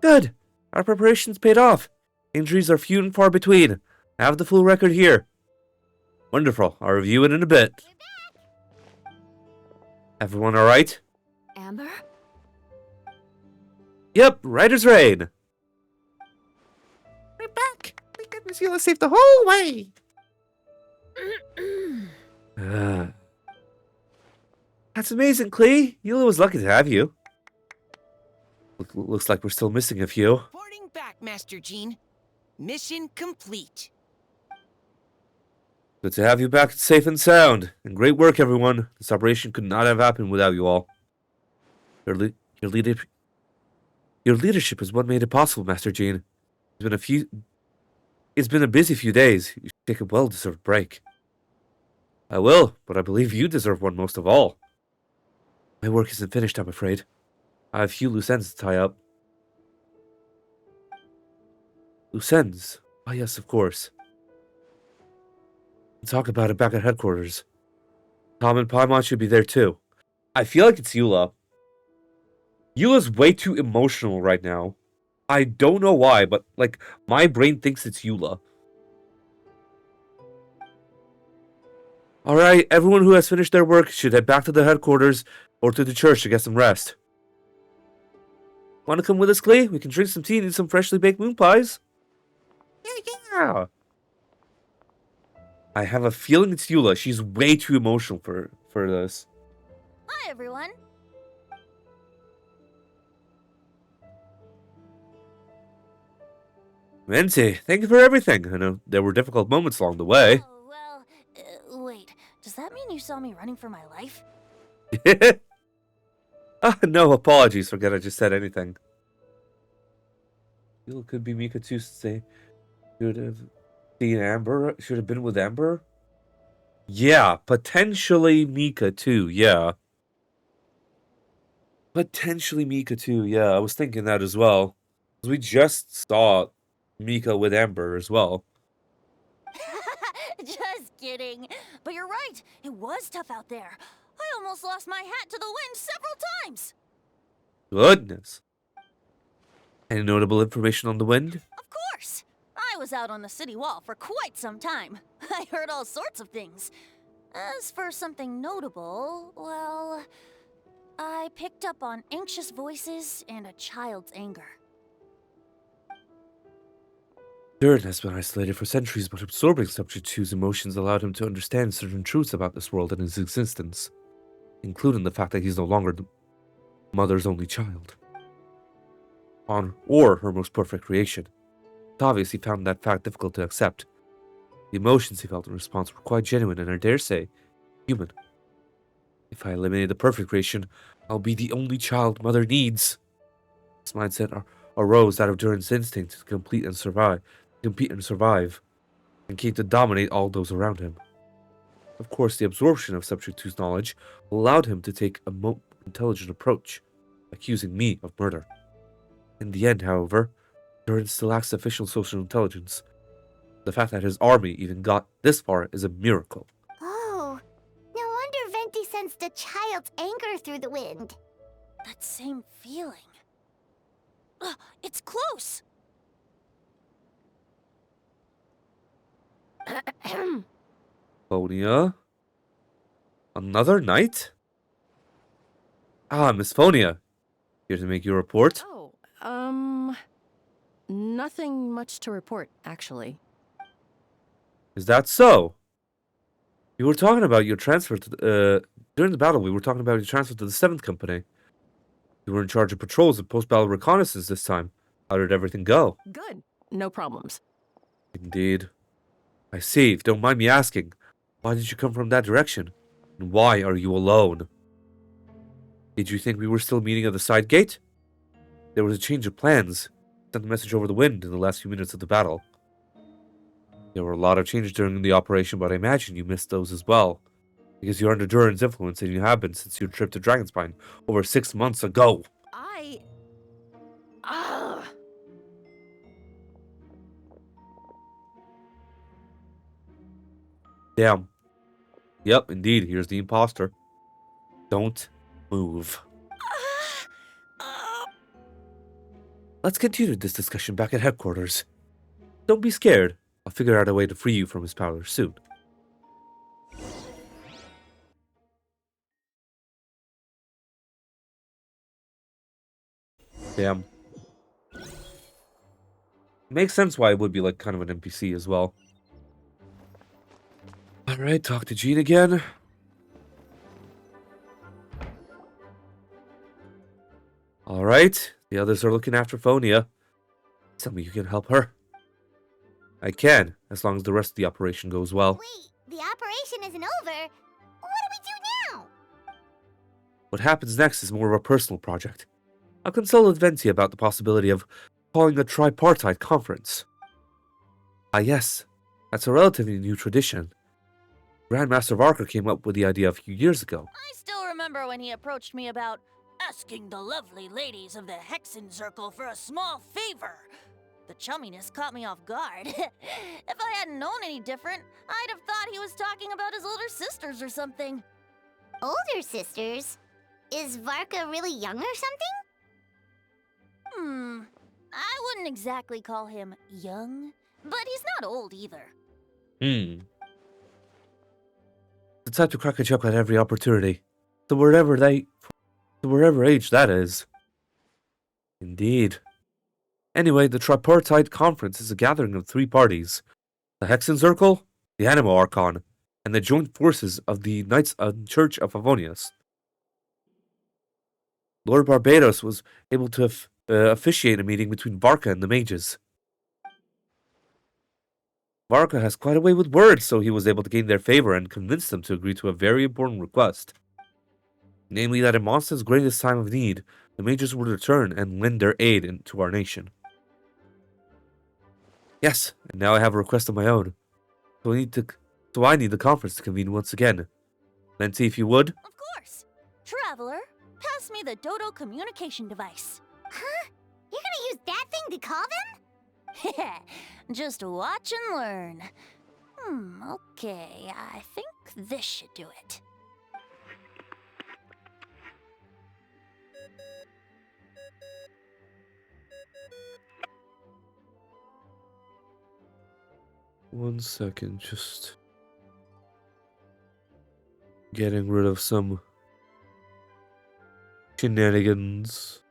Good. Our preparations paid off. Injuries are few and far between. I have the full record here. Wonderful. I'll review it in a bit. Everyone alright? Amber? Yep, right as rain. We're back. Thank goodness Eula saved the whole way. That's amazing, Klee. Eula was lucky to have you. Looks like we're still missing a few. Reporting back, Master Jean. Mission complete. Good to have you back safe and sound. And great work, everyone. This operation could not have happened without you all. Your leadership is what made it possible, Master Jean. It's been a busy few days. Take a well-deserved break. I will, but I believe you deserve one most of all. My work isn't finished, I'm afraid. I have a few loose ends to tie up. Loose ends? Ah, yes, of course. We'll talk about it back at headquarters. Tom and Paimon should be there too. I feel like it's Eula. Eula's way too emotional right now. I don't know why, but, like, my brain thinks it's Eula. Alright, everyone who has finished their work should head back to the headquarters or to the church to get some rest. Want to come with us, Klee? We can drink some tea and eat some freshly baked moon pies. Yeah. I have a feeling it's Eula. She's way too emotional for this. Hi, everyone. Venti, thank you for everything. I know there were difficult moments along the way. Oh, well, wait. Does that mean you saw me running for my life? No apologies. Forget I just said anything. Eula could be Mika too. Say, should have seen Amber. Should have been with Amber. Yeah, potentially Mika too. Yeah, potentially Mika too. Yeah, I was thinking that as well. We just saw Mika with Amber as well. Just kidding. But you're right. It was tough out there. I almost lost my hat to the wind several times. Goodness. Any notable information on the wind? Of course. I was out on the city wall for quite some time. I heard all sorts of things. As for something notable, well, I picked up on anxious voices and a child's anger. Durin has been isolated for centuries, but absorbing Subject 2's emotions allowed him to understand certain truths about this world and his existence, including the fact that he's no longer the mother's only child. Or her most perfect creation. It's obvious he found that fact difficult to accept. The emotions he felt in response were quite genuine and, I dare say, human. If I eliminate the perfect creation, I'll be the only child Mother needs. This mindset arose out of Durin's instinct to compete and survive, and came to dominate all those around him. Of course, the absorption of Subject 2's knowledge allowed him to take a more intelligent approach, accusing me of murder. In the end, however, Durin still lacks sufficient social intelligence. The fact that his army even got this far is a miracle. Oh, no wonder Venti sensed a child's anger through the wind. That same feeling. It's close! Phonia? Another night? Ah, Miss Phonia. Here to make your report? Nothing much to report, actually. Is that so? You were talking about your transfer to during the battle, we were talking about your transfer to the 7th Company. You were in charge of patrols and post-battle reconnaissance this time. How did everything go? Good. No problems. Indeed. I see. If you don't mind me asking, why did you come from that direction? And why are you alone? Did you think we were still meeting at the side gate? There was a change of plans. Sent a message over the wind in the last few minutes of the battle. There were a lot of changes during the operation, but I imagine you missed those as well. Because you're under Durin's influence, and you have been since your trip to Dragonspine over 6 months ago. Damn. Yep, indeed, here's the imposter. Don't move. Let's continue this discussion back at headquarters. Don't be scared. I'll figure out a way to free you from his power soon. Damn. Makes sense why it would be like kind of an NPC as well. Alright, talk to Jean again. Alright, the others are looking after Phonia. Tell me you can help her. I can, as long as the rest of the operation goes well. Wait, the operation isn't over. What do we do now? What happens next is more of a personal project. I'll consult with Venti about the possibility of calling a tripartite conference. Ah yes, That's a relatively new tradition. Grandmaster Varka came up with the idea a few years ago. I still remember when he approached me about asking the lovely ladies of the Hexen Circle for a small favor. The chumminess caught me off guard. If I hadn't known any different, I'd have thought he was talking about his older sisters or something. Older sisters? Is Varka really young or something? I wouldn't exactly call him young, but he's not old either. The type to crack a joke at every opportunity. To wherever age that is. Indeed. Anyway, the Tripartite Conference is a gathering of 3 parties. The Hexen Circle, the Animo Archon, and the joint forces of the Knights of Church of Favonius. Lord Barbados was able to officiate a meeting between Varka and the mages. Varka has quite a way with words, so he was able to gain their favor and convince them to agree to a very important request. Namely that in Mondstadt's greatest time of need, the mages would return and lend their aid to our nation. Yes, and now I have a request of my own. So I need the conference to convene once again. Lenti, if you would. Of course. Traveler, pass me the Dodo communication device. Huh? You're gonna use that thing to call them? Just watch and learn. Okay, I think this should do it. One second, just getting rid of some shenanigans.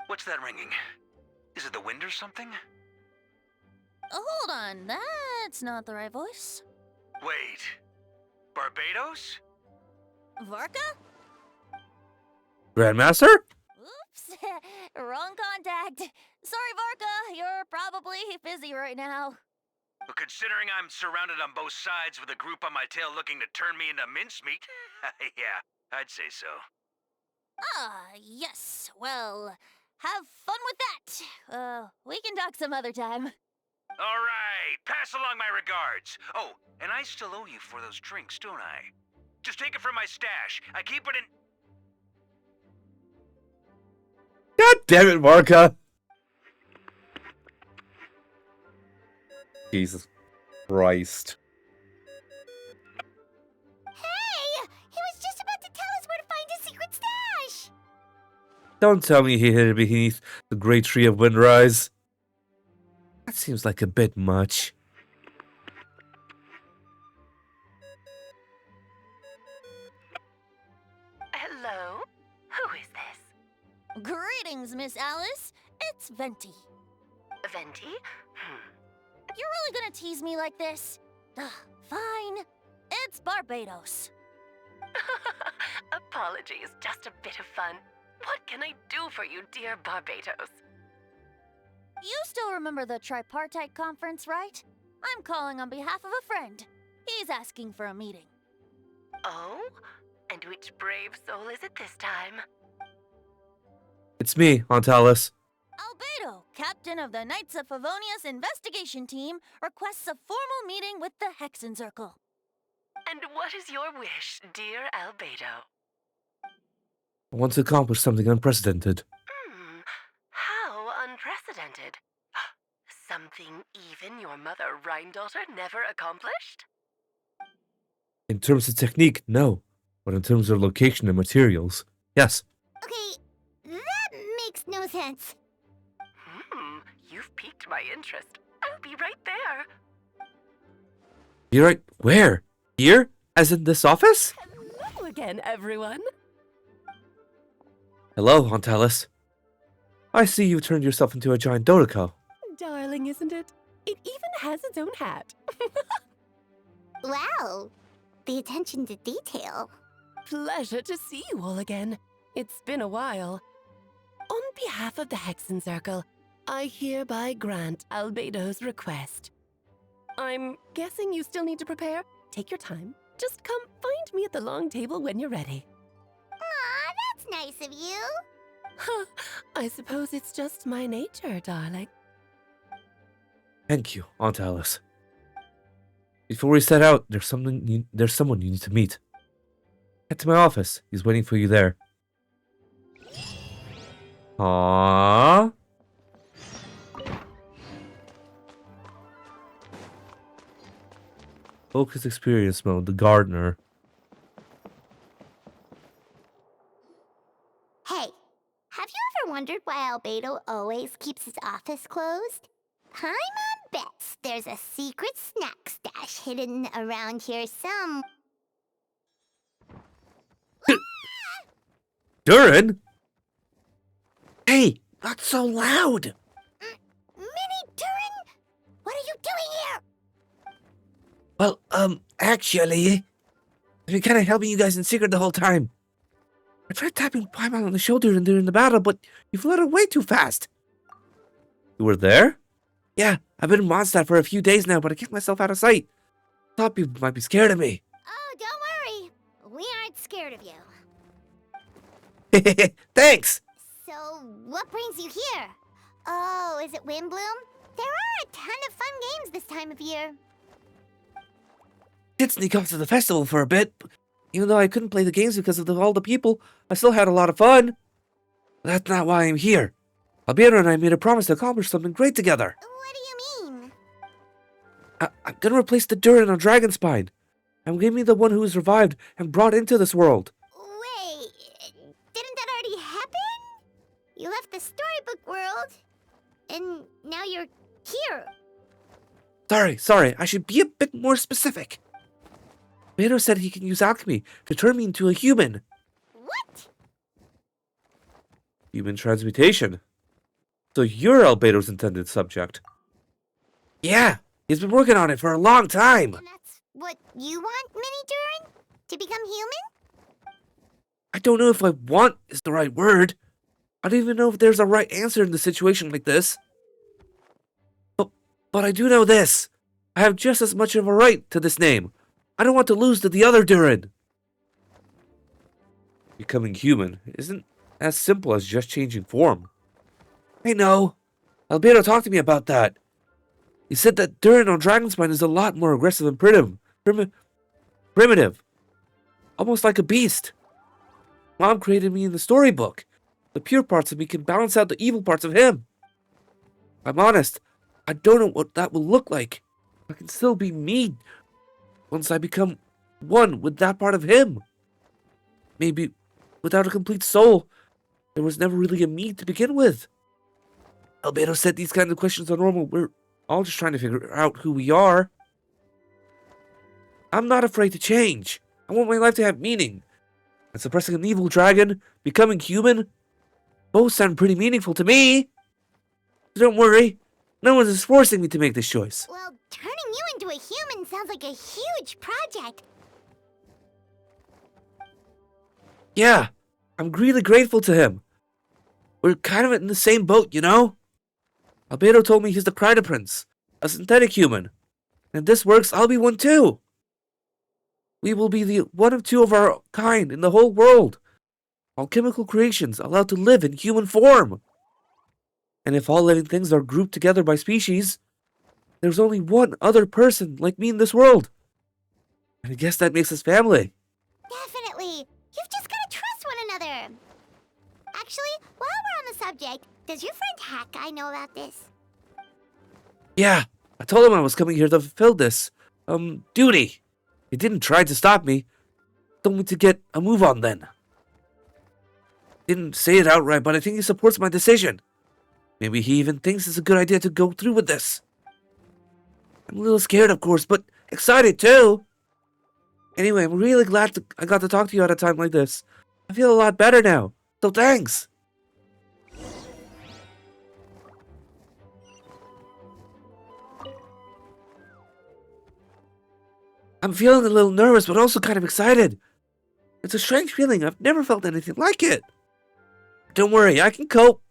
What's that ringing? Is it the wind or something? Hold on, that's not the right voice. Wait. Barbados? Varka? Grandmaster? Oops, wrong contact. Sorry, Varka, you're probably busy right now. But considering I'm surrounded on both sides with a group on my tail looking to turn me into mincemeat, yeah, I'd say so. Yes. Well, have fun with that. We can talk some other time. All right, pass along my regards. Oh, and I still owe you for those drinks, don't I? Just take it from my stash. I keep it in... God damn it, Varka! Jesus Christ. Hey! He was just about to tell us where to find his secret stash! Don't tell me he hid it beneath the great tree of Windrise. That seems like a bit much. Hello? Who is this? Greetings, Miss Alice. It's Venti. Venti? You're really gonna tease me like this? Fine. It's Barbados. Apologies, just a bit of fun. What can I do for you, dear Barbados? You still remember the Tripartite Conference, right? I'm calling on behalf of a friend. He's asking for a meeting. Oh? And which brave soul is it this time? It's me, Aunt Alice. Albedo, captain of the Knights of Favonius investigation team, requests a formal meeting with the Hexen Circle. And what is your wish, dear Albedo? I want to accomplish something unprecedented. How unprecedented. Something even your mother Rhine-daughter never accomplished? In terms of technique, no. But in terms of location and materials, yes. Okay, that makes no sense. You've piqued my interest. I'll be right there. You're right. Where? Here? As in this office? Hello again, everyone. Hello, Aunt Alice. I see you turned yourself into a giant Dodoko. Darling, isn't it? It even has its own hat. Wow, the attention to detail. Pleasure to see you all again. It's been a while. On behalf of the Hexen Circle, I hereby grant Albedo's request. I'm guessing you still need to prepare? Take your time. Just come find me at the long table when you're ready. Aw, that's nice of you. I suppose it's just my nature, darling. Thank you, Aunt Alice. Before we set out, there's someone you need to meet. Head to my office. He's waiting for you there. Aww. Focus experience mode, the gardener. Hey, have you ever wondered why Albedo always keeps his office closed? I'm on bets there's a secret snack stash hidden around here some. Durin? Hey, not so loud! Mini Durin? What are you doing here? Well, actually, I've been kind of helping you guys in secret the whole time. I tried tapping Paimon on the shoulder during the battle, but you flew out way too fast. You were there? Yeah, I've been in Mondstadt for a few days now, but I kept myself out of sight. Thought people might be scared of me. Oh, don't worry. We aren't scared of you. Thanks! So, what brings you here? Oh, is it Windbloom? There are a ton of fun games this time of year. Did sneak off to the festival for a bit. Even though I couldn't play the games because of all the people, I still had a lot of fun. That's not why I'm here. Albedo and I made a promise to accomplish something great together. What do you mean? I'm gonna replace the Durin on Dragonspine. And give me the one who was revived and brought into this world. Wait, didn't that already happen? You left the storybook world, and now you're here. Sorry, I should be a bit more specific. Albedo said he can use alchemy to turn me into a human. What? Human transmutation. So you're Albedo's intended subject. Yeah, he's been working on it for a long time. And that's what you want, Mini Durin? To become human? I don't know if I want is the right word. I don't even know if there's a right answer in a situation like this. But I do know this. I have just as much of a right to this name. I don't want to lose to the other Durin. Becoming human isn't as simple as just changing form. I know. Albedo talked to me about that. He said that Durin on Dragonspine is a lot more aggressive and primitive. Almost like a beast. Mom created me in the storybook. The pure parts of me can balance out the evil parts of him. I'm honest, I don't know what that will look like. I can still be me once I become one with that part of him. Maybe without a complete soul, there was never really a me to begin with. Albedo said these kinds of questions are normal. We're all just trying to figure out who we are. I'm not afraid to change. I want my life to have meaning. And suppressing an evil dragon, becoming human, both sound pretty meaningful to me. So don't worry, no one is forcing me to make this choice. Well, turning you into a human sounds like a huge project. Yeah, I'm really grateful to him. We're kind of in the same boat, you know? Albedo told me he's the Crider Prince, a synthetic human. And if this works, I'll be one too. We will be the one of two of our kind in the whole world. All chemical creations allowed to live in human form. And if all living things are grouped together by species, there's only one other person like me in this world. And I guess that makes us family. Definitely. You've just gotta trust one another. Actually, while we're on the subject, does your friend Hakai know about this? Yeah, I told him I was coming here to fulfill this, duty. He didn't try to stop me. Told me to get a move on then. Didn't say it outright, but I think he supports my decision. Maybe he even thinks it's a good idea to go through with this. I'm a little scared, of course, but excited too. Anyway, I'm really glad I got to talk to you at a time like this. I feel a lot better now, so thanks. I'm feeling a little nervous, but also kind of excited. It's a strange feeling. I've never felt anything like it. Don't worry, I can cope.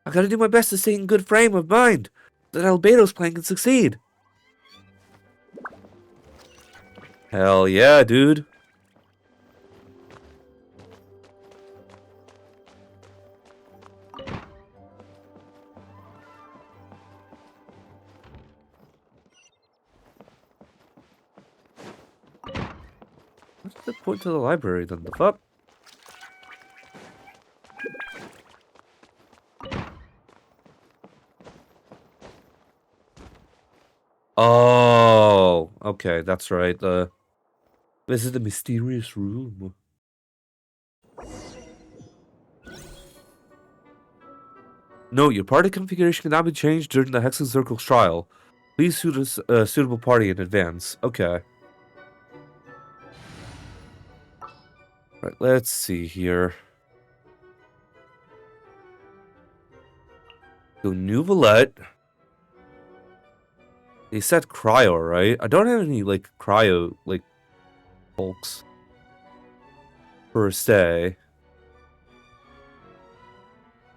I gotta do my best to stay in good frame of mind, so that Albedo's plan can succeed. Hell yeah, dude. Let's point to the library then. The fuck? Oh, okay, that's right. This is the mysterious room. No, your party configuration cannot be changed during the Hexen Circle trial. Please choose a suitable party in advance. Okay. Right, let's see here. So, New Valette. They said cryo, right? I don't have any, like, cryo, like, folks. Per se.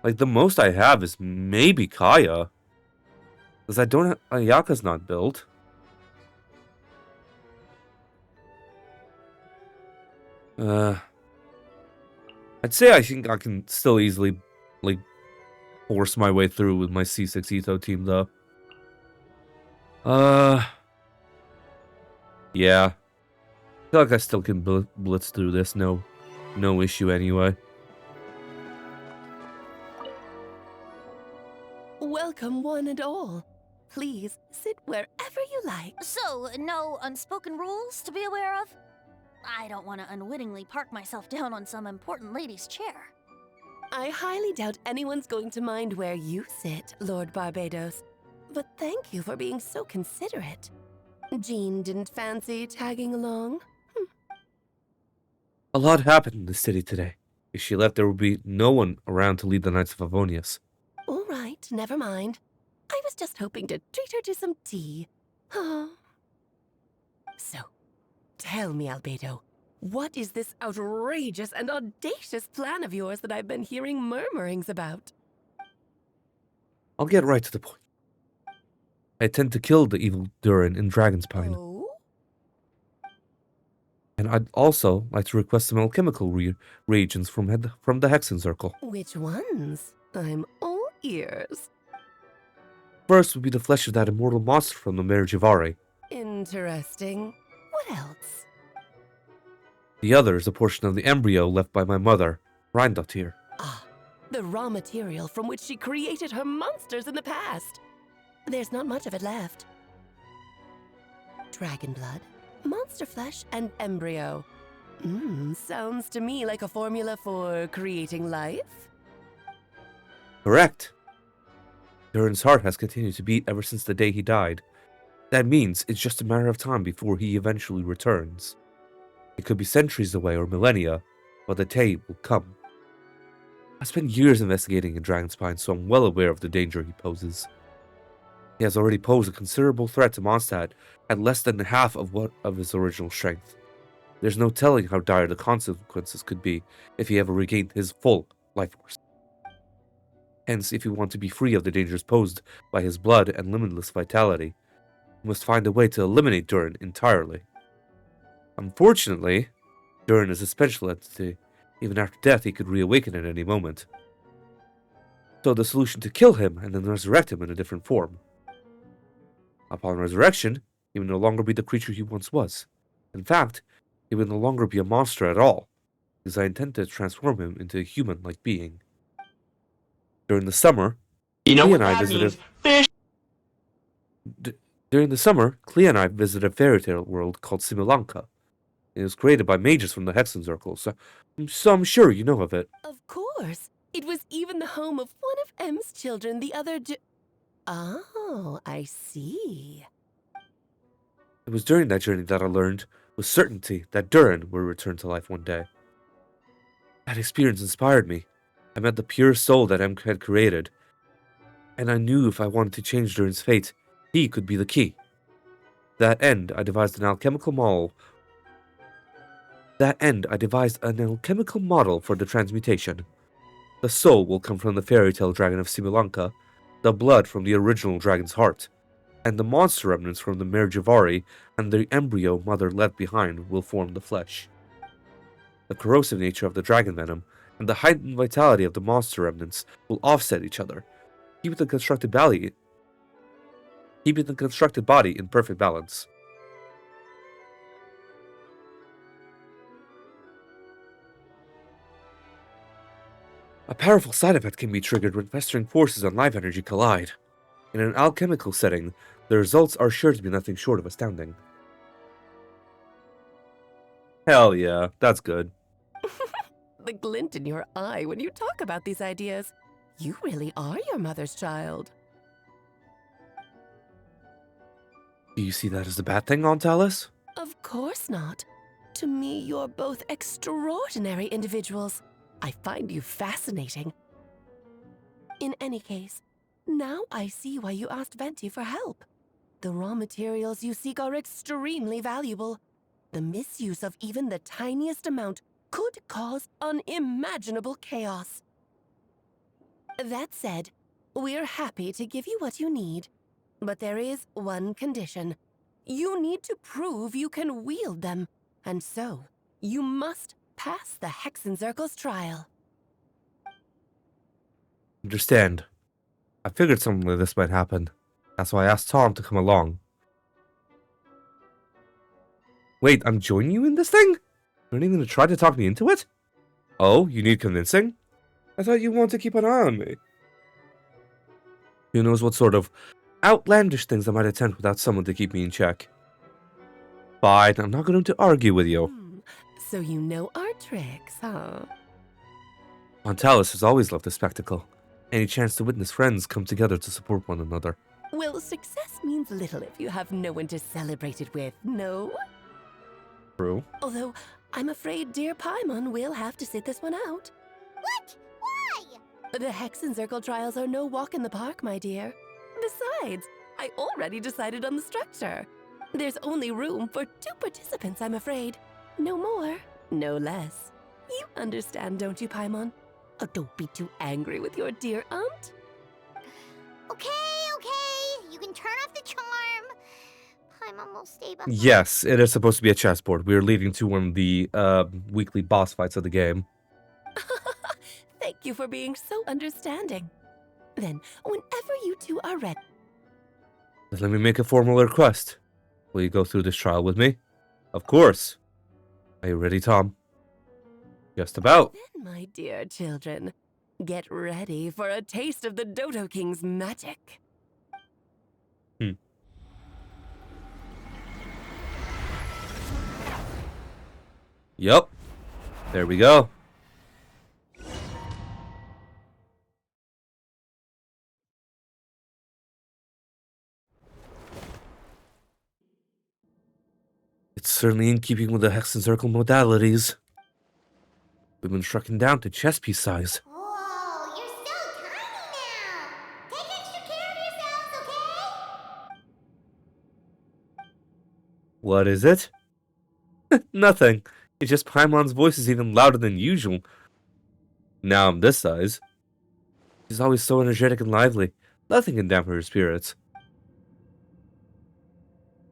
Like, the most I have is maybe Kaya. Because I don't have... Ayaka's not built. I'd say I think I can still easily, like, force my way through with my C6 Etho team, though. Yeah. I feel like I still can blitz through this, no issue anyway. Welcome, one and all. Please sit wherever you like. So, no unspoken rules to be aware of? I don't want to unwittingly park myself down on some important lady's chair. I highly doubt anyone's going to mind where you sit, Lord Barbados. But thank you for being so considerate. Jean didn't fancy tagging along? A lot happened in the city today. If she left, there would be no one around to lead the Knights of Favonius. All right, never mind. I was just hoping to treat her to some tea. So, tell me, Albedo, what is this outrageous and audacious plan of yours that I've been hearing murmurings about? I'll get right to the point. I intend to kill the evil Durin in Dragonspine. Oh? And I'd also like to request some alchemical reagents from the Hexen Circle. Which ones? I'm all ears. First would be the flesh of that immortal monster from the Mare Jivari. Interesting. What else? The other is a portion of the embryo left by my mother, Reindotir. Ah, the raw material from which she created her monsters in the past. There's not much of it left. Dragon blood, monster flesh, and embryo. Sounds to me like a formula for creating life. Correct. Durin's heart has continued to beat ever since the day he died. That means it's just a matter of time before he eventually returns. It could be centuries away or millennia, but the day will come. I spent years investigating in Dragonspine, so I'm well aware of the danger he poses. He has already posed a considerable threat to Mondstadt at less than half of his original strength. There's no telling how dire the consequences could be if he ever regained his full life force. Hence, if you want to be free of the dangers posed by his blood and limitless vitality, you must find a way to eliminate Durin entirely. Unfortunately, Durin is a special entity. Even after death, he could reawaken at any moment. So the solution to kill him and then resurrect him in a different form. Upon resurrection, he will no longer be the creature he once was. In fact, he will no longer be a monster at all, because I intend to transform him into a human-like being. During the summer, Clea and I visited a fairy tale world called Simulanka. It was created by mages from the Hexen Circle, so I'm sure you know of it. Of course. It was even the home of one of M's children the other day. Oh, I see. It was during that journey that I learned with certainty that Durin would return to life one day. That experience inspired me. I met the pure soul that M had created, and I knew if I wanted to change Durin's fate, he could be the key. To that end, I devised an alchemical model for the transmutation. The soul will come from the fairy tale dragon of Simulanka, the blood from the original dragon's heart, and the monster remnants from the Mare Jivari and the embryo mother left behind will form the flesh. The corrosive nature of the dragon venom and the heightened vitality of the monster remnants will offset each other, keeping the constructed body in perfect balance. A powerful side effect can be triggered when festering forces on life energy collide. In an alchemical setting, the results are sure to be nothing short of astounding. Hell yeah, that's good. The glint in your eye when you talk about these ideas. You really are your mother's child. Do you see that as a bad thing, Aunt Alice? Of course not. To me, you're both extraordinary individuals. I find you fascinating. In any case, now I see why you asked Venti for help. The raw materials you seek are extremely valuable. The misuse of even the tiniest amount could cause unimaginable chaos. That said, we're happy to give you what you need. But there is one condition. You need to prove you can wield them. And so, you must pass the Hexenzirkel's trial. Understand. I figured something like this might happen. That's why I asked Tom to come along. Wait, I'm joining you in this thing? You're not even gonna try to talk me into it? Oh, you need convincing? I thought you wanted to keep an eye on me. Who knows what sort of outlandish things I might attempt without someone to keep me in check. Fine, I'm not going to argue with you. So you know our tricks, huh? Aunt Alice has always loved the spectacle. Any chance to witness friends come together to support one another. Well, success means little if you have no one to celebrate it with, no? True. Although, I'm afraid dear Paimon will have to sit this one out. What? Why? The Hexenzirkel trials are no walk in the park, my dear. Besides, I already decided on the structure. There's only room for 2 participants, I'm afraid. No more, no less. You understand, don't you, Paimon? Oh, don't be too angry with your dear aunt. Okay. You can turn off the charm. Paimon will stay behind. Yes, it is supposed to be a chessboard. We are leading to one of the weekly boss fights of the game. Thank you for being so understanding. Then, whenever you two are ready... Let me make a formal request. Will you go through this trial with me? Of course. Are you ready, Tom? Just about. Then, my dear children, get ready for a taste of the Dodo King's magic. Yup. There we go. It's certainly in keeping with the Hexenzirkel modalities. We've been shrunken down to chess piece size. Whoa, you're so tiny now. Take extra care of yourselves, okay? What is it? Nothing. It's just Paimon's voice is even louder than usual. Now I'm this size. She's always so energetic and lively. Nothing can dampen her spirits.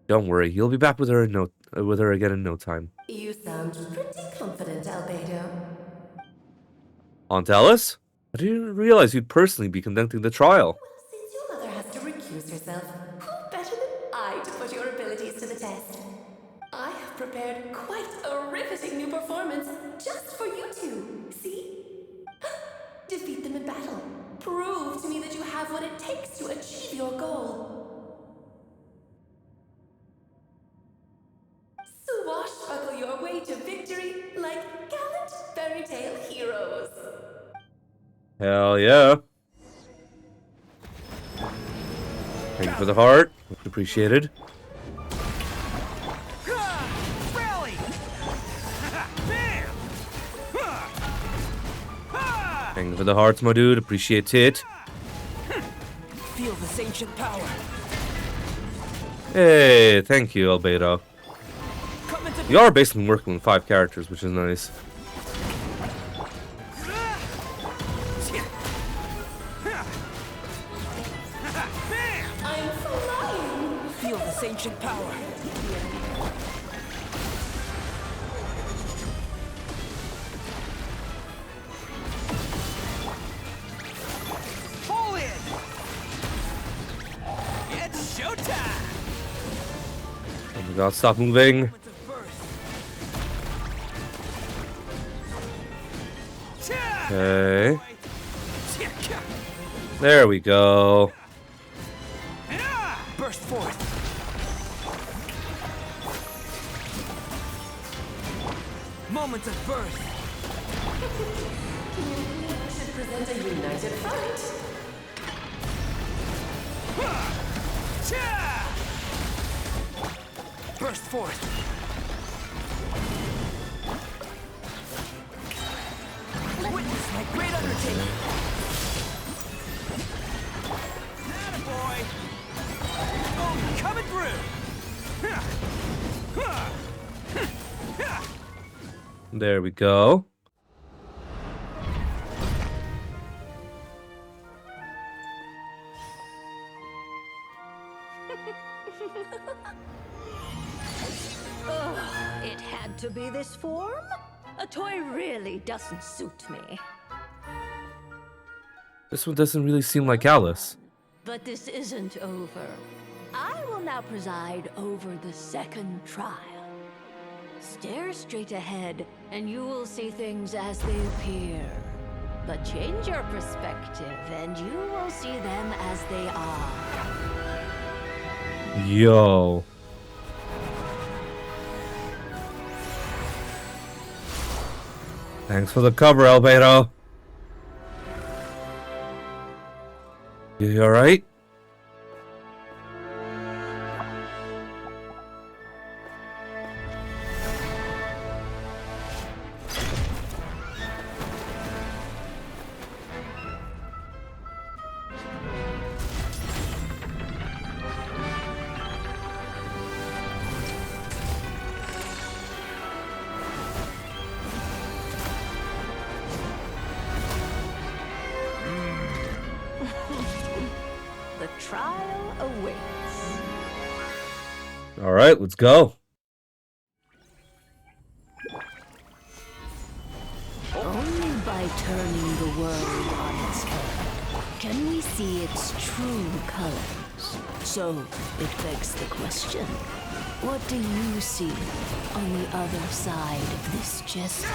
Don't worry, you'll be back with her again in no time. You sound pretty confident, Albedo. Aunt Alice? I didn't realize you'd personally be conducting the trial. Since your mother has to recuse herself, who better than I to put your abilities to the test? I have prepared quite a riveting new performance just for you two. See? Defeat them in battle. Prove to me that you have what it takes to achieve your goal. Swashbuckle your way to victory like gallant fairy tale heroes. Hell yeah. Thank you for the heart. Much appreciated. Rally! Bam! Thank you for the hearts, my dude. Appreciate it. Feel this ancient power. Hey, thank you, Albedo. You are basically working with 5 characters, which is nice. I'm flying. Feel this ancient power. Pull in! It's showtime! Oh my god, stop moving. Okay. There we go. Burst forth. Moments of birth. Should present a united front. Burst forth. Witness my great undertaking. Attaboy. Oh, coming through. There we go. It had to be this form? A toy really doesn't suit me. This one doesn't really seem like Alice. But this isn't over. I will now preside over the second trial. Stare straight ahead, and you will see things as they appear. But change your perspective, and you will see them as they are. Yo. Thanks for the cover, Albedo. You alright? The trial awaits. Alright, let's go. Only by turning the world on its head can we see its true colors. So, it begs the question, what do you see on the other side of this gesture?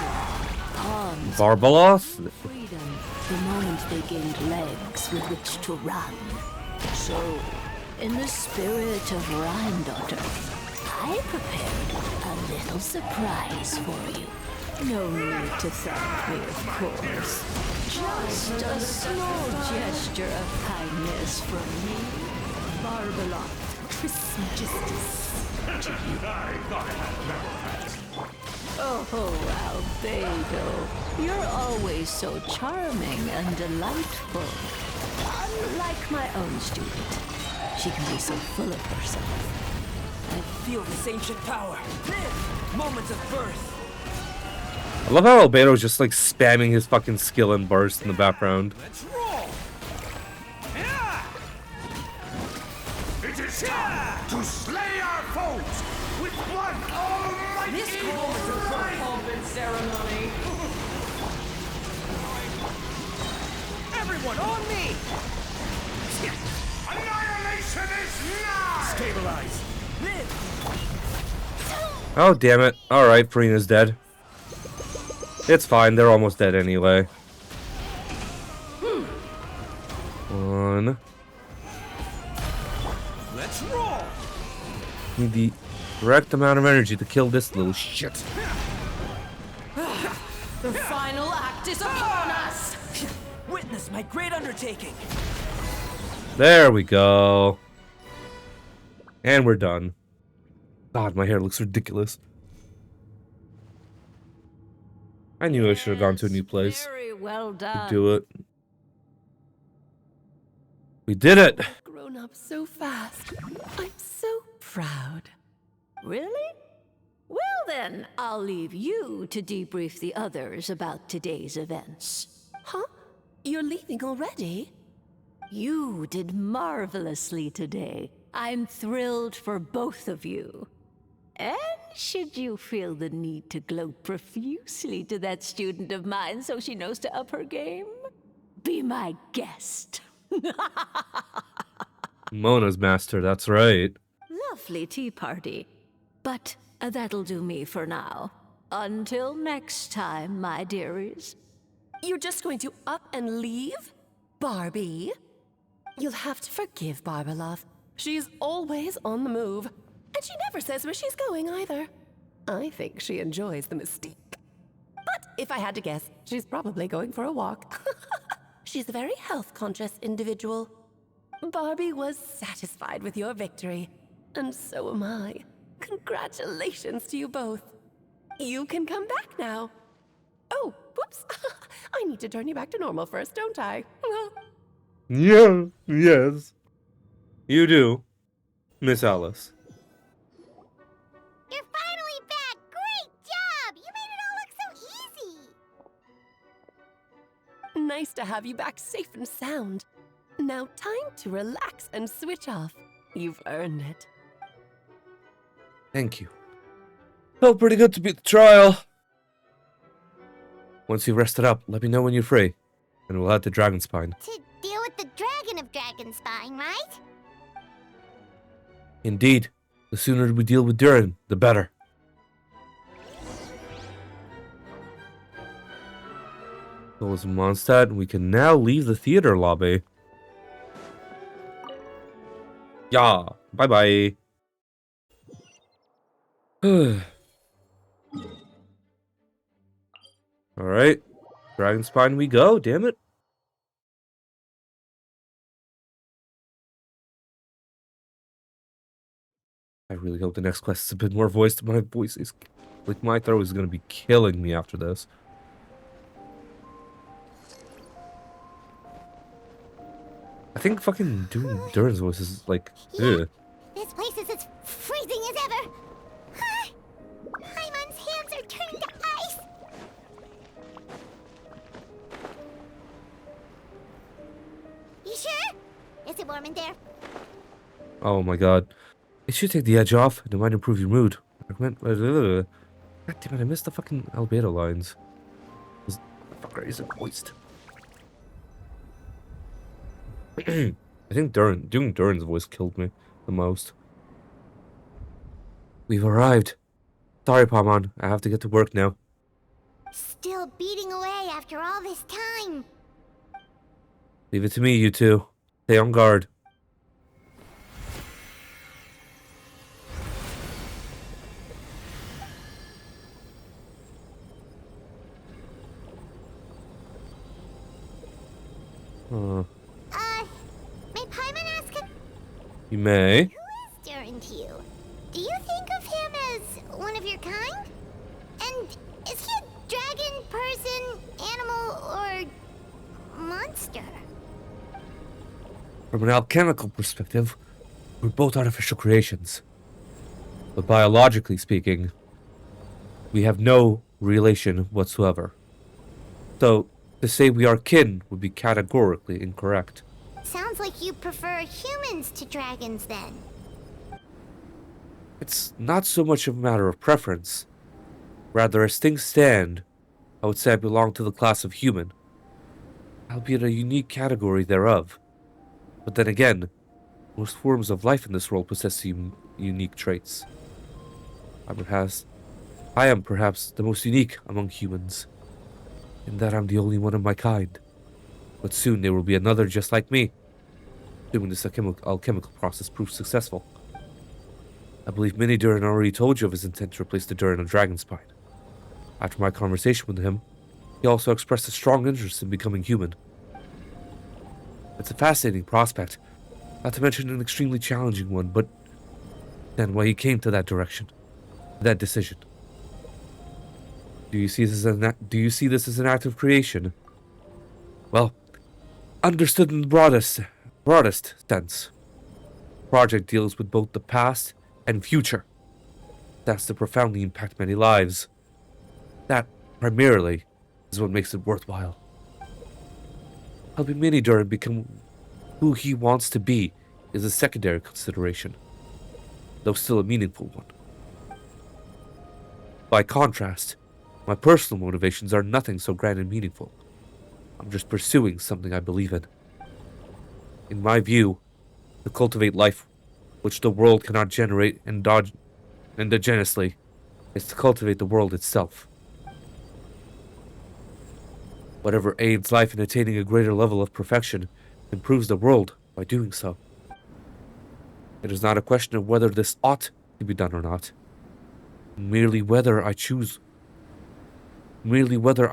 Pawns Barbalos? freedom the moment they gained legs with which to run. So, in the spirit of Rhymedaughter, I prepared a little surprise for you. No need to thank me, of course. Just a small gesture of kindness from me, Barbalot Trismegistus, to you. Oh, Albedo, you're always so charming and delightful. Unlike my own student, she can be so full of herself. I feel this ancient power. Live! Moments of birth. I love how Albedo's just like spamming his fucking skill and burst in the background. Let's roll! It is time to slay our foes with one almighty This calls for pomp and ceremony. Everyone on me! Annihilation is nigh! Stabilize! Live! Oh, damn it. Alright, Farina's dead. It's fine, they're almost dead anyway. One. Let's roll! Need the correct amount of energy to kill this little shit. The final act is upon us! Witness my great undertaking! There we go. And we're done. God, my hair looks ridiculous. I knew I should have gone to a new place Very well to done. do it. We did it! Grown up so fast. I'm so proud. Really? Well then, I'll leave you to debrief the others about today's events. Huh? You're leaving already? You did marvelously today. I'm thrilled for both of you. And should you feel the need to gloat profusely to that student of mine so she knows to up her game, be my guest. Mona's master, that's right. Lovely tea party. But that'll do me for now. Until next time, my dearies. You're just going to up and leave? Barbie? You'll have to forgive Barbara, love. She's always on the move. And she never says where she's going either. I think she enjoys the mystique. But if I had to guess, she's probably going for a walk. She's a very health-conscious individual. Barbie was satisfied with your victory. And so am I. Congratulations to you both. You can come back now. Oh, whoops. I need to turn you back to normal first, don't I? Yeah, yes. You do, Miss Alice. You're finally back! Great job! You made it all look so easy! Nice to have you back safe and sound. Now time to relax and switch off. You've earned it. Thank you. Felt pretty good to beat the trial. Once you've rested up, let me know when you're free, and we'll head to Dragonspine. To deal with the Dragon of Dragonspine, right? Indeed. The sooner we deal with Durin, the better. So it's Mondstadt, and we can now leave the theater lobby. Yeah, bye-bye. Alright. Dragonspine we go, damn it. I really hope the next quest is a bit more voiced. My voice is... like, my throat is gonna be killing me after this. I think fucking doing Durin's voice is like... Yeah. This place is as freezing as ever! Huh? Paimon's hands are turning to ice! You sure? Is it warm in there? Oh my god. It should take the edge off, and it might improve your mood. God damn it, I missed the fucking Albedo lines. This fucker isn't moist. I think doing Durin's voice killed me the most. We've arrived. Sorry, Paimon. I have to get to work now. Still beating away after all this time. Leave it to me, you two. Stay on guard. May Paimon ask a... You may. Who is Durin to you? Do you think of him as one of your kind? And is he a dragon, person, animal, or monster? From an alchemical perspective, we're both artificial creations. But biologically speaking, we have no relation whatsoever. So, to say we are kin would be categorically incorrect. Sounds like you prefer humans to dragons, then. It's not so much a matter of preference. Rather, as things stand, I would say I belong to the class of human, albeit a unique category thereof. But then again, most forms of life in this world possess unique traits. I am perhaps the most unique among humans, in that I'm the only one of my kind. But soon there will be another just like me, assuming this alchemical process proves successful. I believe Mini Durin already told you of his intent to replace the Durin of Dragonspine. After my conversation with him, he also expressed a strong interest in becoming human. It's a fascinating prospect, not to mention an extremely challenging one, but then why he came to that direction, that decision. Do you see this as an act of creation? Well, understood in the broadest sense. Project deals with both the past and future. That's to profoundly impact many lives. That, primarily, is what makes it worthwhile. Helping Mini Durin become who he wants to be is a secondary consideration, though still a meaningful one. By contrast, my personal motivations are nothing so grand and meaningful. I'm just pursuing something I believe in. In my view, to cultivate life which the world cannot generate endogenously is to cultivate the world itself. Whatever aids life in attaining a greater level of perfection improves the world by doing so. It is not a question of whether this ought to be done or not, merely whether I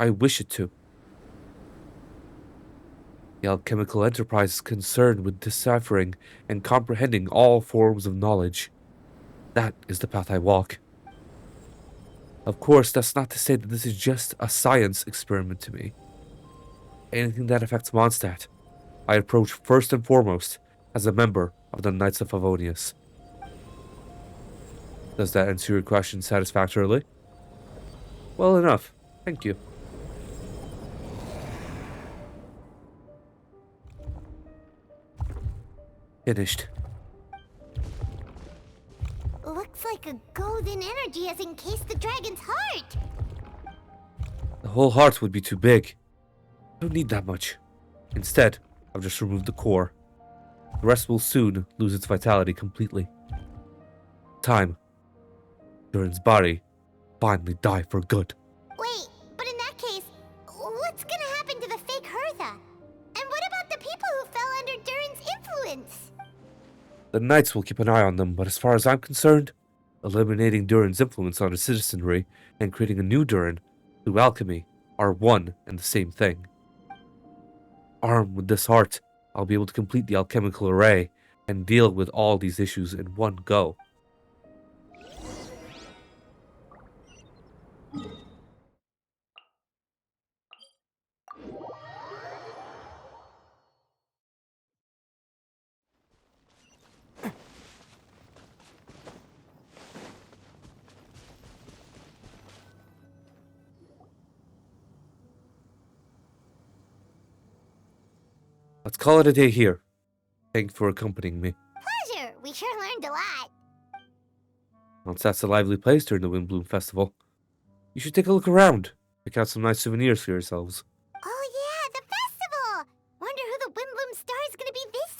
wish it to. The alchemical enterprise is concerned with deciphering and comprehending all forms of knowledge. That is the path I walk. Of course, that's not to say that this is just a science experiment to me. Anything that affects Mondstadt, I approach first and foremost as a member of the Knights of Favonius. Does that answer your question satisfactorily? Well enough. Thank you. Finished. Looks like a golden energy has encased the dragon's heart. The whole heart would be too big. I don't need that much. Instead, I've just removed the core. The rest will soon lose its vitality completely. Time. Durin's body finally die for good. Wait, but in that case, what's gonna happen to the fake Hertha? And what about the people who fell under Durin's influence? The Knights will keep an eye on them, but as far as I'm concerned, eliminating Durin's influence on his citizenry and creating a new Durin through alchemy are one and the same thing. Armed with this heart, I'll be able to complete the alchemical array and deal with all these issues in one go. Let's call it a day here. Thanks for accompanying me. Pleasure. We sure learned a lot. Mondstadt's a lively place during the Windbloom Festival. You should take a look around. Pick out some nice souvenirs for yourselves. Oh yeah, the festival! Wonder who the Windbloom Star is gonna be this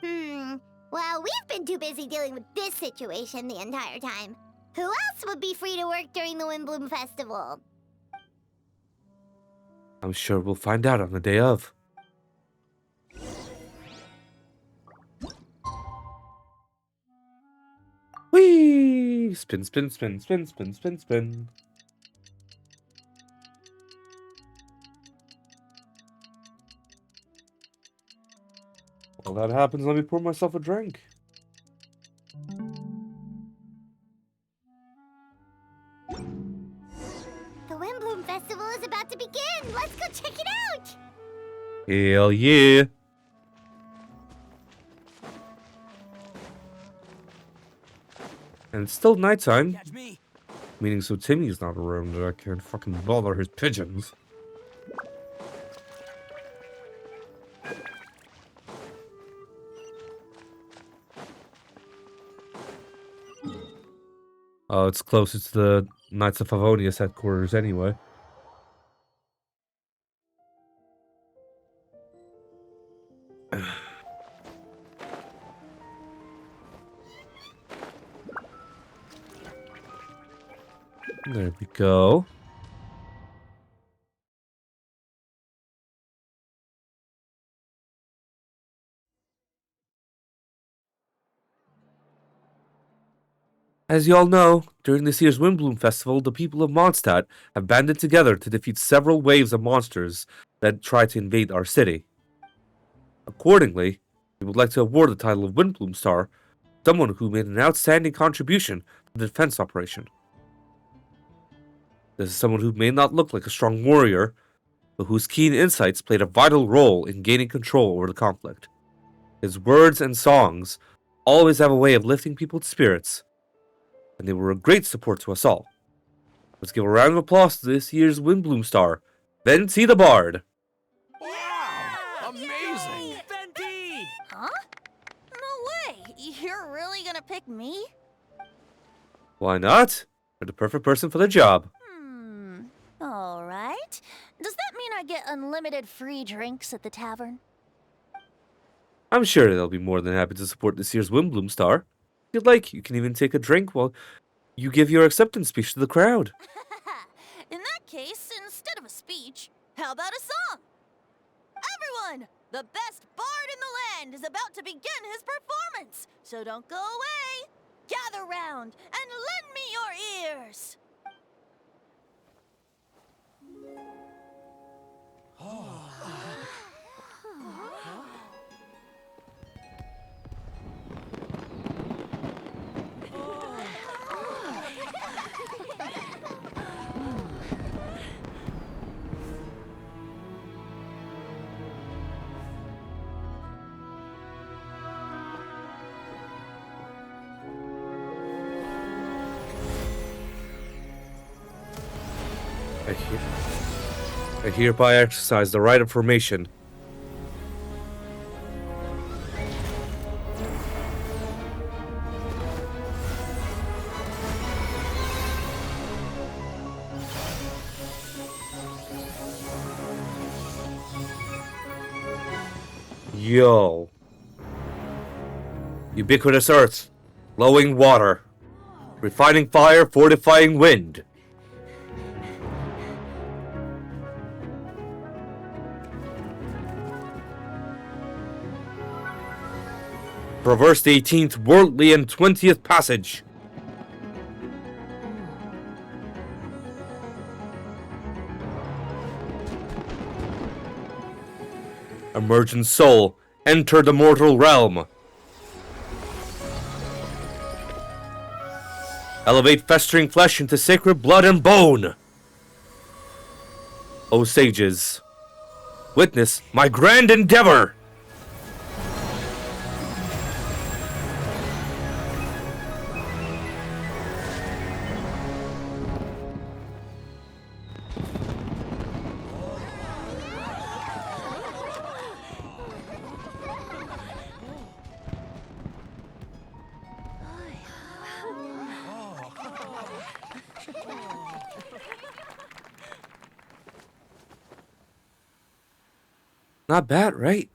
time. Well, we've been too busy dealing with this situation the entire time. Who else would be free to work during the Windbloom Festival? I'm sure we'll find out on the day of. Whee! Spin, spin, spin, spin, spin, spin, spin. While that happens, let me pour myself a drink. The Windbloom Festival is about to begin! Let's go check it out! Hell yeah! And it's still nighttime. Meaning so Timmy's not around and I can't fucking bother his pigeons. Oh, it's closer to the Knights of Favonius headquarters anyway. There we go. As you all know, during this year's Windbloom Festival, the people of Mondstadt have banded together to defeat several waves of monsters that try to invade our city. Accordingly, we would like to award the title of Windbloom Star to someone who made an outstanding contribution to the defense operation. This is someone who may not look like a strong warrior, but whose keen insights played a vital role in gaining control over the conflict. His words and songs always have a way of lifting people's spirits, and they were a great support to us all. Let's give a round of applause to this year's Windbloom Star, Venti the Bard. Amazing! Venti! Huh? No way! You're really gonna pick me? Why not? You're the perfect person for the job. Alright. Does that mean I get unlimited free drinks at the tavern? I'm sure they'll be more than happy to support this year's Windbloom Star. If you'd like, you can even take a drink while you give your acceptance speech to the crowd. In that case, instead of a speech, how about a song? Everyone, The best bard in the land is about to begin his performance, so don't go away. Gather round and lend me your ears. I hereby exercise the right of formation. Yo. Ubiquitous earth. Flowing water. Refining fire, fortifying wind. Traverse the 18th worldly and 20th passage. Emergent soul, enter the mortal realm. Elevate festering flesh into sacred blood and bone. O sages, witness my grand endeavor. Not bad, right?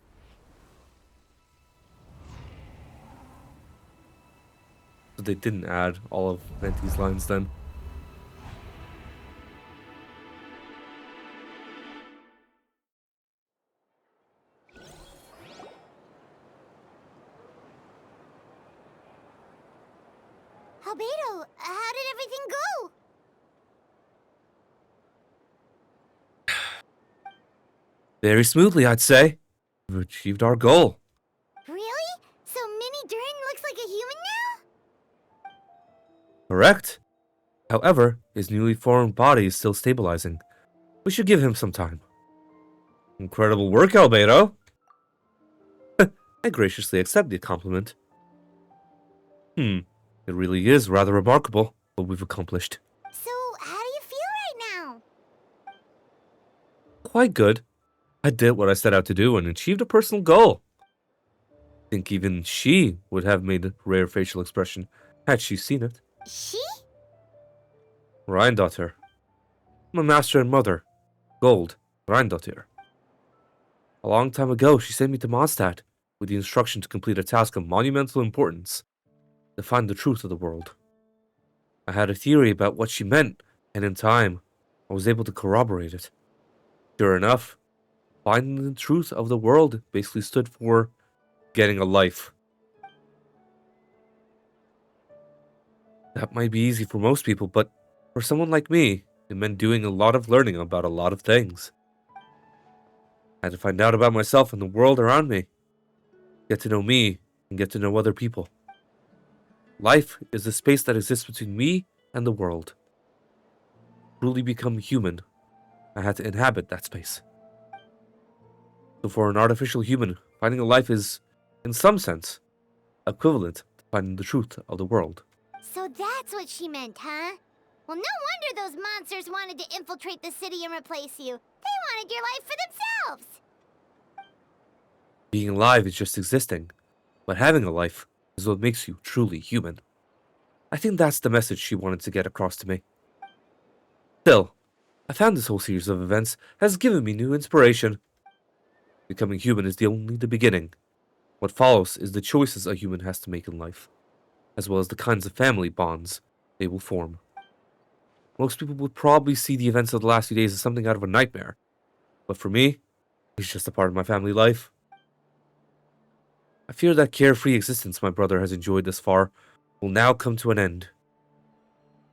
So they didn't add all of Venti's lines then. Albedo, how did everything go? Very smoothly, I'd say. We've achieved our goal. Really? So Mini Durin looks like a human now? Correct. However, his newly formed body is still stabilizing. We should give him some time. Incredible work, Albedo. I graciously accept the compliment. It really is rather remarkable what we've accomplished. So, how do you feel right now? Quite good. I did what I set out to do and achieved a personal goal. I think even she would have made a rare facial expression had she seen it. She? Rheindotter. My master and mother. Gold. Rheindotter. A long time ago, she sent me to Mondstadt with the instruction to complete a task of monumental importance. To find the truth of the world. I had a theory about what she meant, and in time, I was able to corroborate it. Sure enough, finding the truth of the world basically stood for getting a life. That might be easy for most people, but for someone like me, it meant doing a lot of learning about a lot of things. I had to find out about myself and the world around me. Get to know me and get to know other people. Life is the space that exists between me and the world. To truly become human, I had to inhabit that space. So for an artificial human, finding a life is, in some sense, equivalent to finding the truth of the world. So that's what she meant, huh? Well, no wonder those monsters wanted to infiltrate the city and replace you. They wanted your life for themselves. Being alive is just existing, but having a life is what makes you truly human. I think that's the message she wanted to get across to me. Still, I found this whole series of events has given me new inspiration. Becoming human is only the beginning. What follows is the choices a human has to make in life, as well as the kinds of family bonds they will form. Most people would probably see the events of the last few days as something out of a nightmare, but for me, it's just a part of my family life. I fear that carefree existence my brother has enjoyed thus far will now come to an end.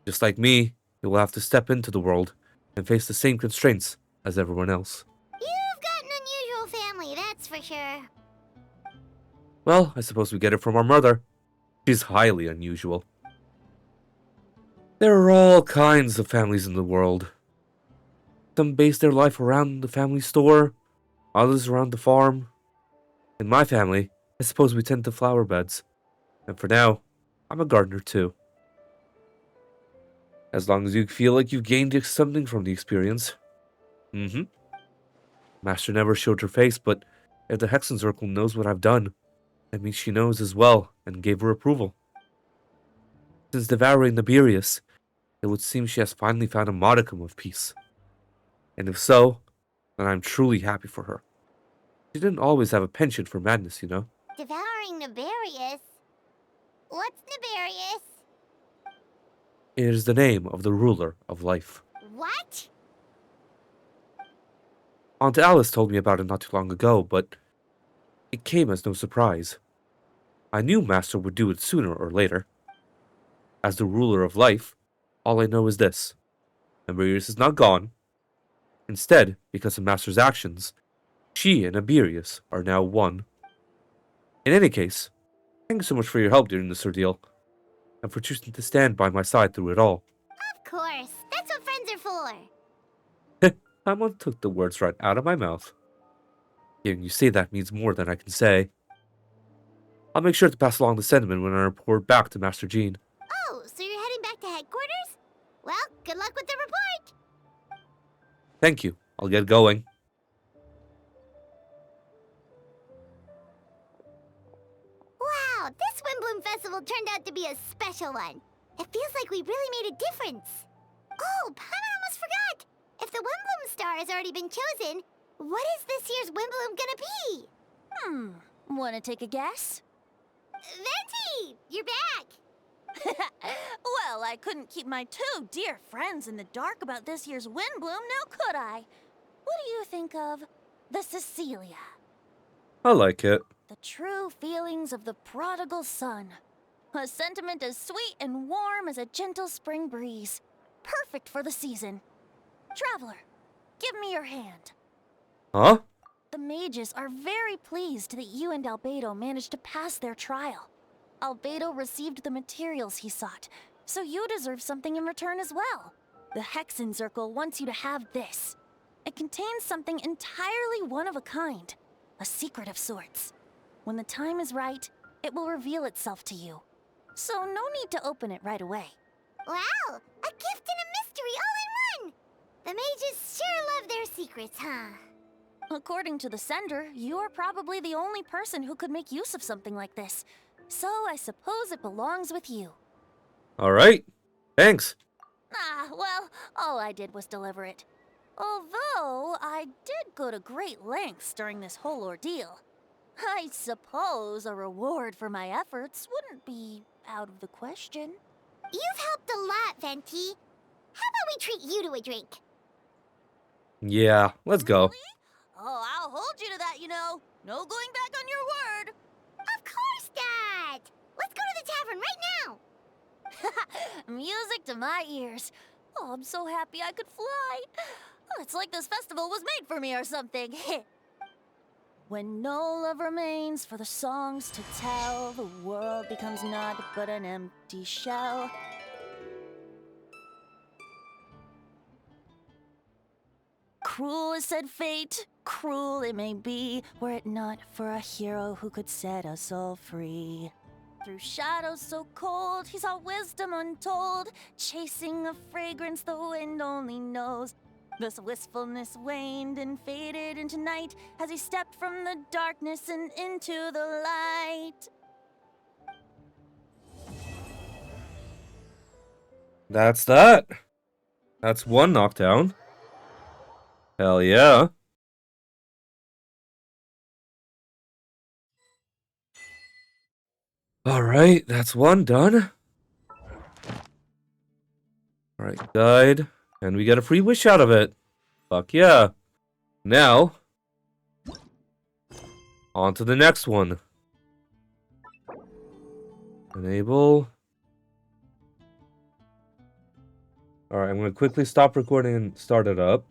Just like me, he will have to step into the world and face the same constraints as everyone else. You've got an unusual family, that's for sure. Well, I suppose we get it from our mother. She's highly unusual. There are all kinds of families in the world. Some base their life around the family store, others around the farm. In my family, I suppose we tend to flower beds. And for now, I'm a gardener too. As long as you feel like you've gained something from the experience. Master never showed her face, but if the Hexen Circle knows what I've done, that means she knows as well and gave her approval. Since devouring Nibirius, it would seem she has finally found a modicum of peace. And if so, then I'm truly happy for her. She didn't always have a penchant for madness, you know? Devouring Nibirius? What's Nibirius? It is the name of the ruler of life. What? Aunt Alice told me about it not too long ago, but it came as no surprise. I knew Master would do it sooner or later. As the ruler of life, all I know is this. Nibirius is not gone. Instead, because of Master's actions, she and Nibirius are now one. In any case, thank you so much for your help during this ordeal, and for choosing to stand by my side through it all. Of course, that's what friends are for. Someone took the words right out of my mouth. Hearing you say that means more than I can say. I'll make sure to pass along the sentiment when I report back to Master Jean. Oh, so you're heading back to headquarters? Well, good luck with the report. Thank you. I'll get going. Wow, this Windbloom Festival turned out to be a special one. It feels like we really made a difference. Oh, Paimon almost forgot. If the Windbloom star has already been chosen, what is this year's Windbloom gonna be? Wanna take a guess? Venti, you're back. Well, I couldn't keep my two dear friends in the dark about this year's Windbloom, now could I? What do you think of the Cecilia? I like it. The true feelings of the prodigal son. A sentiment as sweet and warm as a gentle spring breeze. Perfect for the season. Traveler, give me your hand. Huh? The mages are very pleased that you and Albedo managed to pass their trial. Albedo received the materials he sought, so you deserve something in return as well. The Hexen Circle wants you to have this. It contains something entirely one of a kind, a secret of sorts. When the time is right, it will reveal itself to you. So no need to open it right away. Wow, a gift and a mystery all in one! The mages sure love their secrets, huh? According to the sender, you are probably the only person who could make use of something like this. So I suppose it belongs with you. Alright. Thanks. Well, all I did was deliver it. Although, I did go to great lengths during this whole ordeal. I suppose a reward for my efforts wouldn't be out of the question. You've helped a lot, Venti. How about we treat you to a drink? Yeah, let's go. Oh, I'll hold you to that, you know. No going back on your word. Of course, Dad! Let's go to the tavern right now! Music to my ears. Oh, I'm so happy I could fly. Oh, it's like this festival was made for me or something. When no love remains for the songs to tell, the world becomes naught but an empty shell. Cruel is said fate, cruel it may be, were it not for a hero who could set us all free. Through shadows so cold, he saw wisdom untold, chasing a fragrance the wind only knows. This wistfulness waned and faded into night as he stepped from the darkness and into the light. That's that. That's one knockdown. Hell yeah. Alright, that's one done. Alright, died. And we get a free wish out of it. Fuck yeah. Now, on to the next one. Enable. Alright, I'm gonna quickly stop recording and start it up.